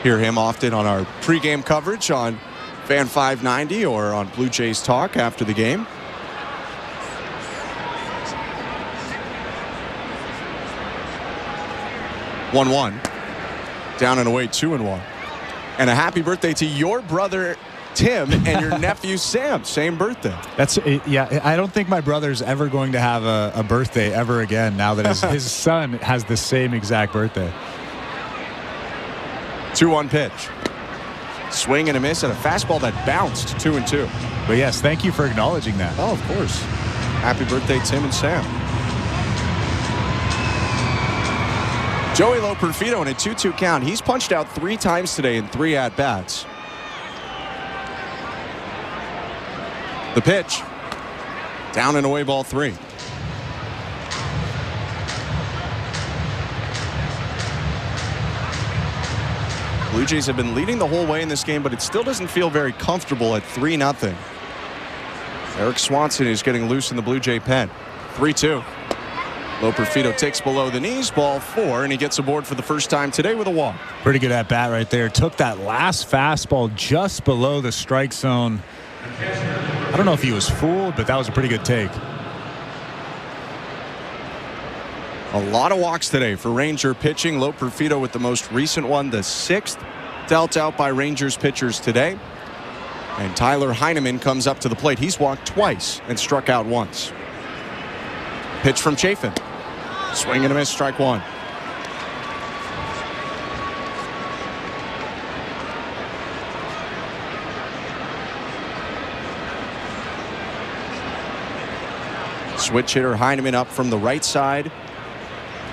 Hear him often on our pregame coverage on Fan 590 or on Blue Jays Talk after the game. One. Down and away, 2-1. And a happy birthday to your brother Tim and your nephew Sam. Same birthday. Yeah, I don't think my brother's ever going to have a birthday ever again now that his son has the same exact birthday. 2-1 pitch. Swing and a miss and a fastball that bounced. 2-2. But yes, thank you for acknowledging that. Oh, of course. Happy birthday, Tim and Sam. Joey Loperfido in a 2-2 count. He's punched out 3 times today in 3 at-bats. The pitch. Down and away, ball 3. Blue Jays have been leading the whole way in this game, but it still doesn't feel very comfortable at 3-0. Eric Swanson is getting loose in the Blue Jay pen. 3-2. Loperfido takes below the knees, ball 4, and he gets aboard for the first time today with a walk. Pretty good at bat right there. Took that last fastball just below the strike zone. I don't know if he was fooled, but that was a pretty good take. A lot of walks today for Ranger pitching. Loperfido with the most recent one, the 6th dealt out by Rangers pitchers today. And Tyler Heineman comes up to the plate. He's walked twice and struck out once. Pitch from Chafin. Swing and a miss, strike 1. Switch hitter Heineman up from the right side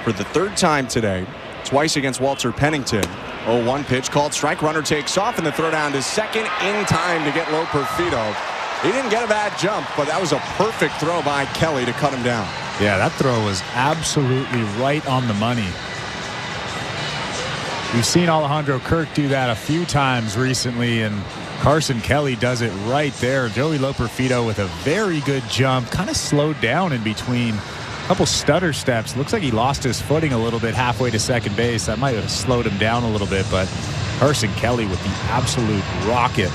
for the 3rd time today. Twice against Walter Pennington. 0-1 pitch called strike. Runner takes off, and the throw down to second in time to get Loperfido. He didn't get a bad jump, but that was a perfect throw by Kelly to cut him down. Yeah, that throw was absolutely right on the money. We've seen Alejandro Kirk do that a few times recently, and Carson Kelly does it right there. Joey Loperfido with a very good jump, kind of slowed down in between. A couple stutter steps. Looks like he lost his footing a little bit halfway to second base. That might have slowed him down a little bit, but Carson Kelly with the absolute rocket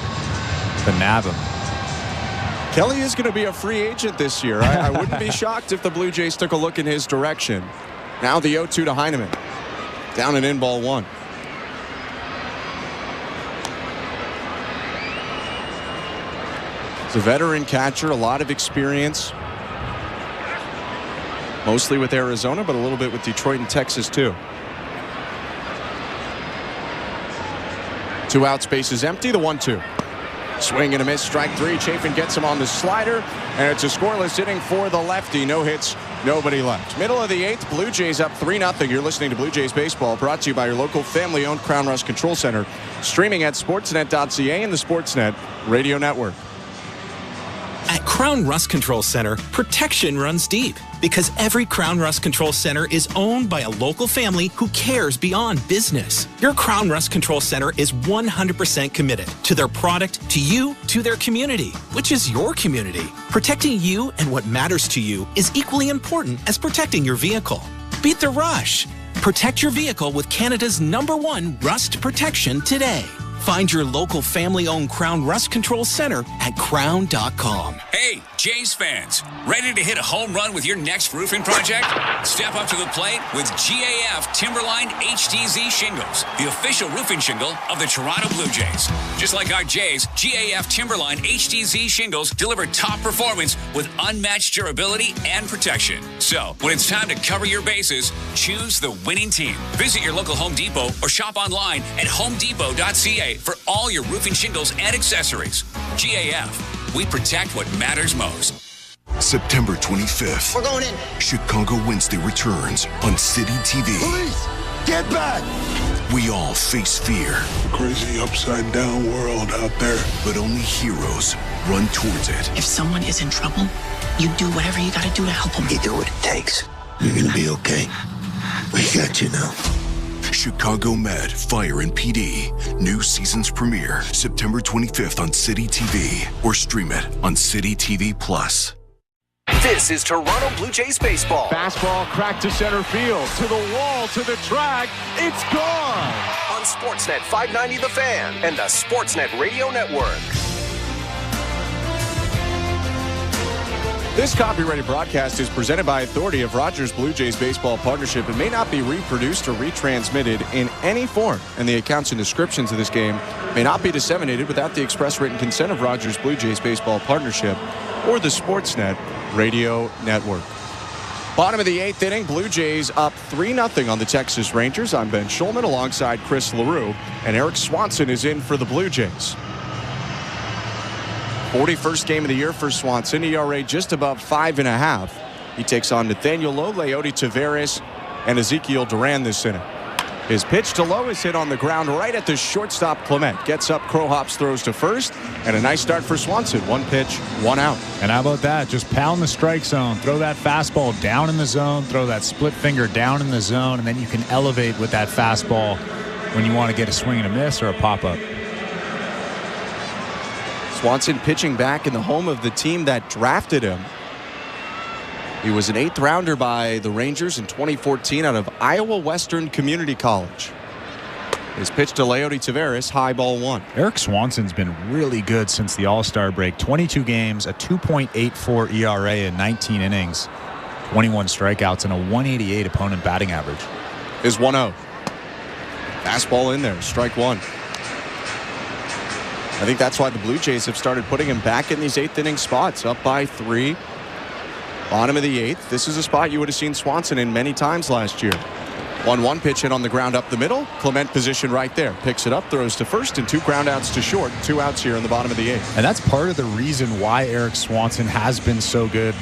to nab him. Kelly is going to be a free agent this year. I wouldn't be shocked if the Blue Jays took a look in his direction. Now the 0-2 to Heineman. Down and in, ball 1. He's a veteran catcher, a lot of experience. Mostly with Arizona, but a little bit with Detroit and Texas too. 2 outs, base is empty. The 1-2. Swing and a miss, strike 3. Chafin gets him on the slider, and it's a scoreless inning for the lefty. No hits, nobody left. Middle of the 8th, Blue Jays up 3-0. You're listening to Blue Jays Baseball, brought to you by your local family-owned Crown Rust Control Center. Streaming at sportsnet.ca and the Sportsnet Radio Network. At Crown Rust Control Center, protection runs deep because every Crown Rust Control Center is owned by a local family who cares beyond business. Your Crown Rust Control Center is 100% committed to their product, to you, to their community, which is your community. Protecting you and what matters to you is equally important as protecting your vehicle. Beat the rush. Protect your vehicle with Canada's #1 rust protection today. Find your local family-owned Crown Rust Control Center at crown.com. Hey, Jays fans, ready to hit a home run with your next roofing project? Step up to the plate with GAF Timberline HDZ shingles, the official roofing shingle of the Toronto Blue Jays. Just like our Jays, GAF Timberline HDZ shingles deliver top performance with unmatched durability and protection. So, when it's time to cover your bases, choose the winning team. Visit your local Home Depot or shop online at homedepot.ca for all your roofing shingles and accessories. GAF, we protect what matters most. September 25th. We're going in. Chicago Wednesday returns on City TV. Police, get back! We all face fear. Crazy upside down world out there. But only heroes run towards it. If someone is in trouble, you do whatever you gotta do to help them. You do what it takes. You're gonna be okay. We got you now. Chicago Med, Fire and PD. New season's premiere September 25th on City TV or stream it on City TV Plus. This is Toronto Blue Jays baseball. Fastball cracked to center field, to the wall, to the track. It's gone. On Sportsnet 590 The Fan and the Sportsnet Radio Network. This copyrighted broadcast is presented by authority of Rogers Blue Jays Baseball Partnership and may not be reproduced or retransmitted in any form, and the accounts and descriptions of this game may not be disseminated without the express written consent of Rogers Blue Jays Baseball Partnership or the Sportsnet Radio Network. Bottom of the 8th inning, Blue Jays up 3-0 on the Texas Rangers. I'm Ben Schulman alongside Chris LaRue, and Eric Swanson is in for the Blue Jays. 41st game of the year for Swanson, ERA just above 5.5. He takes on Nathaniel Lowe, Leody Taveras, and Ezekiel Duran this inning. His pitch to Lowe is hit on the ground right at the shortstop. Clement gets up, Crow hops, throws to first, and a nice start for Swanson. 1 pitch, 1 out. And how about that? Just pound the strike zone, throw that fastball down in the zone, throw that split finger down in the zone, and then you can elevate with that fastball when you want to get a swing and a miss or a pop-up. Swanson pitching back in the home of the team that drafted him. He was an 8th rounder by the Rangers in 2014 out of Iowa Western Community College. His pitch to Leody Taveras, high ball 1. Eric Swanson's been really good since the All-Star break. 22 games, a 2.84 ERA in 19 innings, 21 strikeouts, and a 188 opponent batting average. Is 1-0. Fastball in there, strike 1. I think that's why the Blue Jays have started putting him back in these 8th inning spots, up by 3. Bottom of the 8th. This is a spot you would have seen Swanson in many times last year. 1-1 pitch hit on the ground up the middle. Clement position right there. Picks it up, throws to first, and 2 ground outs to short. 2 outs here in the bottom of the 8th. And that's part of the reason why Eric Swanson has been so good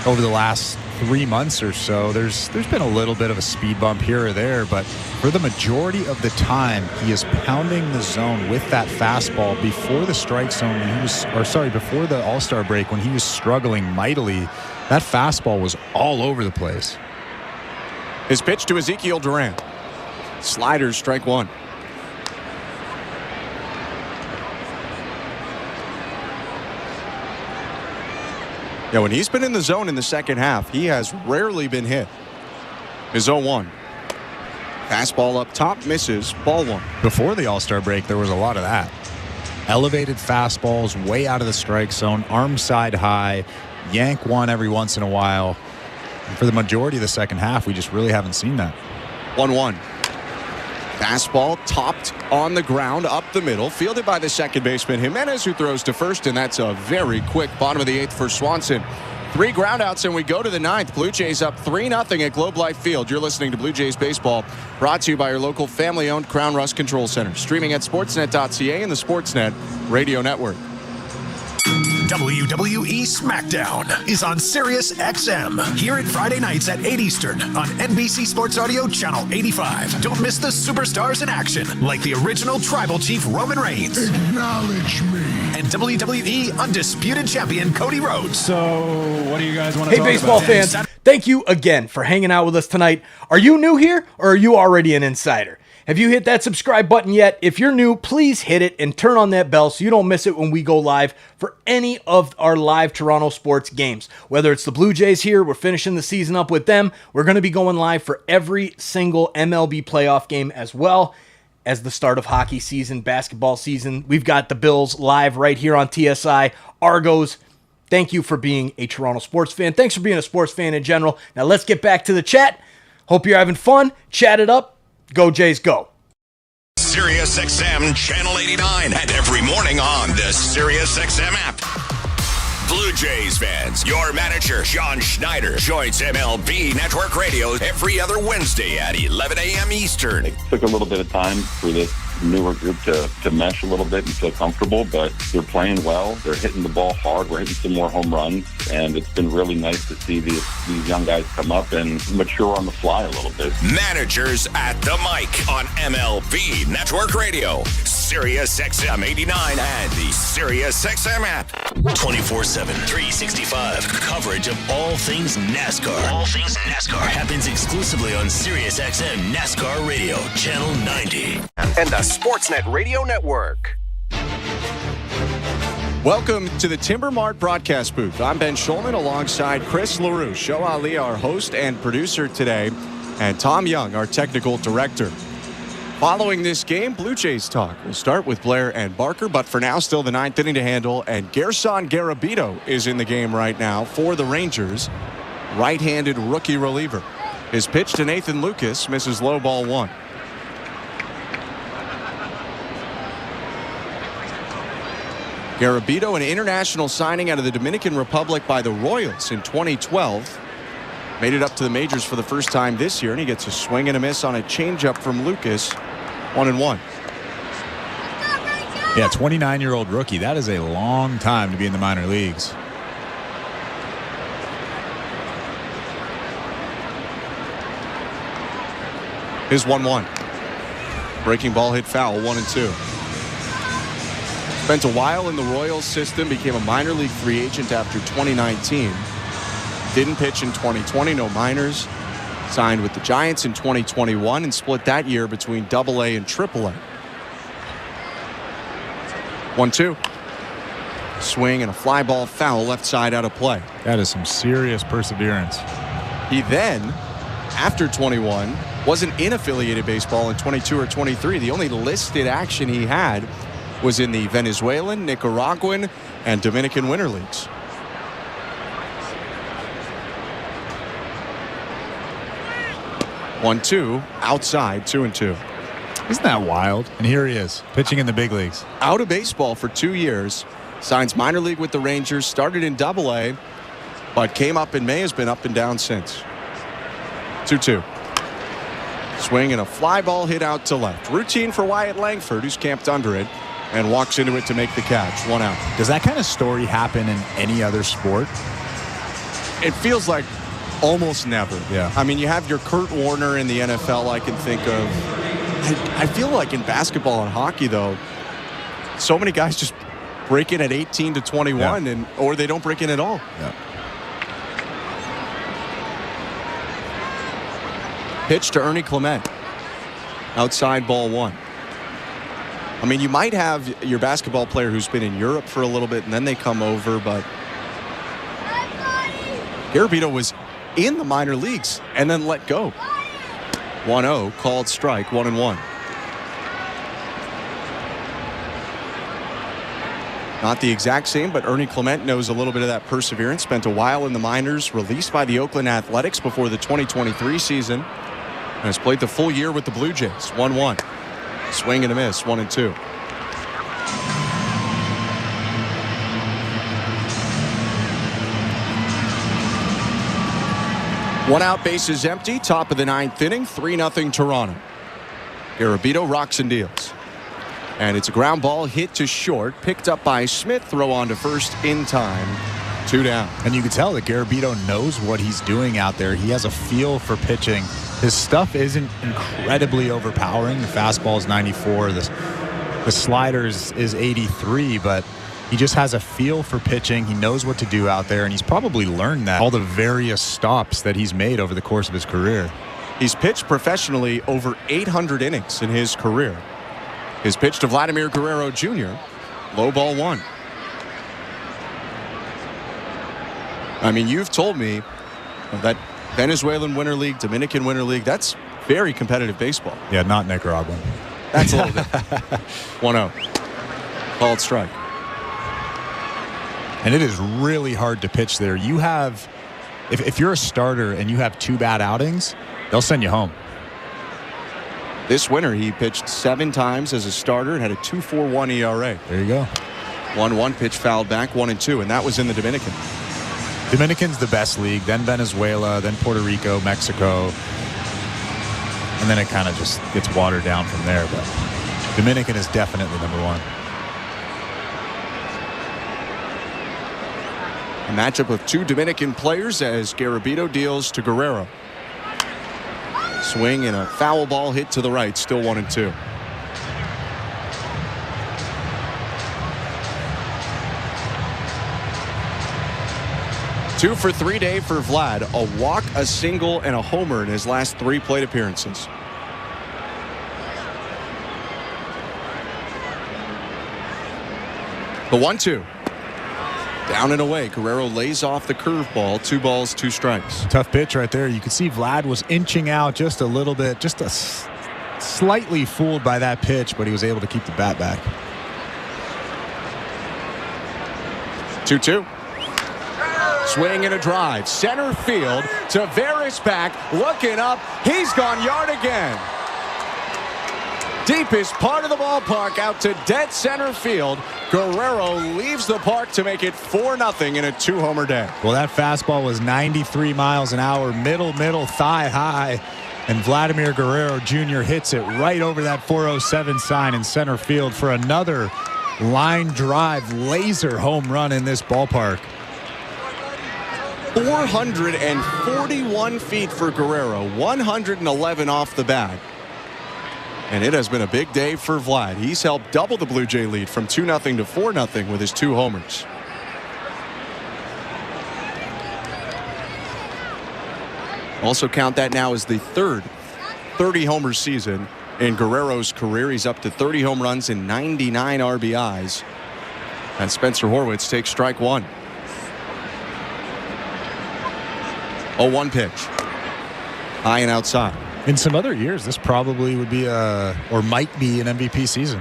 over the last 3 months or so. There's been a little bit of a speed bump here or there, but for the majority of the time, he is pounding the zone with that fastball. Before the strike zone, before the All-Star break, when he was struggling mightily, that fastball was all over the place. His pitch to Ezekiel Duran. Sliders, strike 1. Yeah, when he's been in the zone in the second half, he has rarely been hit. His 0-1. Fastball up top, misses, ball 1. Before the All-Star break, there was a lot of that. Elevated fastballs way out of the strike zone, arm side high, yank one every once in a while. And for the majority of the second half, we just really haven't seen that. 1-1. Fastball topped on the ground, up the middle, fielded by the second baseman Jimenez, who throws to first, and that's a very quick bottom of the 8th for Swanson. 3 groundouts, and we go to the 9th. Blue Jays up 3-0 at Globe Life Field. You're listening to Blue Jays Baseball, brought to you by your local family-owned Crown Rust Control Center. Streaming at sportsnet.ca and the Sportsnet Radio Network. WWE SmackDown is on Sirius XM. Hear it Friday nights at 8 Eastern on NBC Sports Audio Channel 85. Don't miss the superstars in action, like the original Tribal Chief Roman Reigns. Acknowledge me. And WWE Undisputed Champion Cody Rhodes. So, what do you guys want to talk about? Hey, baseball fans, thank you again for hanging out with us tonight. Are you new here, or are you already an insider? Have you hit that subscribe button yet? If you're new, please hit it and turn on that bell so you don't miss it when we go live for any of our live Toronto sports games. Whether it's the Blue Jays here, we're finishing the season up with them. We're going to be going live for every single MLB playoff game as well. as the start of hockey season, basketball season. We've got the Bills live right here on TSI. Argos, thank you for being a Toronto sports fan. Thanks for being a sports fan in general. Now let's get back to the chat. Hope you're having fun. Chat it up. Go Jays, go. SiriusXM Channel 89 and every morning on the SiriusXM app. Blue Jays fans, your manager, John Schneider, joins MLB Network Radio every other Wednesday at 11 a.m. Eastern. It took a little bit of time for this newer group to mesh a little bit and feel comfortable, but they're playing well. They're hitting the ball hard. We're hitting some more home runs, and it's been really nice to see these young guys come up and mature on the fly a little bit. Managers at the mic on MLB Network Radio, SiriusXM 89 and the SiriusXM app. 24/7, 365. Coverage of all things NASCAR. All things NASCAR happens exclusively on SiriusXM NASCAR Radio, Channel 90. And the Sportsnet Radio Network. Welcome to the Timber Mart broadcast booth. I'm Ben Schulman alongside Chris LaRue, Show Ali, our host and producer today, and Tom Young, our technical director. Following this game, Blue Jays talk. We'll start with Blair and Barker, but for now, still the ninth inning to handle, and Gerson Garabito is in the game right now for the Rangers. Right-handed rookie reliever. His pitch to Nathan Lucas misses low, ball one. Garabito, an international signing out of the Dominican Republic by the Royals in 2012. Made it up to the majors for the first time this year, and he gets a swing and a miss on a changeup from Lucas. 1-1. Yeah, 29-year-old rookie. That is a long time to be in the minor leagues. Here's 1-1. Breaking ball hit foul, 1-2. Spent a while in the Royals system, became a minor league free agent after 2019. Didn't pitch in 2020, no minors. Signed with the Giants in 2021 and split that year between AA and AAA. 1-2. Swing and a fly ball foul left side out of play. That is some serious perseverance. He then, after 21, wasn't in affiliated baseball in 22 or 23. The only listed action he had was in the Venezuelan, Nicaraguan, and Dominican Winter Leagues. 1-2, outside, 2-2. Isn't that wild? And here he is, pitching in the big leagues. Out of baseball for 2 years, signs minor league with the Rangers, started in AA, but came up in May, has been up and down since. 2-2. Swing and a fly ball hit out to left. Routine for Wyatt Langford, who's camped under it, and walks into it to make the catch. 1 out. Does that kind of story happen in any other sport? It feels like almost never. Yeah. I mean, you have your Kurt Warner in the NFL I can think of. I feel like in basketball and hockey, though, so many guys just break in at 18 to 21, or they don't break in at all. Yeah. Pitch to Ernie Clement. Outside, ball one. I mean, you might have your basketball player who's been in Europe for a little bit, and then they come over, but Garabito was in the minor leagues and then let go. 1-0, called strike, 1-1. Not the exact same, but Ernie Clement knows a little bit of that perseverance. Spent a while in the minors, released by the Oakland Athletics before the 2023 season, and has played the full year with the Blue Jays. 1-1. Swing and a miss, 1-2. One out, bases empty, top of the ninth inning, 3-0 Toronto. Garabito rocks and deals. And it's a ground ball hit to short, picked up by Smith, throw on to first in time. 2 down. And you can tell that Garabito knows what he's doing out there. He has a feel for pitching. His stuff isn't incredibly overpowering. The fastball is 94. The slider is 83, but he just has a feel for pitching. He knows what to do out there, and he's probably learned that all the various stops that he's made over the course of his career. He's pitched professionally over 800 innings in his career. His pitch to Vladimir Guerrero Jr., low ball one. I mean, you've told me that Venezuelan Winter League, Dominican Winter League, that's very competitive baseball. Yeah, not Nicaraguan. That's a little bit. 1-0. Called strike. And it is really hard to pitch there. You have, if you're a starter and you have 2 bad outings, they'll send you home. This winter, he pitched 7 times as a starter and had a 2.41 ERA. There you go. 1-1 pitch fouled back, 1-2, and that was in the Dominican. Dominican's the best league, then Venezuela, then Puerto Rico, Mexico. And then it kind of just gets watered down from there. But Dominican is definitely number 1. A matchup of 2 Dominican players as Garabito deals to Guerrero. Swing and a foul ball hit to the right, still 1-2. Two for 3 day for Vlad. A walk, a single, and a homer in his last 3 plate appearances. The 1-2. Down and away. Guerrero lays off the curveball. 2 balls, 2 strikes. Tough pitch right there. You could see Vlad was inching out just a little bit, just slightly fooled by that pitch, but he was able to keep the bat back. 2-2. Swing and a drive. Center field. Tavares back. Looking up. He's gone yard again. Deepest part of the ballpark out to dead center field. Guerrero leaves the park to make it 4-0 in a 2-homer day. Well, that fastball was 93 miles an hour, middle, thigh high. And Vladimir Guerrero Jr. hits it right over that 407 sign in center field for another line drive laser home run in this ballpark. 441 feet for Guerrero, 111 off the bat. And it has been a big day for Vlad. He's helped double the Blue Jay lead from 2-0 to 4-0 with his 2 homers. Also count that now as the 3rd 30-homer season in Guerrero's career. He's up to 30 home runs and 99 RBIs. And Spencer Horwitz takes strike 1. 0-1 pitch. High and outside. In some other years, this probably would be or might be an MVP season.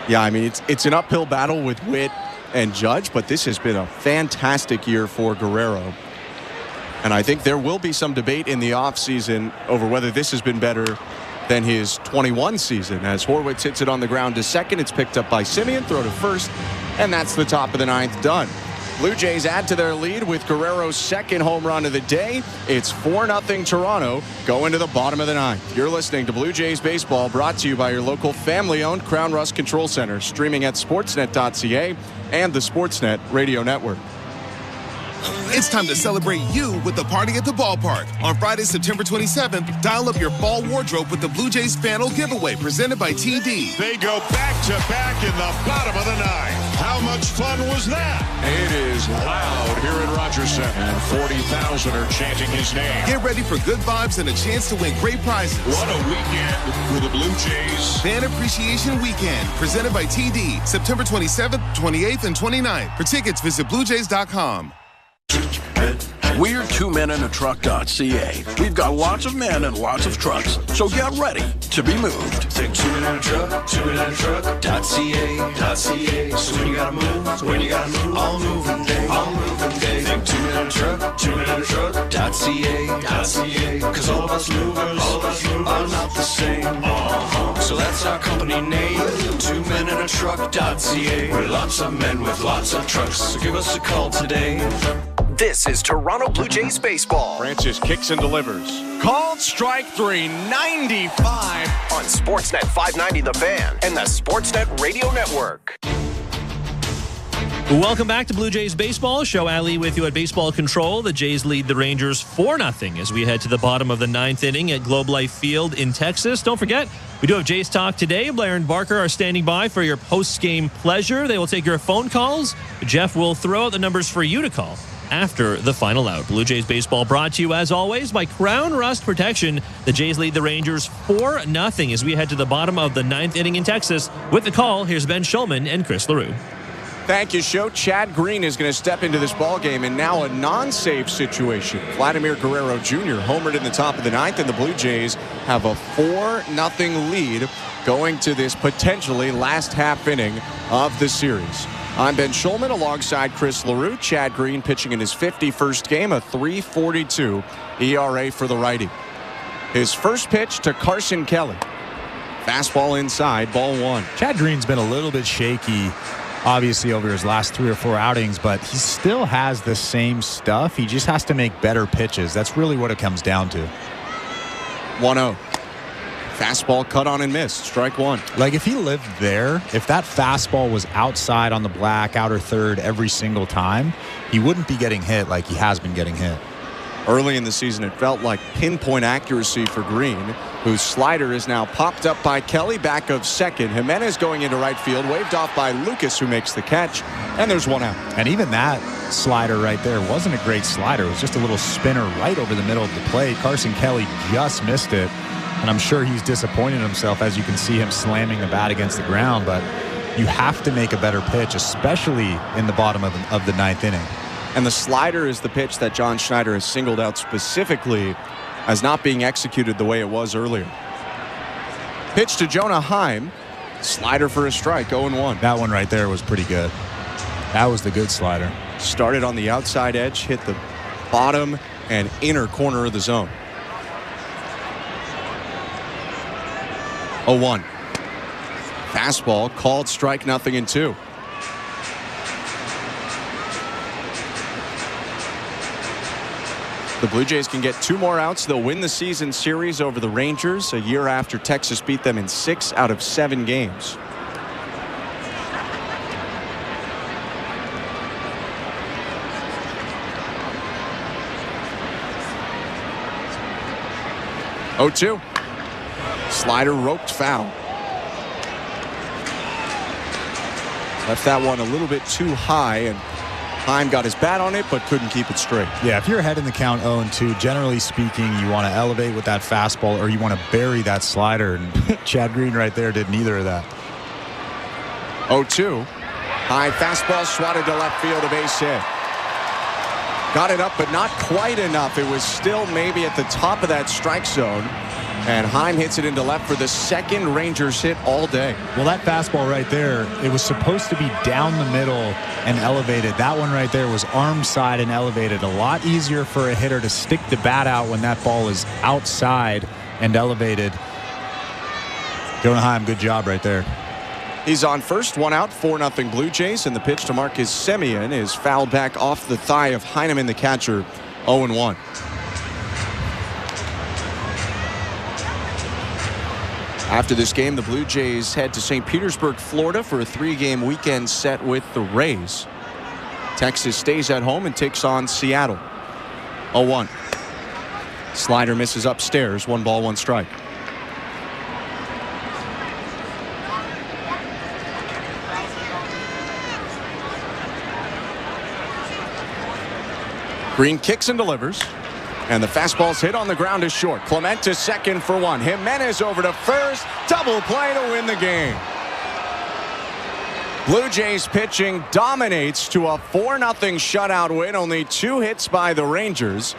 Yeah, I mean, it's an uphill battle with Witt and Judge, but this has been a fantastic year for Guerrero. And I think there will be some debate in the offseason over whether this has been better than his 21 season. As Horwitz hits it on the ground to second, it's picked up by Simeon, throw to first, and that's the top of the 9th done. Blue Jays add to their lead with Guerrero's 2nd home run of the day. It's 4-0 Toronto going to the bottom of the 9th. You're listening to Blue Jays Baseball, brought to you by your local family-owned Crown Rust Control Center, streaming at sportsnet.ca and the Sportsnet Radio Network. It's time to celebrate you with the party at the ballpark. On Friday, September 27th, dial up your fall wardrobe with the Blue Jays Fanal giveaway presented by TD. They go back-to-back in the bottom of the 9th. How much fun was that? It is loud here at Rogers Center, and 40,000 are chanting his name. Get ready for good vibes and a chance to win great prizes. What a weekend for the Blue Jays. Fan Appreciation Weekend, presented by TD, September 27th, 28th, and 29th. For tickets, visit BlueJays.com. We're 2menintruck.ca. We've got lots of men and lots of trucks, so get ready to be moved. Think 2menintruck.ca. So when you gotta move, all moving day. Think 2menintruck.ca. Cause all of us movers are not the same. So that's our company name, 2menintruck.ca. We're lots of men with lots of trucks, so give us a call today. This is Toronto Blue Jays baseball. Francis kicks and delivers. Called strike 3, 95 on Sportsnet 590 The Fan and the Sportsnet Radio Network. Welcome back to Blue Jays Baseball. Show Ali with you at Baseball Control. The Jays lead the Rangers 4-0 as we head to the bottom of the 9th inning at Globe Life Field in Texas. Don't forget, we do have Jays Talk today. Blair and Barker are standing by for your post-game pleasure. They will take your phone calls. Jeff will throw out the numbers for you to call after the final out. Blue Jays Baseball brought to you, as always, by Crown Rust Protection. The Jays lead the Rangers 4-0 as we head to the bottom of the 9th inning in Texas. With the call, here's Ben Shulman and Chris LaRue. Thank you, Show. Chad Green is going to step into this ball game, and now a non-save situation. Vladimir Guerrero Jr. homered in the top of the ninth, and the Blue Jays have a 4-0 lead going to this potentially last half inning of the series. I'm Ben Schulman alongside Chris LaRue. Chad Green pitching in his 51st game, a 3.42 ERA for the righty. His first pitch to Carson Kelly. Fastball inside, ball 1. Chad Green's been a little bit shaky, obviously, over his last 3 or 4 outings, but he still has the same stuff. He just has to make better pitches. That's really what it comes down to. 1-0. Fastball cut on and missed. Strike 1. Like, if he lived there, if that fastball was outside on the black, outer third every single time, he wouldn't be getting hit like he has been getting hit. Early in the season, it felt like pinpoint accuracy for Green, whose slider is now popped up by Kelly, back of second. Jimenez going into right field, waved off by Lucas, who makes the catch, and there's 1 out. And even that slider right there wasn't a great slider. It was just a little spinner right over the middle of the plate. Carson Kelly just missed it, and I'm sure he's disappointed in himself as you can see him slamming the bat against the ground, but you have to make a better pitch, especially in the bottom of the 9th inning. And the slider is the pitch that John Schneider has singled out specifically as not being executed the way it was earlier. Pitch to Jonah Heim. Slider for a strike, 0-1. That one right there was pretty good. That was the good slider. Started on the outside edge, hit the bottom and inner corner of the zone. 0-1. Fastball called strike, 0-2. The Blue Jays can get 2 more outs. They'll win the season series over the Rangers a year after Texas beat them in 6 out of 7 games. Oh, 2. Slider roped foul. Left that one a little bit too high, and Heim got his bat on it, but couldn't keep it straight. Yeah, if you're ahead in the count 0-2, generally speaking, you want to elevate with that fastball or you want to bury that slider. And Chad Green right there did neither of that. 0-2. High fastball swatted to left field, a base hit. Got it up, but not quite enough. It was still maybe at the top of that strike zone. And Heim hits it into left for the second Rangers hit all day. Well, that fastball right there, it was supposed to be down the middle and elevated. That one right there was arm side and elevated. A lot easier for a hitter to stick the bat out when that ball is outside and elevated. Jonah Heim, good job right there. He's on first, 1 out, 4-0 Blue Jays, and the pitch to Marcus Semien is fouled back off the thigh of Heineman, the catcher, 0-1. After this game, the Blue Jays head to St. Petersburg, Florida for a 3-game weekend set with the Rays. Texas stays at home and takes on Seattle. 0-1. Slider misses upstairs, 1 ball, 1 strike. Green kicks and delivers. And the fastball's hit on the ground is short. Clement to second for 1. Jimenez over to first. Double play to win the game. Blue Jays pitching dominates to a 4-0 shutout win. Only 2 hits by the Rangers.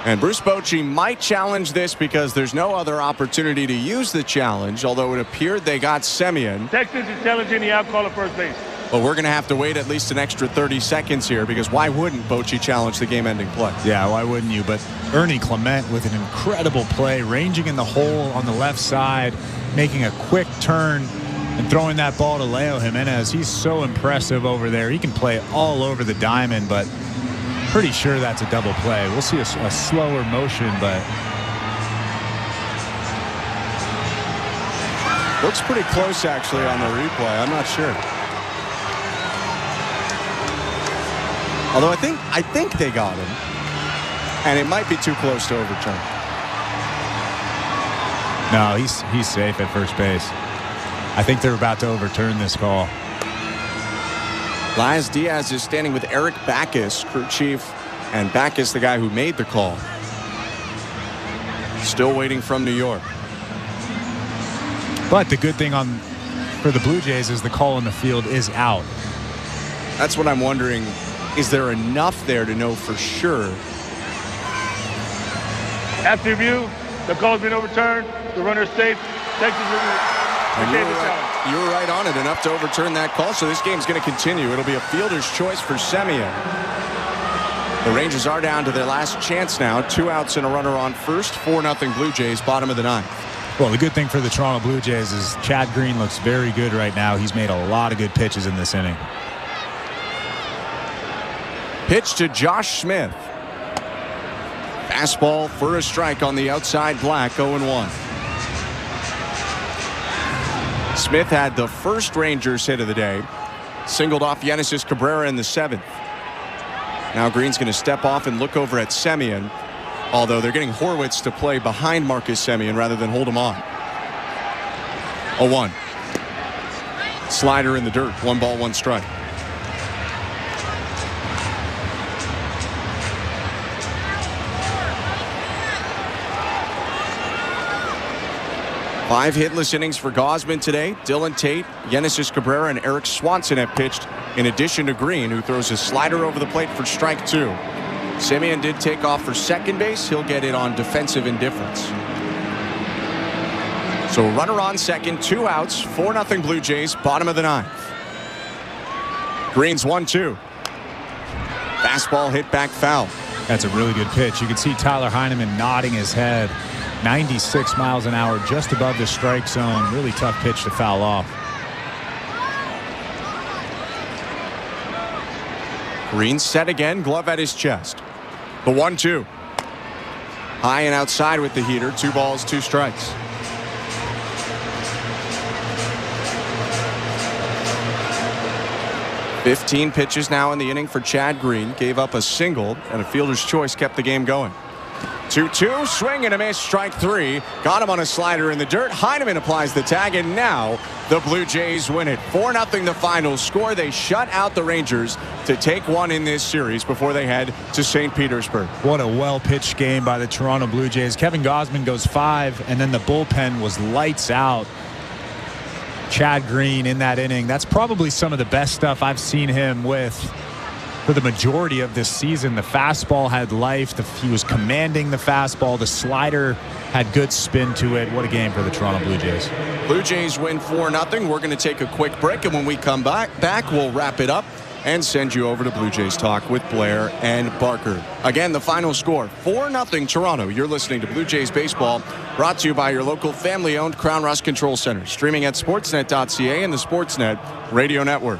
And Bruce Bochy might challenge this because there's no other opportunity to use the challenge, although it appeared they got Semien. Texas is challenging the out call at first base. But we're going to have to wait at least an extra 30 seconds here, because why wouldn't Bochy challenge the game-ending play? Yeah, why wouldn't you? But Ernie Clement with an incredible play, ranging in the hole on the left side, making a quick turn and throwing that ball to Leo Jimenez. He's so impressive over there. He can play all over the diamond, but pretty sure that's a double play. We'll see a slower motion, but looks pretty close actually on the replay. I'm not sure. Although I think they got him, and it might be too close to overturn. No, he's safe at first base. I think they're about to overturn this call. Laz Diaz is standing with Eric Backus, crew chief, and Backus, the guy who made the call. Still waiting from New York. But the good thing for the Blue Jays is the call in the field is out. That's what I'm wondering. Is there enough there to know for sure? After review, the call's been overturned. The runner is safe. Texas You were right on it, enough to overturn that call, so this game's going to continue. It'll be a fielder's choice for Semien. The Rangers are down to their last chance now. 2 outs and a runner on first. 4-0 Blue Jays, bottom of the ninth. Well, the good thing for the Toronto Blue Jays is Chad Green looks very good right now. He's made a lot of good pitches in this inning. Pitch to Josh Smith. Fastball for a strike on the outside black, 0-1. Smith had the first Rangers hit of the day. Singled off Genesis Cabrera in the 7th. Now Green's going to step off and look over at Semien. Although they're getting Horwitz to play behind Marcus Semien rather than hold him on. 0-1. Slider in the dirt. 1 ball, 1 strike. Five hitless innings for Gausman today. Dylan Tate, Genesis Cabrera, and Eric Swanson have pitched, in addition to Green, who throws a slider over the plate for strike 2. Semien did take off for second base. He'll get it on defensive indifference. So runner on second, 2 outs, 4-0 Blue Jays, bottom of the ninth. Green's 1-2. Fastball hit back foul. That's a really good pitch. You can see Tyler Heineman nodding his head. 96 miles an hour, just above the strike zone. Really tough pitch to foul off. Green set again, glove at his chest. The 1-2. High and outside with the heater. 2 balls, 2 strikes. "15 pitches now in the inning for Chad Green. Gave up a single, and a fielder's choice kept the game going. 2-2, swing and a miss, strike 3. Got him on a slider in the dirt. Heineman applies the tag, and now the Blue Jays win it. 4-0 the final score. They shut out the Rangers to take one in this series before they head to St. Petersburg. What a well-pitched game by the Toronto Blue Jays. Kevin Gausman goes 5, and then the bullpen was lights out. Chad Green in that inning. That's probably some of the best stuff I've seen him with for the majority of this season. The fastball had life. He was commanding the fastball. The slider had good spin to it. What a game for the Toronto Blue Jays. Blue Jays win 4-0. We're going to take a quick break, and when we come back, we'll wrap it up and send you over to Blue Jays Talk with Blair and Barker. Again, the final score, 4-0 Toronto. You're listening to Blue Jays Baseball, brought to you by your local family-owned Crown Rust Control Center, streaming at sportsnet.ca and the Sportsnet Radio Network.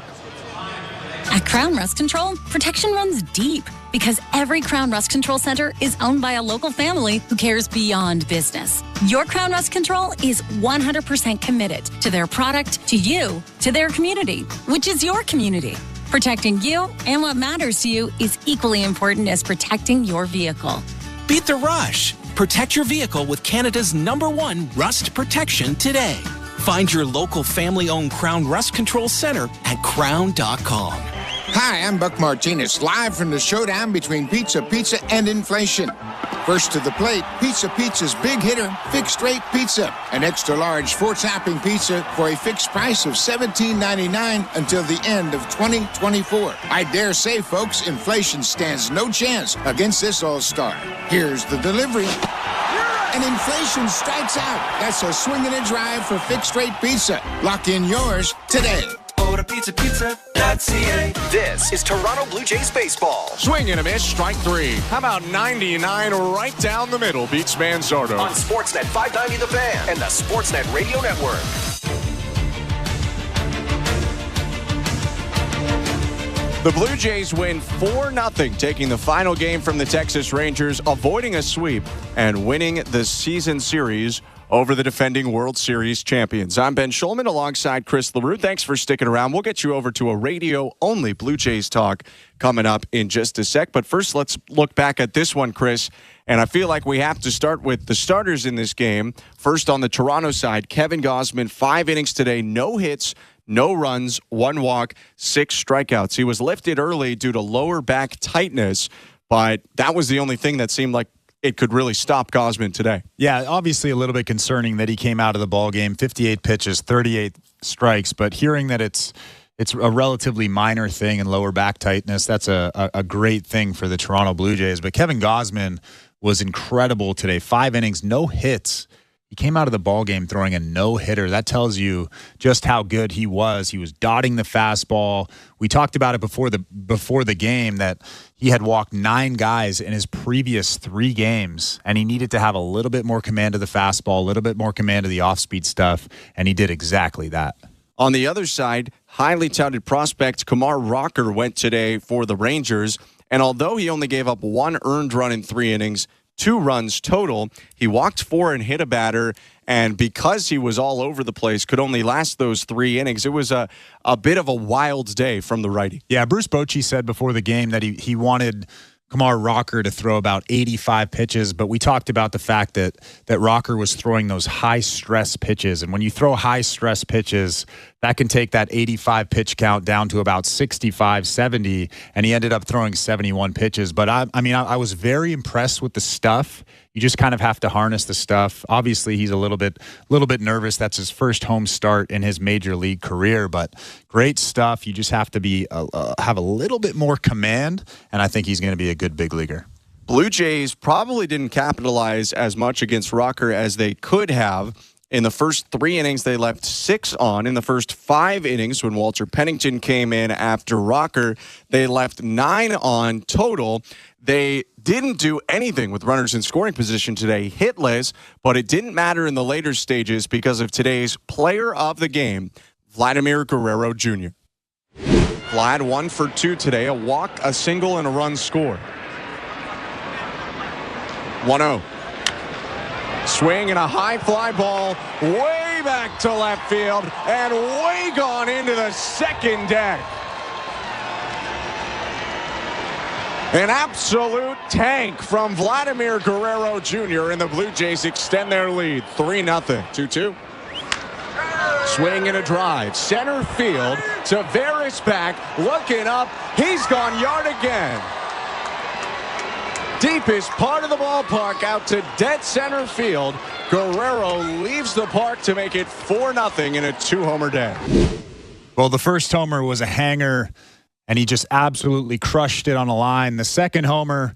At Crown Rust Control, protection runs deep because every Crown Rust Control Center is owned by a local family who cares beyond business. Your Crown Rust Control is 100% committed to their product, to you, to their community, which is your community. Protecting you and what matters to you is equally important as protecting your vehicle. Beat the rush. Protect your vehicle with Canada's #1 rust protection today. Find your local family-owned Crown Rust Control Center at crown.com. Hi, I'm Buck Martinez, live from the showdown between Pizza and inflation. First to the plate, Pizza's big hitter, fixed rate pizza. An extra large 4-topping pizza for a fixed price of $17.99 until the end of 2024. I dare say, folks, inflation stands no chance against this all-star. Here's the delivery. And inflation strikes out. That's a swing and a drive for fixed rate pizza. Lock in yours today. Order pizza.ca. This is Toronto Blue Jays baseball. Swing and a miss, strike 3. How about 99 right down the middle? Beats Manzardo. On Sportsnet 590 The Fan and the Sportsnet Radio Network. The Blue Jays win 4-0, taking the final game from the Texas Rangers, avoiding a sweep, and winning the season series over the defending World Series champions. I'm Ben Schulman alongside Chris LaRue. Thanks for sticking around. We'll get you over to a radio-only Blue Jays talk coming up in just a sec. But first, let's look back at this one, Chris. And I feel like we have to start with the starters in this game. First, on the Toronto side, Kevin Gausman, 5 innings today, no hits, no runs, 1 walk, 6 strikeouts. He was lifted early due to lower back tightness, but that was the only thing that seemed like it could really stop Gausman today. Yeah, obviously a little bit concerning that he came out of the ball game, 58 pitches, 38 strikes, but hearing that it's it's a relatively minor thing in lower back tightness. That's a great thing for the Toronto Blue Jays. But Kevin Gausman was incredible today. 5 innings, no hits. He came out of the ballgame throwing a no-hitter. That tells you just how good he was. He was dotting the fastball. We talked about it before the game that he had walked 9 guys in his previous 3 games, and he needed to have a little bit more command of the fastball, a little bit more command of the off-speed stuff, and he did exactly that. On the other side, highly touted prospect Kumar Rocker went today for the Rangers, and although he only gave up 1 earned run in 3 innings, 2 runs total, he walked 4 and hit a batter, and because he was all over the place, could only last those 3 innings. It was a bit of a wild day from the righty. Yeah, Bruce Bochy said before the game that he wanted Kumar Rocker to throw about 85 pitches, but we talked about the fact that Rocker was throwing those high-stress pitches, and when you throw high-stress pitches, that can take that 85 pitch count down to about 65, 70, and he ended up throwing 71 pitches. But I was very impressed with the stuff. You just kind of have to harness the stuff. Obviously, he's a little bit nervous. That's his first home start in his major league career, but great stuff. You just have to have a little bit more command, and I think he's going to be a good big leaguer. Blue Jays probably didn't capitalize as much against Rocker as they could have. In the first 3 innings, they left 6 on. In the first 5 innings, when Walter Pennington came in after Rocker, they left 9 on total. They didn't do anything with runners in scoring position today, hitless, but it didn't matter in the later stages because of today's player of the game, Vladimir Guerrero Jr. Vlad 1 for 2 today, a walk, a single, and a run scored. 1-0. Swing and a high fly ball way back to left field and way gone into the second deck. An absolute tank from Vladimir Guerrero Jr. and the Blue Jays extend their lead 3-0. 2-2. Swing and a drive. Center field. Tavares back. Looking up. He's gone yard again. Deepest part of the ballpark out to dead center field. Guerrero leaves the park to make it 4-0 in a 2-homer day. Well, the first homer was a hanger, and he just absolutely crushed it on a line. The second homer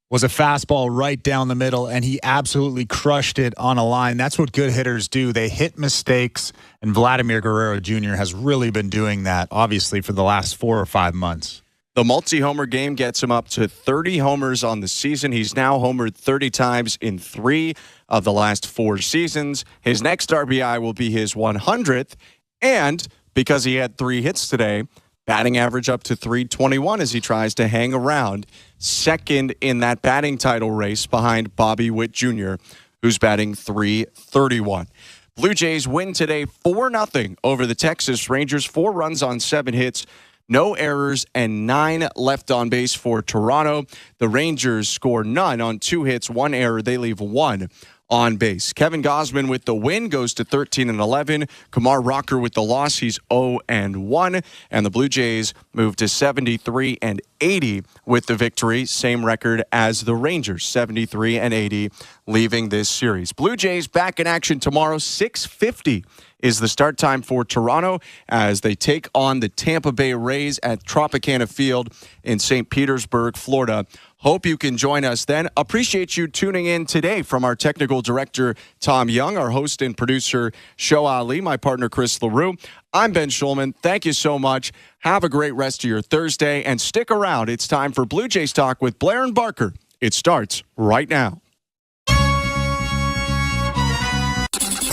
was a fastball right down the middle, and he absolutely crushed it on a line. That's what good hitters do. They hit mistakes, and Vladimir Guerrero Jr. has really been doing that, obviously, for the last 4 or 5 months. The multi-homer game gets him up to 30 homers on the season. He's now homered 30 times in 3 of the last 4 seasons. His next RBI will be his 100th, and because he had 3 hits today, batting average up to .321 as he tries to hang around second in that batting title race behind Bobby Witt Jr., who's batting .331. Blue Jays win today 4-0 over the Texas Rangers. 4 runs on 7 hits. No errors and 9 left on base for Toronto. The Rangers score none on 2 hits, 1 error. They leave 1 on base. Kevin Gausman with the win goes to 13-11. Kumar Rocker with the loss. He's 0-1. And the Blue Jays move to 73-80 with the victory. Same record as the Rangers, 73-80, leaving this series. Blue Jays back in action tomorrow, 6:50. Is the start time for Toronto as they take on the Tampa Bay Rays at Tropicana Field in St. Petersburg, Florida. Hope you can join us then. Appreciate you tuning in today from our technical director, Tom Young, our host and producer, Sho Ali, my partner, Chris LaRue. I'm Ben Schulman. Thank you so much. Have a great rest of your Thursday, and stick around. It's time for Blue Jays Talk with Blair and Barker. It starts right now.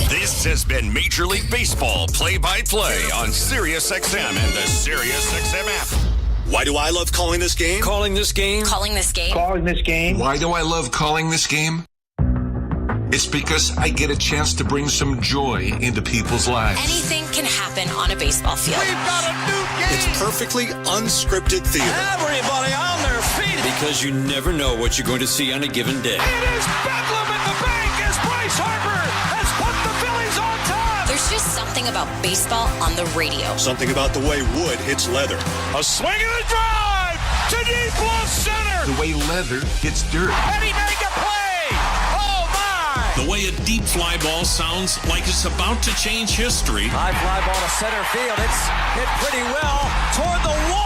This has been Major League Baseball play-by-play on SiriusXM and the SiriusXM app. Why do I love calling this game? Calling this game. Calling this game. Calling this game. Why do I love calling this game? It's because I get a chance to bring some joy into people's lives. Anything can happen on a baseball field. We've got a new game. It's perfectly unscripted theater. Everybody on their feet. Because you never know what you're going to see on a given day. It is bedlam in the bank as Bryce Harper has put the Phillies on top. There's just something about baseball on the radio. Something about the way wood hits leather. A swing and a drive to deep left center. The way leather hits dirt. And he made the play. Oh, my. The way a deep fly ball sounds like it's about to change history. High fly ball to center field. It's hit pretty well toward the wall.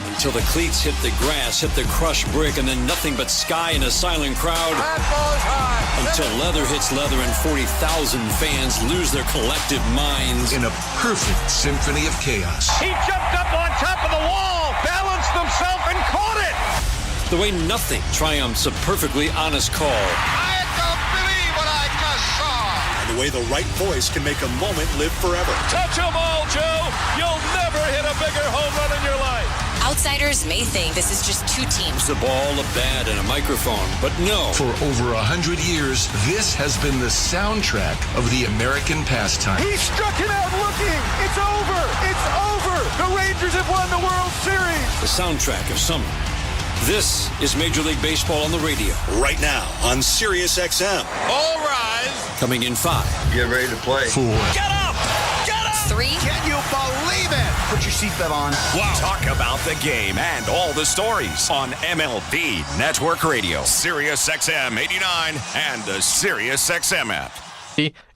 Until the cleats hit the grass, hit the crushed brick, and then nothing but sky and a silent crowd. That ball is high. Until leather hits leather and 40,000 fans lose their collective minds. In a perfect symphony of chaos. He jumped up on top of the wall, balanced himself, and caught it. The way nothing triumphs a perfectly honest call. I don't believe what I just saw. And the way the right voice can make a moment live forever. Touch 'em all, Joe. You'll never hit a bigger home run in your life. Outsiders may think this is just two teams. The ball, a bat, and a microphone, but no. For over 100 years, this has been the soundtrack of the American pastime. He struck it out looking. It's over. It's over. The Rangers have won the World Series. The soundtrack of summer. This is Major League Baseball on the radio. Right now on Sirius XM. All rise. Coming in 5. Get ready to play. 4. Get up. Get up. 3. Can you believe it? Put your seatbelt on. Wow. Talk about the game and all the stories on MLB Network Radio, Sirius XM 89, and the Sirius XM app.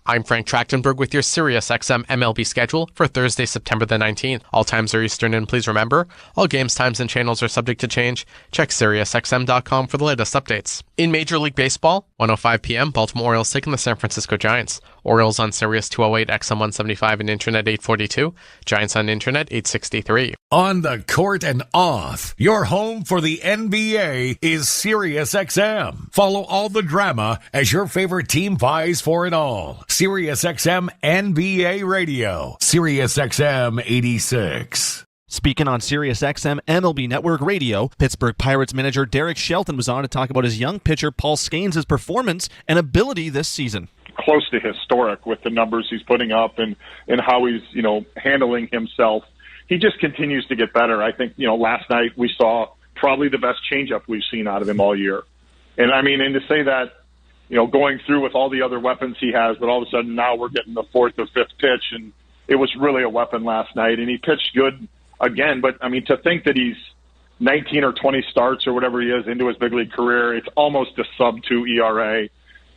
I'm Frank Trachtenberg with your Sirius XM MLB schedule for Thursday, September the 19th. All times are Eastern, and please remember, all games, times, and channels are subject to change. Check SiriusXM.com for the latest updates. In Major League Baseball, 1:05 p.m., Baltimore Orioles taking the San Francisco Giants. Orioles on Sirius 208, XM 175, and Internet 842. Giants on Internet 863. On the court and off, your home for the NBA is Sirius XM. Follow all the drama as your favorite team vies for it all. Sirius XM NBA Radio. Sirius XM 86. Speaking on Sirius XM MLB Network Radio, Pittsburgh Pirates manager Derek Shelton was on to talk about his young pitcher Paul Scaines' performance and ability this season. Close to historic with the numbers he's putting up and how he's, handling himself. He just continues to get better. I think, last night we saw probably the best changeup we've seen out of him all year. And to say that, going through with all the other weapons he has, but all of a sudden now we're getting the fourth or fifth pitch, and it was really a weapon last night, and he pitched good again. But, to think that he's 19 or 20 starts or whatever he is into his big league career, it's almost a sub-2 ERA.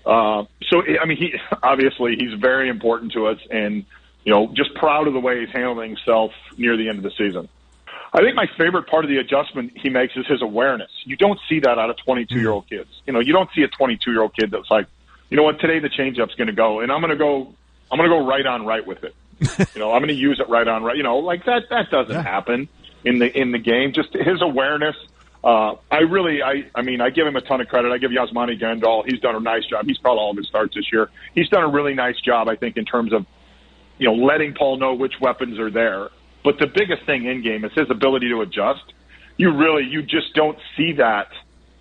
He obviously he's very important to us, and, just proud of the way he's handling himself near the end of the season. I think my favorite part of the adjustment he makes is his awareness. You don't see that out of 22-year-old kids. You don't see a 22-year-old kid that's like, you know what, today the changeup's going to go, and I'm going to go right on right with it. I'm going to use it right on right. That doesn't happen in the game. Just his awareness. I give him a ton of credit. I give Yasmani Grandal. He's done a nice job. He's called all of his starts this year. He's done a really nice job, I think, in terms of, letting Paul know which weapons are there. But the biggest thing in game is his ability to adjust. You just don't see that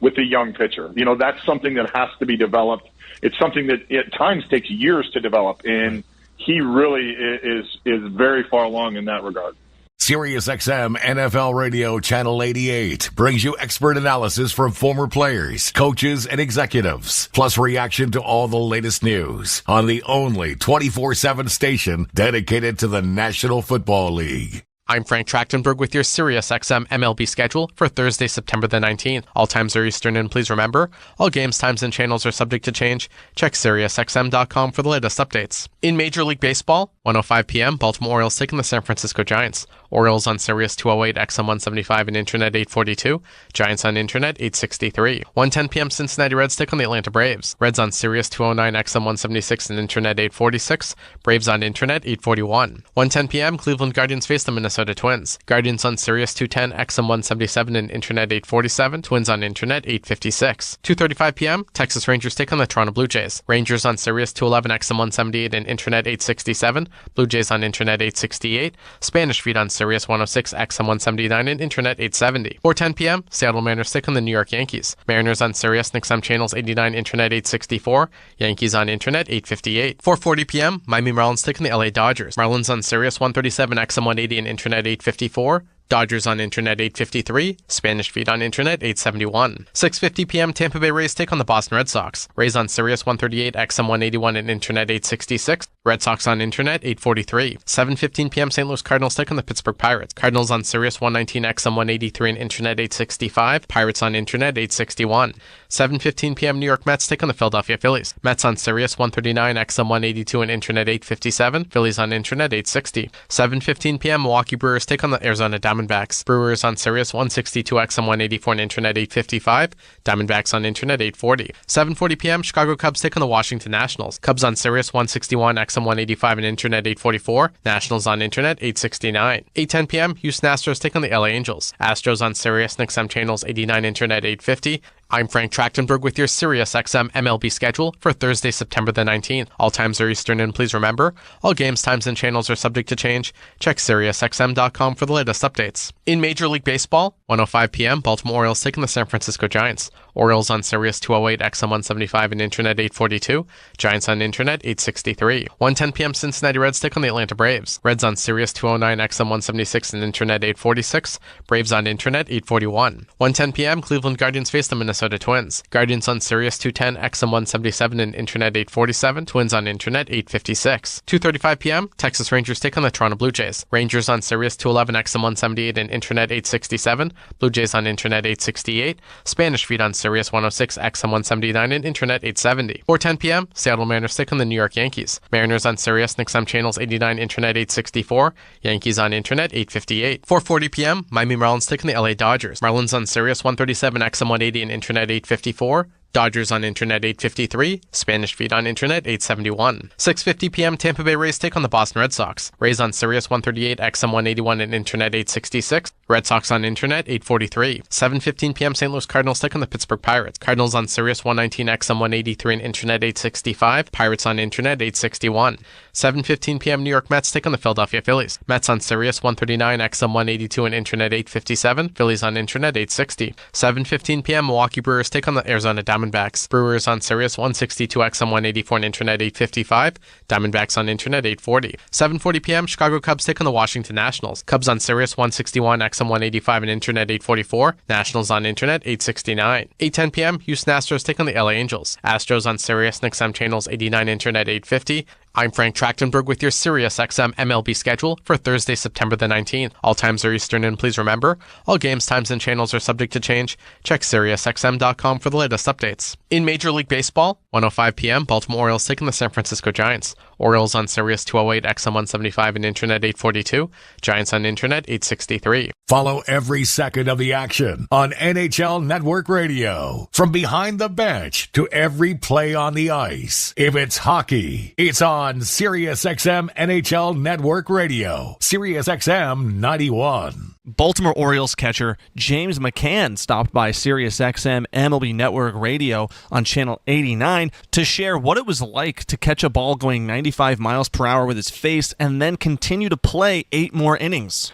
with a young pitcher. That's something that has to be developed. It's something that at times takes years to develop, and he really is very far along in that regard. Sirius XM NFL Radio Channel 88 brings you expert analysis from former players, coaches, and executives, plus reaction to all the latest news on the only 24/7 station dedicated to the National Football League. I'm Frank Trachtenberg with your Sirius XM MLB schedule for Thursday, September the 19th. All times are Eastern, and please remember, all games, times, and channels are subject to change. Check SiriusXM.com for the latest updates. In Major League Baseball, 1:05 p.m., Baltimore Orioles taking the San Francisco Giants. Orioles on Sirius 208, XM 175, and Internet 842. Giants on Internet 863. 1:10 p.m., Cincinnati Reds take on the Atlanta Braves. Reds on Sirius 209, XM 176, and Internet 846. Braves on Internet 841. 1:10 p.m., Cleveland Guardians face the Minnesota Twins. Guardians on Sirius 210, XM 177, and Internet 847. Twins on Internet 856. 2:35 p.m., Texas Rangers take on the Toronto Blue Jays. Rangers on Sirius 211, XM 178, and Internet 867. Blue Jays on Internet 868. Spanish Feed on Sirius 106, XM 179, and Internet 870. 4:10 p.m., Seattle Mariners take on the New York Yankees. Mariners on Sirius and XM channels 89, Internet 864. Yankees on Internet 858. 4:40 p.m., Miami Marlins take on the LA Dodgers. Marlins on Sirius 137, XM 180, and Internet 854. Dodgers on internet 8:53, Spanish feed on internet 8:71. 6:50 p.m. Tampa Bay Rays take on the Boston Red Sox. Rays on Sirius 138, XM 181 and internet 866. Red Sox on internet 8:43. 7:15 p.m. St. Louis Cardinals take on the Pittsburgh Pirates. Cardinals on Sirius 119, XM 183 and internet 865. Pirates on internet 861. 7:15 p.m. New York Mets take on the Philadelphia Phillies. Mets on Sirius 139, XM 182 and internet 857. Phillies on internet 860. 7:15 p.m. Milwaukee Brewers take on the Arizona Diamondbacks. Brewers on Sirius 162, XM 184 and internet 855. Diamondbacks on internet 840. 7:40 p.m. Chicago Cubs take on the Washington Nationals. Cubs on Sirius 161, XM 185 and internet 844. Nationals on internet 869. 8:10 p.m. Houston Astros take on the LA Angels. Astros on Sirius and XM channels 89, internet 850. I'm Frank Trachtenberg with your Sirius XM MLB schedule for Thursday, September the 19th. All times are Eastern, and please remember, all games, times, and channels are subject to change. Check SiriusXM.com for the latest updates. In Major League Baseball, 1:05 p.m., Baltimore Orioles taking the San Francisco Giants. Orioles on Sirius 208, XM 175 and internet 842. Giants on internet 863. 1:10 p.m. Cincinnati Reds take on the Atlanta Braves. Reds on Sirius 209, XM 176 and internet 846. Braves on internet 841. 1:10 p.m. Cleveland Guardians face the Minnesota Twins. Guardians on Sirius 210, XM 177 and internet 847. Twins on internet 856. 2:35 p.m. Texas Rangers take on the Toronto Blue Jays. Rangers on Sirius 211, XM 178 and internet 867. Blue Jays on internet 868. Spanish feed on Sirius 106, XM 179 and internet 870. 4:10 p.m. Seattle Mariners take on the New York Yankees. Mariners on Sirius and XM channels 89, internet 864. Yankees on internet 858. 4:40 p.m. Miami Marlins take on the LA Dodgers. Marlins on Sirius 137, XM 180 and internet 854. Dodgers on internet 853, Spanish feed on internet 871. 6:50 p.m. Tampa Bay Rays take on the Boston Red Sox. Rays on Sirius 138, XM 181 and internet 866. Red Sox on internet 843. 7:15 p.m. St. Louis Cardinals take on the Pittsburgh Pirates. Cardinals on Sirius 119, XM 183 and internet 865. Pirates on internet 861. 7:15 p.m. New York Mets take on the Philadelphia Phillies. Mets on Sirius 139, XM 182 and internet 857. Phillies on internet 860. 7:15 p.m. Milwaukee Brewers take on the Arizona Diamondbacks. Brewers on Sirius 162, XM 184 and internet 855. Diamondbacks on internet 840. 7:40 p.m. Chicago Cubs take on the Washington Nationals. Cubs on Sirius 161, XM 185 and internet 844. Nationals on internet 869. 8:10 p.m. Houston Astros take on the LA Angels. Astros on Sirius and XM channels 89, internet 850. I'm Frank Trachtenberg with your Sirius XM MLB schedule for Thursday, September the 19th. All times are Eastern, and please remember, all games, times, and channels are subject to change. Check SiriusXM.com for the latest updates. In Major League Baseball, 1:05 p.m., Baltimore Orioles taking the San Francisco Giants. Orioles on Sirius 208, XM 175 and internet 842. Giants on internet 863. Follow every second of the action on NHL Network Radio. From behind the bench to every play on the ice. If it's hockey, it's on SiriusXM NHL Network Radio. SiriusXM 91. Baltimore Orioles catcher James McCann stopped by SiriusXM MLB Network Radio on channel 89 to share what it was like to catch a ball going 95 miles per hour with his face and then continue to play 8 more innings.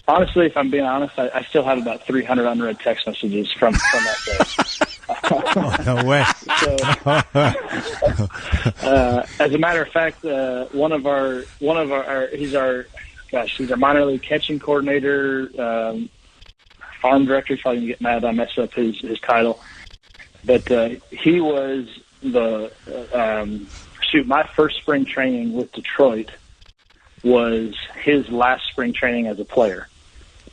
Honestly, if I'm being honest, I still have about 300 unread text messages from that day. Oh, no way. As a matter of fact, he's our minor league catching coordinator, farm director. He's probably gonna get mad I mess up his title, but he was my first spring training with Detroit was his last spring training as a player.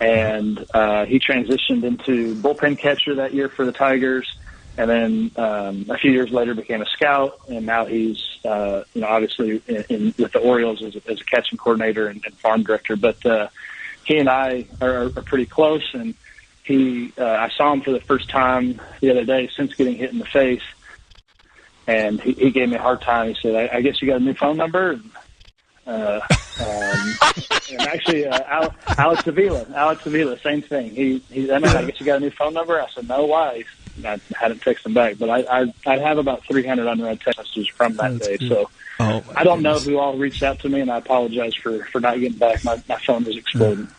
And he transitioned into bullpen catcher that year for the Tigers, and then a few years later became a scout, and now he's obviously with the Orioles as a catching coordinator and farm director. But he and I are pretty close, and I saw him for the first time the other day since getting hit in the face, and he gave me a hard time. He said, I guess you got a new phone number? And actually, Alex Avila, same thing. I guess you got a new phone number? I said, no, why? I hadn't texted him back, but I have about 300 unread text messages from that day. Good. So I don't know who all reached out to me, and I apologize for not getting back. My phone was exploding.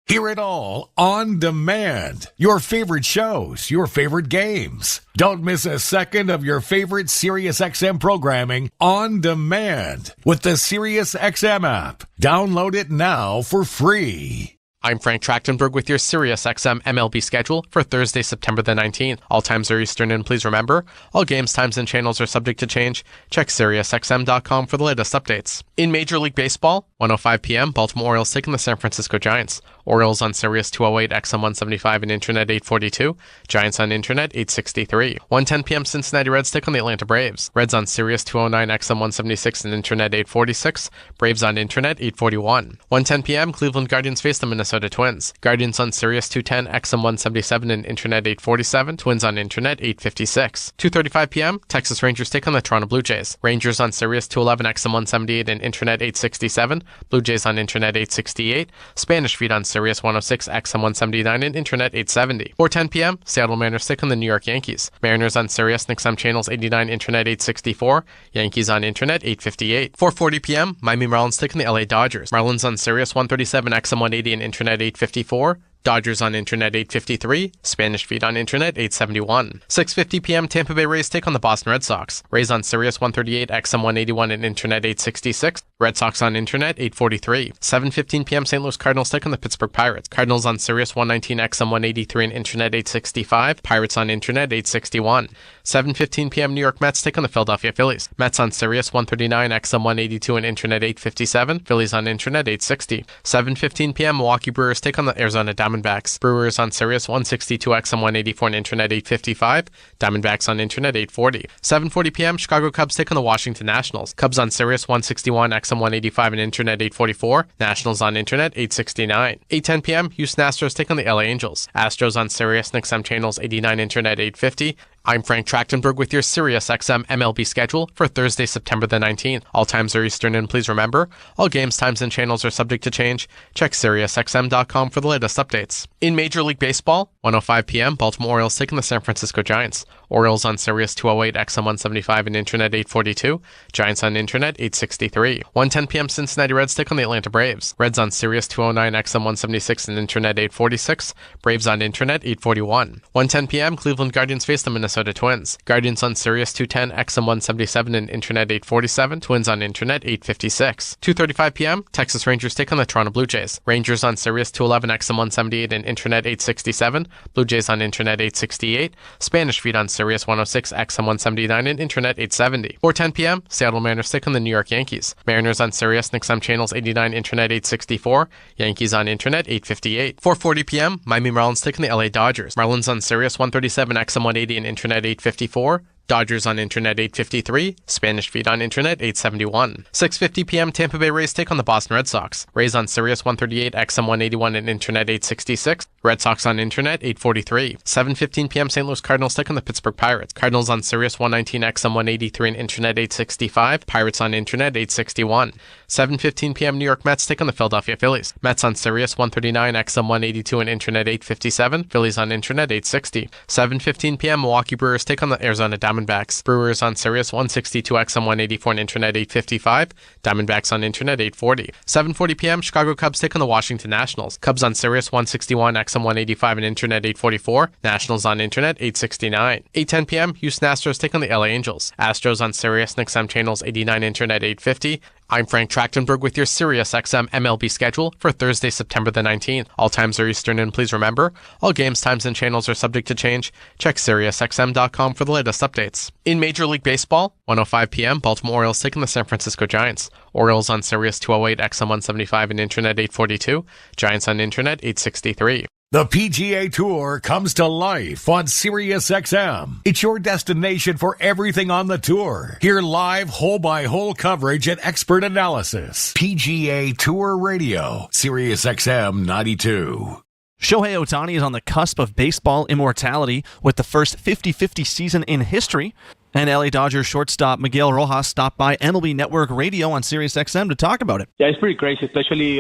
Hear it all on demand. Your favorite shows, your favorite games. Don't miss a second of your favorite SiriusXM programming on demand with the SiriusXM app. Download it now for free. I'm Frank Trachtenberg with your SiriusXM MLB schedule for Thursday, September the 19th. All times are Eastern, and please remember, all games, times, and channels are subject to change. Check SiriusXM.com for the latest updates. In Major League Baseball, 1:05 p.m., Baltimore Orioles taking the San Francisco Giants. Orioles on Sirius 208, XM 175, and Internet 842. Giants on Internet 863. 1:10 p.m., Cincinnati Reds take on the Atlanta Braves. Reds on Sirius 209, XM 176, and Internet 846. Braves on Internet 841. 1:10 p.m., Cleveland Guardians face the Minnesota Twins. Guardians on Sirius 210, XM 177, and Internet 847. Twins on Internet 856. 2:35 p.m., Texas Rangers take on the Toronto Blue Jays. Rangers on Sirius 211, XM 178, and Internet 867. Blue Jays on Internet 868. Spanish feed on Sirius 106, XM 179, and Internet 870. 4:10 p.m., Seattle Mariners take on the New York Yankees. Mariners on Sirius and XM channels 89, Internet 864. Yankees on Internet 858. 4:40 p.m., Miami Marlins take on the LA Dodgers. Marlins on Sirius 137, XM 180, and Internet 854. Dodgers on Internet 853, Spanish feed on Internet 871. 6:50 p.m. Tampa Bay Rays take on the Boston Red Sox. Rays on Sirius 138, XM 181, and Internet 866. Red Sox on Internet 843. 7:15 p.m. St. Louis Cardinals take on the Pittsburgh Pirates. Cardinals on Sirius 119, XM 183, and Internet 865. Pirates on Internet 861. 7:15 p.m. New York Mets take on the Philadelphia Phillies. Mets on Sirius 139, XM 182, and Internet 857. Phillies on Internet 860. 7:15 p.m. Milwaukee Brewers take on the Arizona Diamondbacks. Brewers on Sirius 162, XM 184, and Internet 855. Diamondbacks on Internet 840. 7:40 p.m. Chicago Cubs take on the Washington Nationals. Cubs on Sirius 161, XM 185, and Internet 844. Nationals on Internet 869. 8:10 p.m. Houston Astros take on the LA Angels. Astros on Sirius and XM channels 89, Internet 850. I'm Frank Trachtenberg with your SiriusXM MLB schedule for Thursday, September the 19th. All times are Eastern, and please remember, all games, times, and channels are subject to change. Check SiriusXM.com for the latest updates. In Major League Baseball, 1:05 p.m., Baltimore Orioles taking the San Francisco Giants. Orioles on Sirius 208, XM 175, and Internet 842. Giants on Internet 863. 1:10 p.m., Cincinnati Reds take on the Atlanta Braves. Reds on Sirius 209, XM 176, and Internet 846. Braves on Internet 841. 1:10 p.m., Cleveland Guardians face the Minnesota Twins. Guardians on Sirius 210, XM 177, and Internet 847. Twins on Internet 856. 2:35 p.m., Texas Rangers take on the Toronto Blue Jays. Rangers on Sirius 211, XM 178, and Internet 867. Blue Jays on Internet 868. Spanish feed on Sirius 106, XM 179, and Internet 870. 4:10 p.m., Seattle Mariners take on the New York Yankees. Mariners on Sirius and XM channels 89, Internet 864. Yankees on Internet 858. 4:40 p.m., Miami Marlins take on the LA Dodgers. Marlins on Sirius 137, XM 180, and Internet 854. Dodgers on Internet 853, Spanish feed on Internet 871. 6:50 p.m. Tampa Bay Rays take on the Boston Red Sox. Rays on Sirius 138, XM 181, and Internet 866. Red Sox on Internet 843. 7:15 p.m. St. Louis Cardinals take on the Pittsburgh Pirates. Cardinals on Sirius 119, XM 183, and Internet 865. Pirates on Internet 861. 7:15 p.m. New York Mets take on the Philadelphia Phillies. Mets on Sirius 139, XM 182, and Internet 857. Phillies on Internet 860. 7:15 p.m. Milwaukee Brewers take on the Arizona Diamondbacks. Brewers on Sirius 162, XM 184, and Internet 855. Diamondbacks on Internet 840. 7:40 p.m. Chicago Cubs take on the Washington Nationals. Cubs on Sirius 161, XM 185, and Internet 844. Nationals on Internet 869. 8:10 p.m. Houston Astros take on the LA Angels. Astros on Sirius and XM channels 89, Internet 850. I'm Frank Trachtenberg with your SiriusXM MLB schedule for Thursday, September the 19th. All times are Eastern, and please remember, all games, times, and channels are subject to change. Check SiriusXM.com for the latest updates. In Major League Baseball, 1:05 p.m., Baltimore Orioles taking the San Francisco Giants. Orioles on Sirius 208, XM 175, and Internet 842. Giants on Internet 863. The PGA Tour comes to life on SiriusXM. It's your destination for everything on the tour. Hear live hole-by-hole coverage and expert analysis. PGA Tour Radio, SiriusXM 92. Shohei Ohtani is on the cusp of baseball immortality with the first 50-50 season in history. And LA Dodgers shortstop Miguel Rojas stopped by MLB Network Radio on SiriusXM to talk about it. Yeah, it's pretty crazy, especially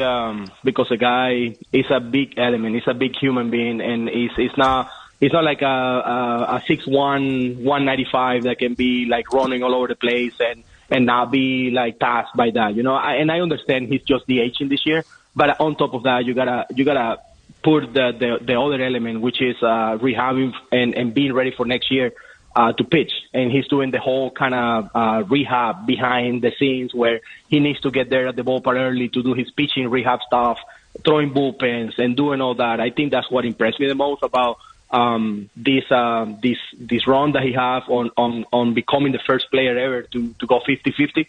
because the guy is a big element. He's a big human being, and he's not like a 6'1", 195 that can be like running all over the place and not be like tasked by that. You know, I understand he's just DHing this year, but on top of that, you gotta put the other element, which is rehabbing and being ready for next year. To pitch, and he's doing the whole kind of rehab behind the scenes where he needs to get there at the ballpark early to do his pitching rehab stuff, throwing bullpens and doing all that. I think that's what impressed me the most about this run that he have on becoming the first player ever to go 50-50.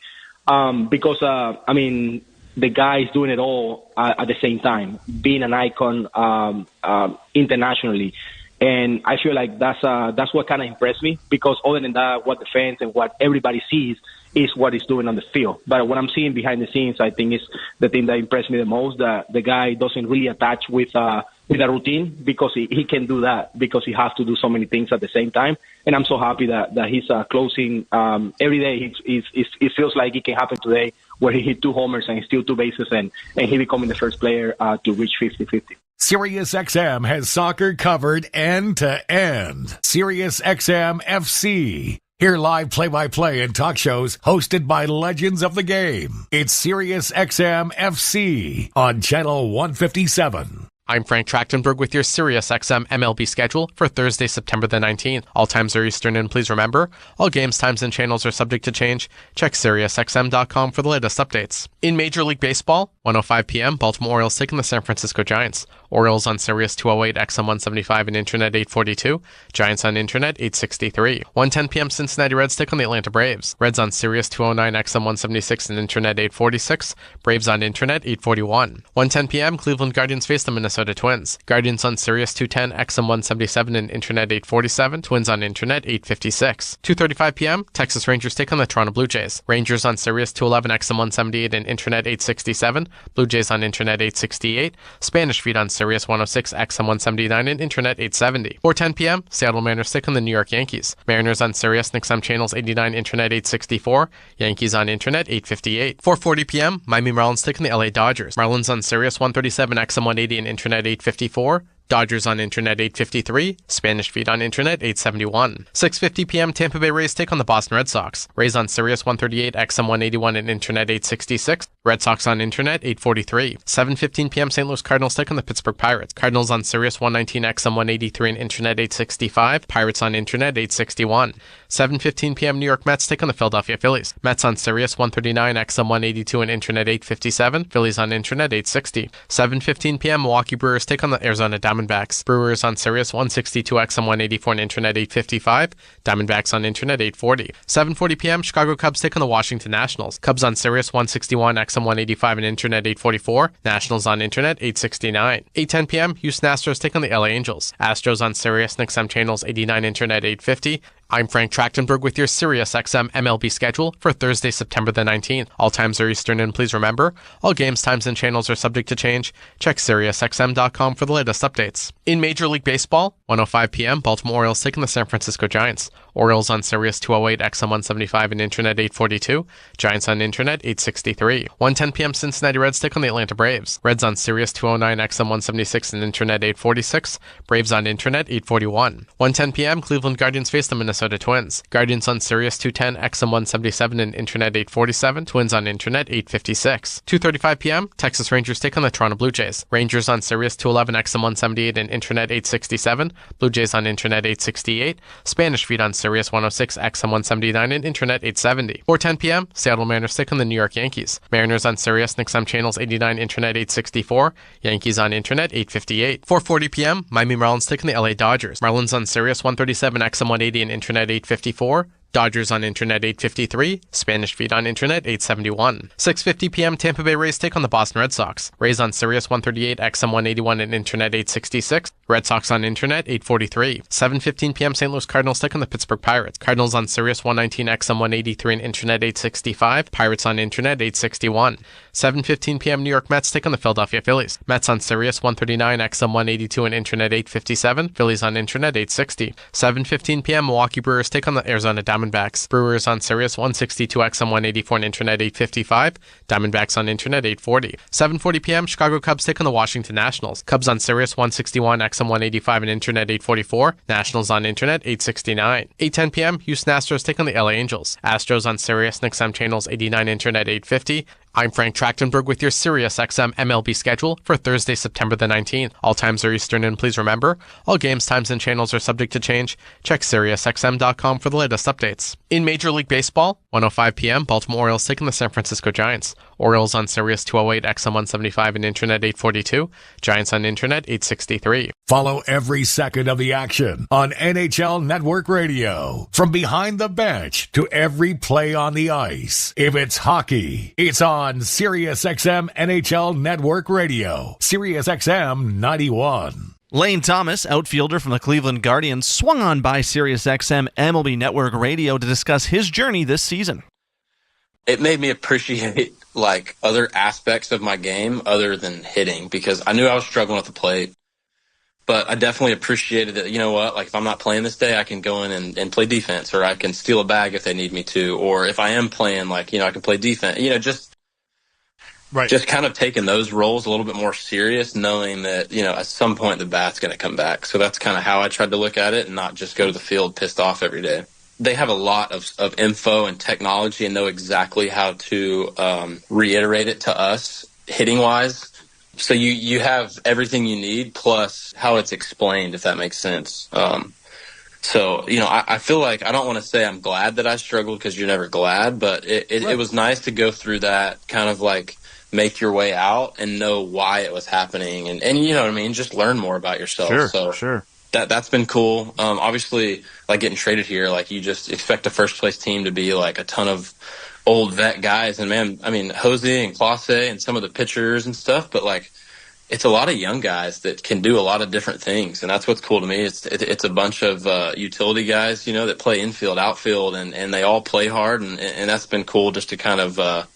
Because I mean, the guy is doing it all at the same time, being an icon internationally. And I feel like that's what kind of impressed me, because other than that, what the fans and what everybody sees is what he's doing on the field. But what I'm seeing behind the scenes, I think, is the thing that impressed me the most, that the guy doesn't really attach with a routine, because he can do that, because he has to do so many things at the same time. And I'm so happy that he's closing every day. It feels like it can happen today, where he hit 2 homers and steal 2 bases, and he becoming the first player to reach 50-50. SiriusXM has soccer covered end to end. SiriusXM FC. Hear live play-by-play and talk shows hosted by legends of the game. It's SiriusXM FC on Channel 157. I'm Frank Trachtenberg with your SiriusXM MLB schedule for Thursday, September the 19th. All times are Eastern, and please remember, all games, times, and channels are subject to change. Check SiriusXM.com for the latest updates. In Major League Baseball, 1:05 p.m., Baltimore Orioles taking the San Francisco Giants. Orioles on Sirius 208, XM 175, and Internet 842. Giants on Internet 863. 1:10 p.m., Cincinnati Reds take on the Atlanta Braves. Reds on Sirius 209, XM 176, and Internet 846. Braves on Internet 841. 1:10 p.m., Cleveland Guardians face the Minnesota Twins. Guardians on Sirius 210, XM 177, and Internet 847. Twins on Internet 856. 2:35 p.m., Texas Rangers take on the Toronto Blue Jays. Rangers on Sirius 211, XM 178, and Internet 867. Blue Jays on Internet 868. Spanish feed on Sirius 106, XM 179, and Internet 870. 4:10 p.m., Seattle Mariners take on the New York Yankees. Mariners on Sirius and XM channels 89, Internet 864. Yankees on Internet 858. 4:40 p.m., Miami Marlins take on the LA Dodgers. Marlins on Sirius 137, XM 180, and Internet 854. Dodgers on Internet 853, Spanish feed on Internet 871. 6:50 p.m. Tampa Bay Rays take on the Boston Red Sox. Rays on Sirius 138, XM 181, and Internet 866. Red Sox on Internet 843. 7:15 p.m. St. Louis Cardinals take on the Pittsburgh Pirates. Cardinals on Sirius 119, XM 183, and Internet 865. Pirates on Internet 861. 7:15 p.m. New York Mets take on the Philadelphia Phillies. Mets on Sirius 139, XM 182, and Internet 857. Phillies on Internet 860. 7:15 p.m. Milwaukee Brewers take on the Arizona Diamondbacks. Brewers on Sirius 162, XM 184, and Internet 855. Diamondbacks on Internet 840. 7:40 p.m. Chicago Cubs take on the Washington Nationals. Cubs on Sirius 161, XM 185, and Internet 844. Nationals on Internet 869. 8:10 p.m. Houston Astros take on the LA Angels. Astros on Sirius and XM channels 89, Internet 850. I'm Frank Trachtenberg with your SiriusXM MLB schedule for Thursday, September the 19th. All times are Eastern, and please remember, all games, times, and channels are subject to change. Check SiriusXM.com for the latest updates. In Major League Baseball, 1:05 p.m., Baltimore Orioles taking the San Francisco Giants. Orioles on Sirius 208, XM 175, and Internet 842. Giants on Internet 863. 1:10 p.m., Cincinnati Reds take on the Atlanta Braves. Reds on Sirius 209, XM 176, and Internet 846. Braves on Internet 841. 1:10 p.m., Cleveland Guardians face the Minnesota Twins. Guardians on Sirius 210, XM 177, and Internet 847. Twins on Internet 856. 2:35 p.m., Texas Rangers take on the Toronto Blue Jays. Rangers on Sirius 211, XM 178, and Internet 867. Blue Jays on Internet 868. Spanish feed on Sirius 106, XM 179, and Internet 870. 4:10 p.m., Seattle Mariners take on the New York Yankees. Mariners on Sirius and XM channels 89, Internet 864. Yankees on Internet 858. 4:40 p.m., Miami Marlins take on the LA Dodgers. Marlins on Sirius 137, XM 180, and Internet 854. Dodgers on Internet 853, Spanish feed on Internet 871. 6:50 p.m. Tampa Bay Rays take on the Boston Red Sox. Rays on Sirius 138, XM 181, and Internet 866. Red Sox on Internet 843. 7:15 p.m. St. Louis Cardinals take on the Pittsburgh Pirates. Cardinals on Sirius 119, XM 183, and Internet 865. Pirates on Internet 861. 7:15 p.m. New York Mets take on the Philadelphia Phillies. Mets on Sirius 139, XM 182, and Internet 857. Phillies on Internet 860. 7:15 p.m. Milwaukee Brewers take on the Arizona Diamondbacks. Brewers on Sirius 162, XM 184, and Internet 855. Diamondbacks on Internet 840. 7:40 p.m. Chicago Cubs take on the Washington Nationals. Cubs on Sirius 161, XM 185, and Internet 844. Nationals on Internet 869. 8:10 p.m. Houston Astros take on the LA Angels. Astros on Sirius and XM channels 89, Internet 850. I'm Frank Trachtenberg with your SiriusXM MLB schedule for Thursday, September the 19th. All times are Eastern, and please remember, all games, times, and channels are subject to change. Check SiriusXM.com for the latest updates. In Major League Baseball, 1:05 p.m., Baltimore Orioles taking the San Francisco Giants. Orioles on Sirius 208, XM 175, and Internet 842. Giants on Internet 863. Follow every second of the action on NHL Network Radio. From behind the bench to every play on the ice. If it's hockey, it's on SiriusXM NHL Network Radio. SiriusXM 91. Lane Thomas, outfielder from the Cleveland Guardians, swung on by SiriusXM MLB Network Radio to discuss his journey this season. It made me appreciate other aspects of my game other than hitting, because I knew I was struggling with the plate. But I definitely appreciated that, you know what, if I'm not playing this day, I can go in and play defense, or I can steal a bag if they need me to, or if I am playing, I can play defense. Just kind of taking those roles a little bit more serious, knowing that, at some point the bat's going to come back. So that's kind of how I tried to look at it, and not just go to the field pissed off every day. They have a lot of info and technology and know exactly how to reiterate it to us hitting-wise. So you have everything you need, plus how it's explained, if that makes sense. I feel like, I don't want to say I'm glad that I struggled, because you're never glad, but it was nice to go through that, kind of make your way out and know why it was happening, and you know what I mean, just learn more about yourself. Sure. That's been cool. Obviously, getting traded here, you just expect a first place team to be a ton of old vet guys, and man, I mean, Jose and Clase and some of the pitchers and stuff, but it's a lot of young guys that can do a lot of different things, and that's what's cool to me. It's a bunch of utility guys, that play infield, outfield, and they all play hard, and that's been cool, just to kind of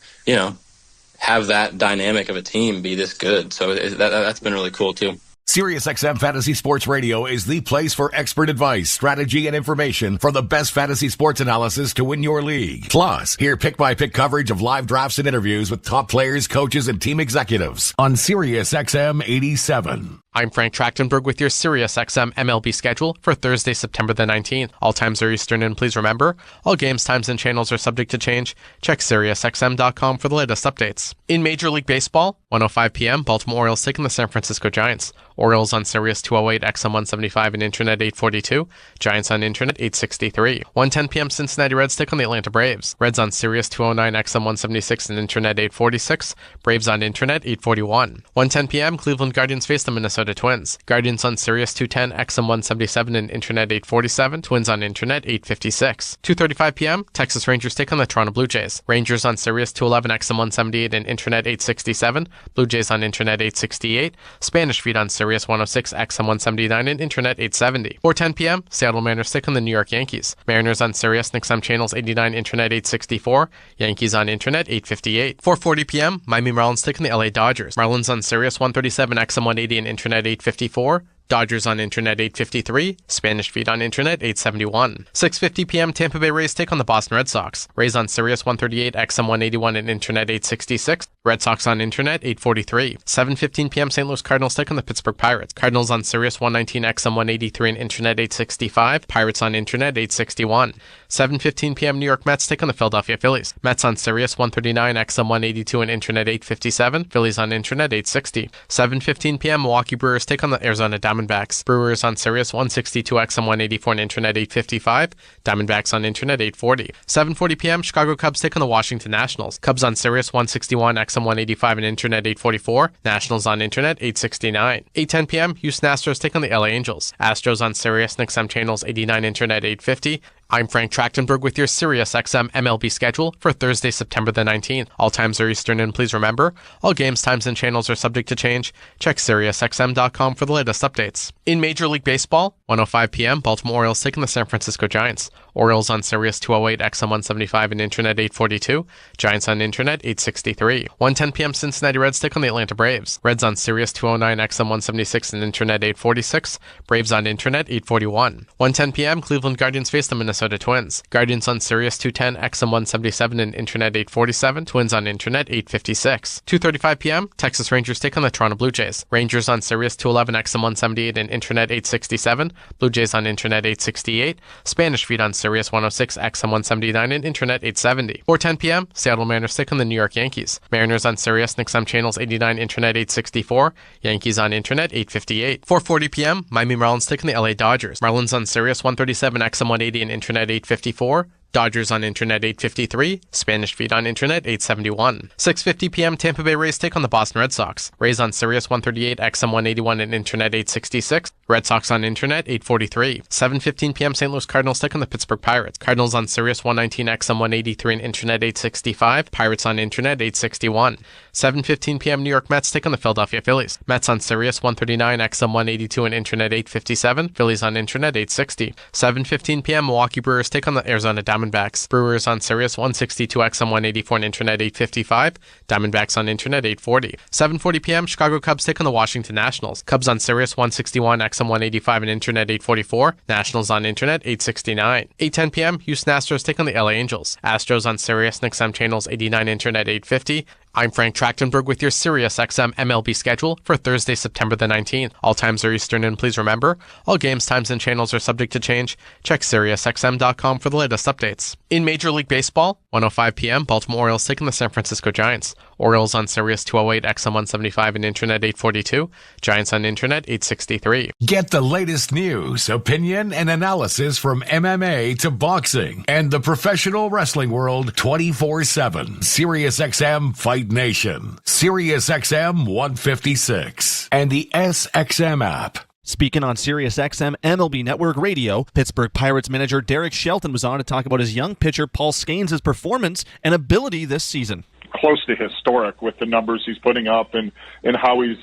have that dynamic of a team be this good. So that's been really cool too. SiriusXM Fantasy Sports Radio is the place for expert advice, strategy, and information from the best fantasy sports analysis to win your league. Plus, hear pick-by-pick coverage of live drafts and interviews with top players, coaches, and team executives on SiriusXM 87. I'm Frank Trachtenberg with your SiriusXM MLB schedule for Thursday, September the 19th. All times are Eastern, and please remember, all games, times, and channels are subject to change. Check SiriusXM.com for the latest updates. In Major League Baseball, 1:05 p.m., Baltimore Orioles taking the San Francisco Giants. Orioles on Sirius 208, XM 175, and Internet 842. Giants on Internet 863. 1:10 p.m., Cincinnati Reds take on the Atlanta Braves. Reds on Sirius 209, XM 176, and Internet 846. Braves on Internet 841. 1:10 p.m., Cleveland Guardians face the Minnesota Twins. Guardians on Sirius 210, XM 177, and Internet 847. Twins on Internet 856. 2:35 p.m., Texas Rangers take on the Toronto Blue Jays. Rangers on Sirius 211, XM 178, and Internet 867. Blue Jays on Internet 868. Spanish feed on Sirius 106, XM 179, and Internet 870. 4:10 p.m., Seattle Mariners take on the New York Yankees. Mariners on Sirius and XM channels 89, Internet 864. Yankees on Internet 858. 4:40 p.m., Miami Marlins take on the LA Dodgers. Marlins on Sirius 137, XM 180, and Internet 854. Dodgers on Internet 853, Spanish feed on Internet 871. 6:50 p.m. Tampa Bay Rays take on the Boston Red Sox. Rays on Sirius 138, XM 181, and Internet 866. Red Sox on Internet 843. 7:15 p.m. St. Louis Cardinals take on the Pittsburgh Pirates. Cardinals on Sirius 119, XM 183, and Internet 865. Pirates on Internet 861. 7:15 p.m. New York Mets take on the Philadelphia Phillies. Mets on Sirius 139, XM 182, and Internet 857. Phillies on Internet 860. 7:15 p.m. Milwaukee Brewers take on the Arizona Diamondbacks. Brewers on Sirius 162, XM 184, and Internet 855. Diamondbacks on Internet 840. 7:40 p.m. Chicago Cubs take on the Washington Nationals. Cubs on Sirius 161, XM 185, and Internet 844. Nationals on Internet 869. 8:10 p.m. Houston Astros take on the LA Angels. Astros on Sirius and XM channels 89, Internet 850. I'm Frank Trachtenberg with your SiriusXM MLB schedule for Thursday, September the 19th. All times are Eastern, and please remember, all games, times, and channels are subject to change. Check SiriusXM.com for the latest updates. In Major League Baseball, 1:05 p.m., Baltimore Orioles taking the San Francisco Giants. Orioles on Sirius 208, XM 175, and Internet 842. Giants on Internet 863. 1:10 p.m. Cincinnati Reds take on the Atlanta Braves. Reds on Sirius 209, XM 176, and Internet 846. Braves on Internet 841. 1:10 p.m. Cleveland Guardians face the Minnesota Minnesota Twins. Guardians on Sirius 210, XM 177 and Internet 847. Twins on Internet 856. 2:35 p.m. Texas Rangers take on the Toronto Blue Jays. Rangers on Sirius 211, XM 178 and Internet 867. Blue Jays on Internet 868. Spanish feed on Sirius 106, XM 179 and Internet 870. 4:10 p.m. Seattle Mariners take on the New York Yankees. Mariners on Sirius and XM channels 89, Internet 864. Yankees on Internet 858. 4:40 p.m. Miami Marlins take on the LA Dodgers. Marlins on Sirius 137, XM 180 and Internet 854. Dodgers on Internet 853, Spanish feed on Internet 871. 6:50 p.m. Tampa Bay Rays take on the Boston Red Sox. Rays on Sirius 138, XM 181 and Internet 866. Red Sox on Internet 843. 7:15 p.m. St. Louis Cardinals take on the Pittsburgh Pirates. Cardinals on Sirius 119, XM 183 and Internet 865. Pirates on Internet 861. 7:15 p.m. New York Mets take on the Philadelphia Phillies. Mets on Sirius 139, XM 182 and Internet 857. Phillies on Internet 860. 7:15 p.m. Milwaukee Brewers take on the Arizona Diamondbacks. Brewers on Sirius 162, XM 184 and Internet 855. Diamondbacks on Internet 840. 7:40 p.m. Chicago Cubs take on the Washington Nationals. Cubs on Sirius 161, XM 185 and Internet 844. Nationals on Internet 869. 8:10 p.m. Houston Astros take on the LA Angels. Astros on Sirius and XM channels 89, Internet 850. I'm Frank Trachtenberg with your Sirius XM MLB schedule for Thursday, September the 19th. All times are Eastern, and please remember, all games, times, and channels are subject to change. Check SiriusXM.com for the latest updates. In Major League Baseball, 1:05 p.m., Baltimore Orioles taking the San Francisco Giants. Orioles on Sirius 208, XM 175, and Internet 842. Giants on Internet 863. Get the latest news, opinion, and analysis from MMA to boxing and the professional wrestling world 24/7. SiriusXM Fight Nation, SiriusXM 156, and the SXM app. Speaking on SiriusXM MLB Network Radio, Pittsburgh Pirates manager Derek Shelton was on to talk about his young pitcher Paul Scaines' performance and ability this season. Close to historic with the numbers he's putting up and how he's,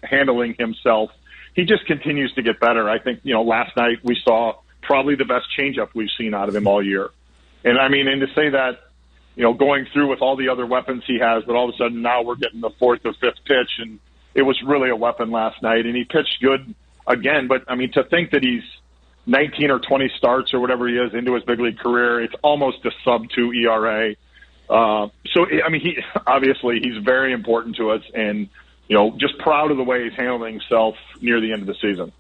handling himself. He just continues to get better. I think, last night we saw probably the best changeup we've seen out of him all year. And to say that, going through with all the other weapons he has, but all of a sudden now we're getting the fourth or fifth pitch, and it was really a weapon last night, and he pitched good again. But, to think that he's 19 or 20 starts or whatever he is into his big league career, it's almost a sub-2 ERA. He's very important to us, and, just proud of the way he's handling himself near the end of the season.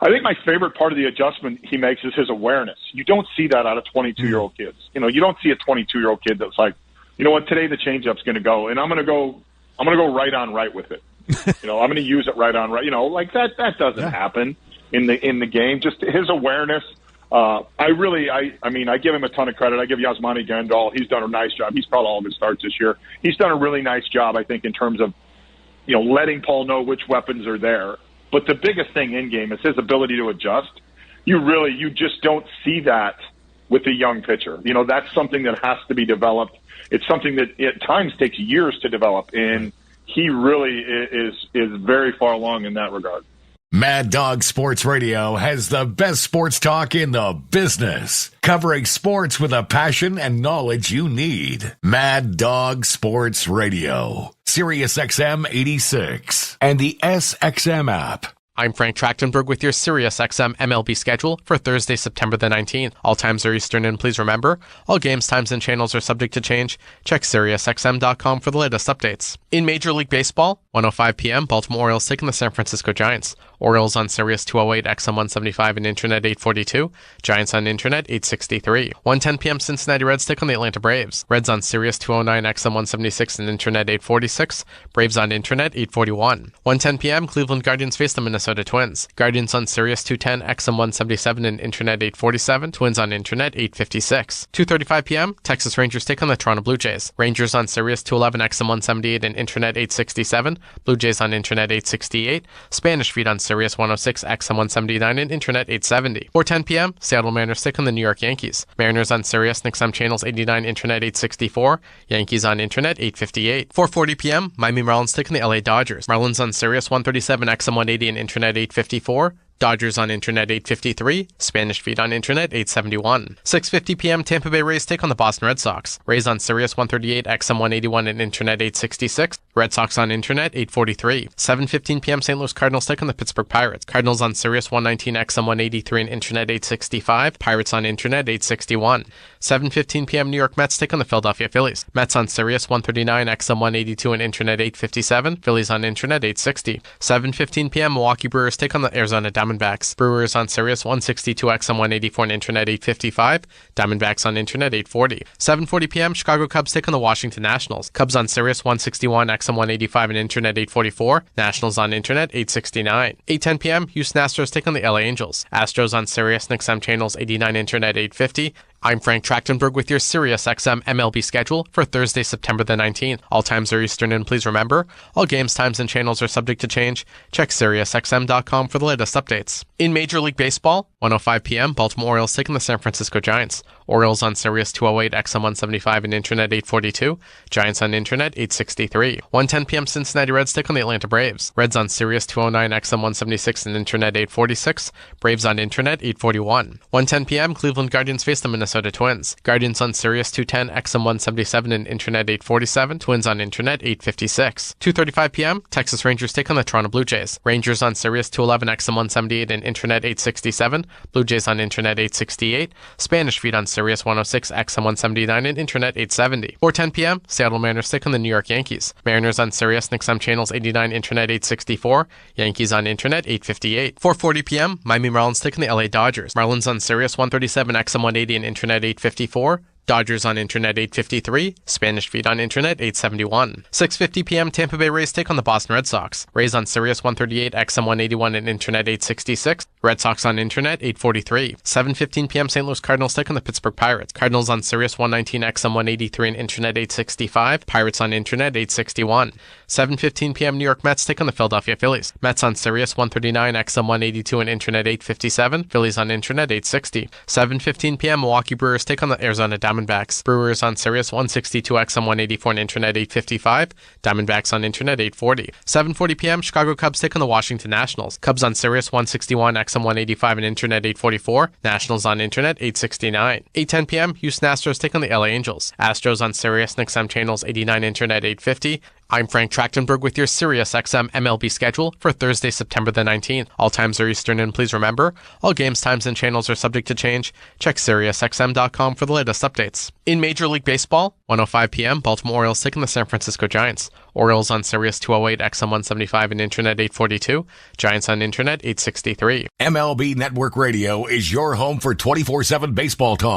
I think my favorite part of the adjustment he makes is his awareness. You don't see that out of 22-year-old kids. You don't see a 22-year-old kid that's like, you know what, today the changeup's going to go, and I'm going to go right on right with it. I'm going to use it right on right. That doesn't happen in the game. Just his awareness. I give him a ton of credit. I give Yasmani Grandal. He's done a nice job. He's called all of his starts this year. He's done a really nice job, I think, in terms of, letting Paul know which weapons are there. But the biggest thing in game is his ability to adjust. You just don't see that with a young pitcher. That's something that has to be developed. It's something that at times takes years to develop, and he really is very far along in that regard. Mad Dog Sports Radio has the best sports talk in the business, covering sports with a passion and knowledge you need. Mad Dog Sports Radio, SiriusXM 86, and the SXM app. I'm Frank Trachtenberg with your SiriusXM MLB schedule for Thursday, September the 19th. All times are Eastern, and please remember, all games, times, and channels are subject to change. Check SiriusXM.com for the latest updates. In Major League Baseball, 1:05 p.m., Baltimore Orioles taking the San Francisco Giants. Orioles on Sirius 208, XM 175, and Internet 842. Giants on Internet 863. 1:10 p.m. Cincinnati Reds take on the Atlanta Braves. Reds on Sirius 209, XM 176, and Internet 846. Braves on Internet 841. 1:10 p.m. Cleveland Guardians face the Minnesota Twins. Guardians on Sirius 210, XM 177, and Internet 847. Twins on Internet 856. 2:35 p.m. Texas Rangers take on the Toronto Blue Jays. Rangers on Sirius 211, XM 178, and Internet 867. Blue Jays on Internet 868. Spanish feed on Sirius 106, XM 179, and Internet 870. 4:10 p.m. Seattle Mariners take on the New York Yankees. Mariners on Sirius and XM channels 89, Internet 864. Yankees on Internet 858. 4:40 p.m. Miami Marlins take on the LA Dodgers. Marlins on Sirius 137, XM 180, and Internet 854. Dodgers on Internet 853, Spanish feed on Internet 871. 6:50 p.m. Tampa Bay Rays take on the Boston Red Sox. Rays on Sirius 138, XM 181 and Internet 866. Red Sox on Internet 843. 7:15 p.m. St. Louis Cardinals take on the Pittsburgh Pirates. Cardinals on Sirius 119, XM 183 and Internet 865. Pirates on Internet 861. 7:15 p.m. New York Mets take on the Philadelphia Phillies. Mets on Sirius 139, XM 182 and Internet 857. Phillies on Internet 860. 7:15 p.m. Milwaukee Brewers take on the Arizona Diamondbacks. Brewers on Sirius 162, XM 184 and Internet 855. Diamondbacks on Internet 840. 7:40 p.m. Chicago Cubs take on the Washington Nationals. Cubs on Sirius 161, XM 185 and Internet 844. Nationals on Internet 869. 8:10 p.m. Houston Astros take on the LA Angels. Astros on Sirius and XM channels 89, Internet 850. I'm Frank Trachtenberg with your Sirius XM MLB schedule for Thursday, September the 19th. All times are Eastern, and please remember, all games, times, and channels are subject to change. Check SiriusXM.com for the latest updates. In Major League Baseball, 1:05 p.m., Baltimore Orioles taking the San Francisco Giants. Orioles on Sirius 208, XM 175 and Internet 842. Giants on Internet 863. 1:10 p.m., Cincinnati Reds take on the Atlanta Braves. Reds on Sirius 209, XM 176 and Internet 846. Braves on Internet 841. 1:10 p.m., Cleveland Guardians face the Minnesota Twins. Guardians on Sirius 210, XM 177 and Internet 847. Twins on Internet 856. 2:35 p.m., Texas Rangers take on the Toronto Blue Jays. Rangers on Sirius 211, XM 178 and Internet 867. Blue Jays on Internet 868. Spanish feed on Sirius 106, XM 179 and Internet 870. 4:10 p.m., Seattle Mariners take on the New York Yankees. Mariners on Sirius and XM channels 89, Internet 864. Yankees on Internet 858. 4:40 p.m., Miami Marlins take on the LA Dodgers. Marlins on Sirius 137, XM 180 and Internet 854. Dodgers on Internet 853, Spanish feed on Internet 871. 6:50 p.m. Tampa Bay Rays take on the Boston Red Sox. Rays on Sirius 138, XM 181 and Internet 866. Red Sox on Internet 843. 7:15 p.m. St. Louis Cardinals take on the Pittsburgh Pirates. Cardinals on Sirius 119, XM 183 and Internet 865. Pirates on Internet 861. 7:15 p.m. New York Mets take on the Philadelphia Phillies. Mets on Sirius 139, XM 182 and Internet 857. Phillies on Internet 860. 7:15 p.m. Milwaukee Brewers take on the Arizona Diamondbacks. Brewers on Sirius 162, XM 184 and Internet 855. Diamondbacks on Internet 840. 7:40 p.m. Chicago Cubs take on the Washington Nationals. Cubs on Sirius 161, XM 185 and Internet 844. Nationals on Internet 869. 8:10 p.m. Houston Astros take on the LA Angels. Astros on Sirius and XM channels 89, Internet 850. I'm Frank Trachtenberg with your Sirius XM MLB schedule for Thursday, September the 19th. All times are Eastern, and please remember, all games, times, and channels are subject to change. Check SiriusXM.com for the latest updates. In Major League Baseball, 1:05 p.m., Baltimore Orioles taking the San Francisco Giants. Orioles on Sirius 208, XM 175 and Internet 842. Giants on Internet 863. MLB Network Radio is your home for 24/7 baseball talk.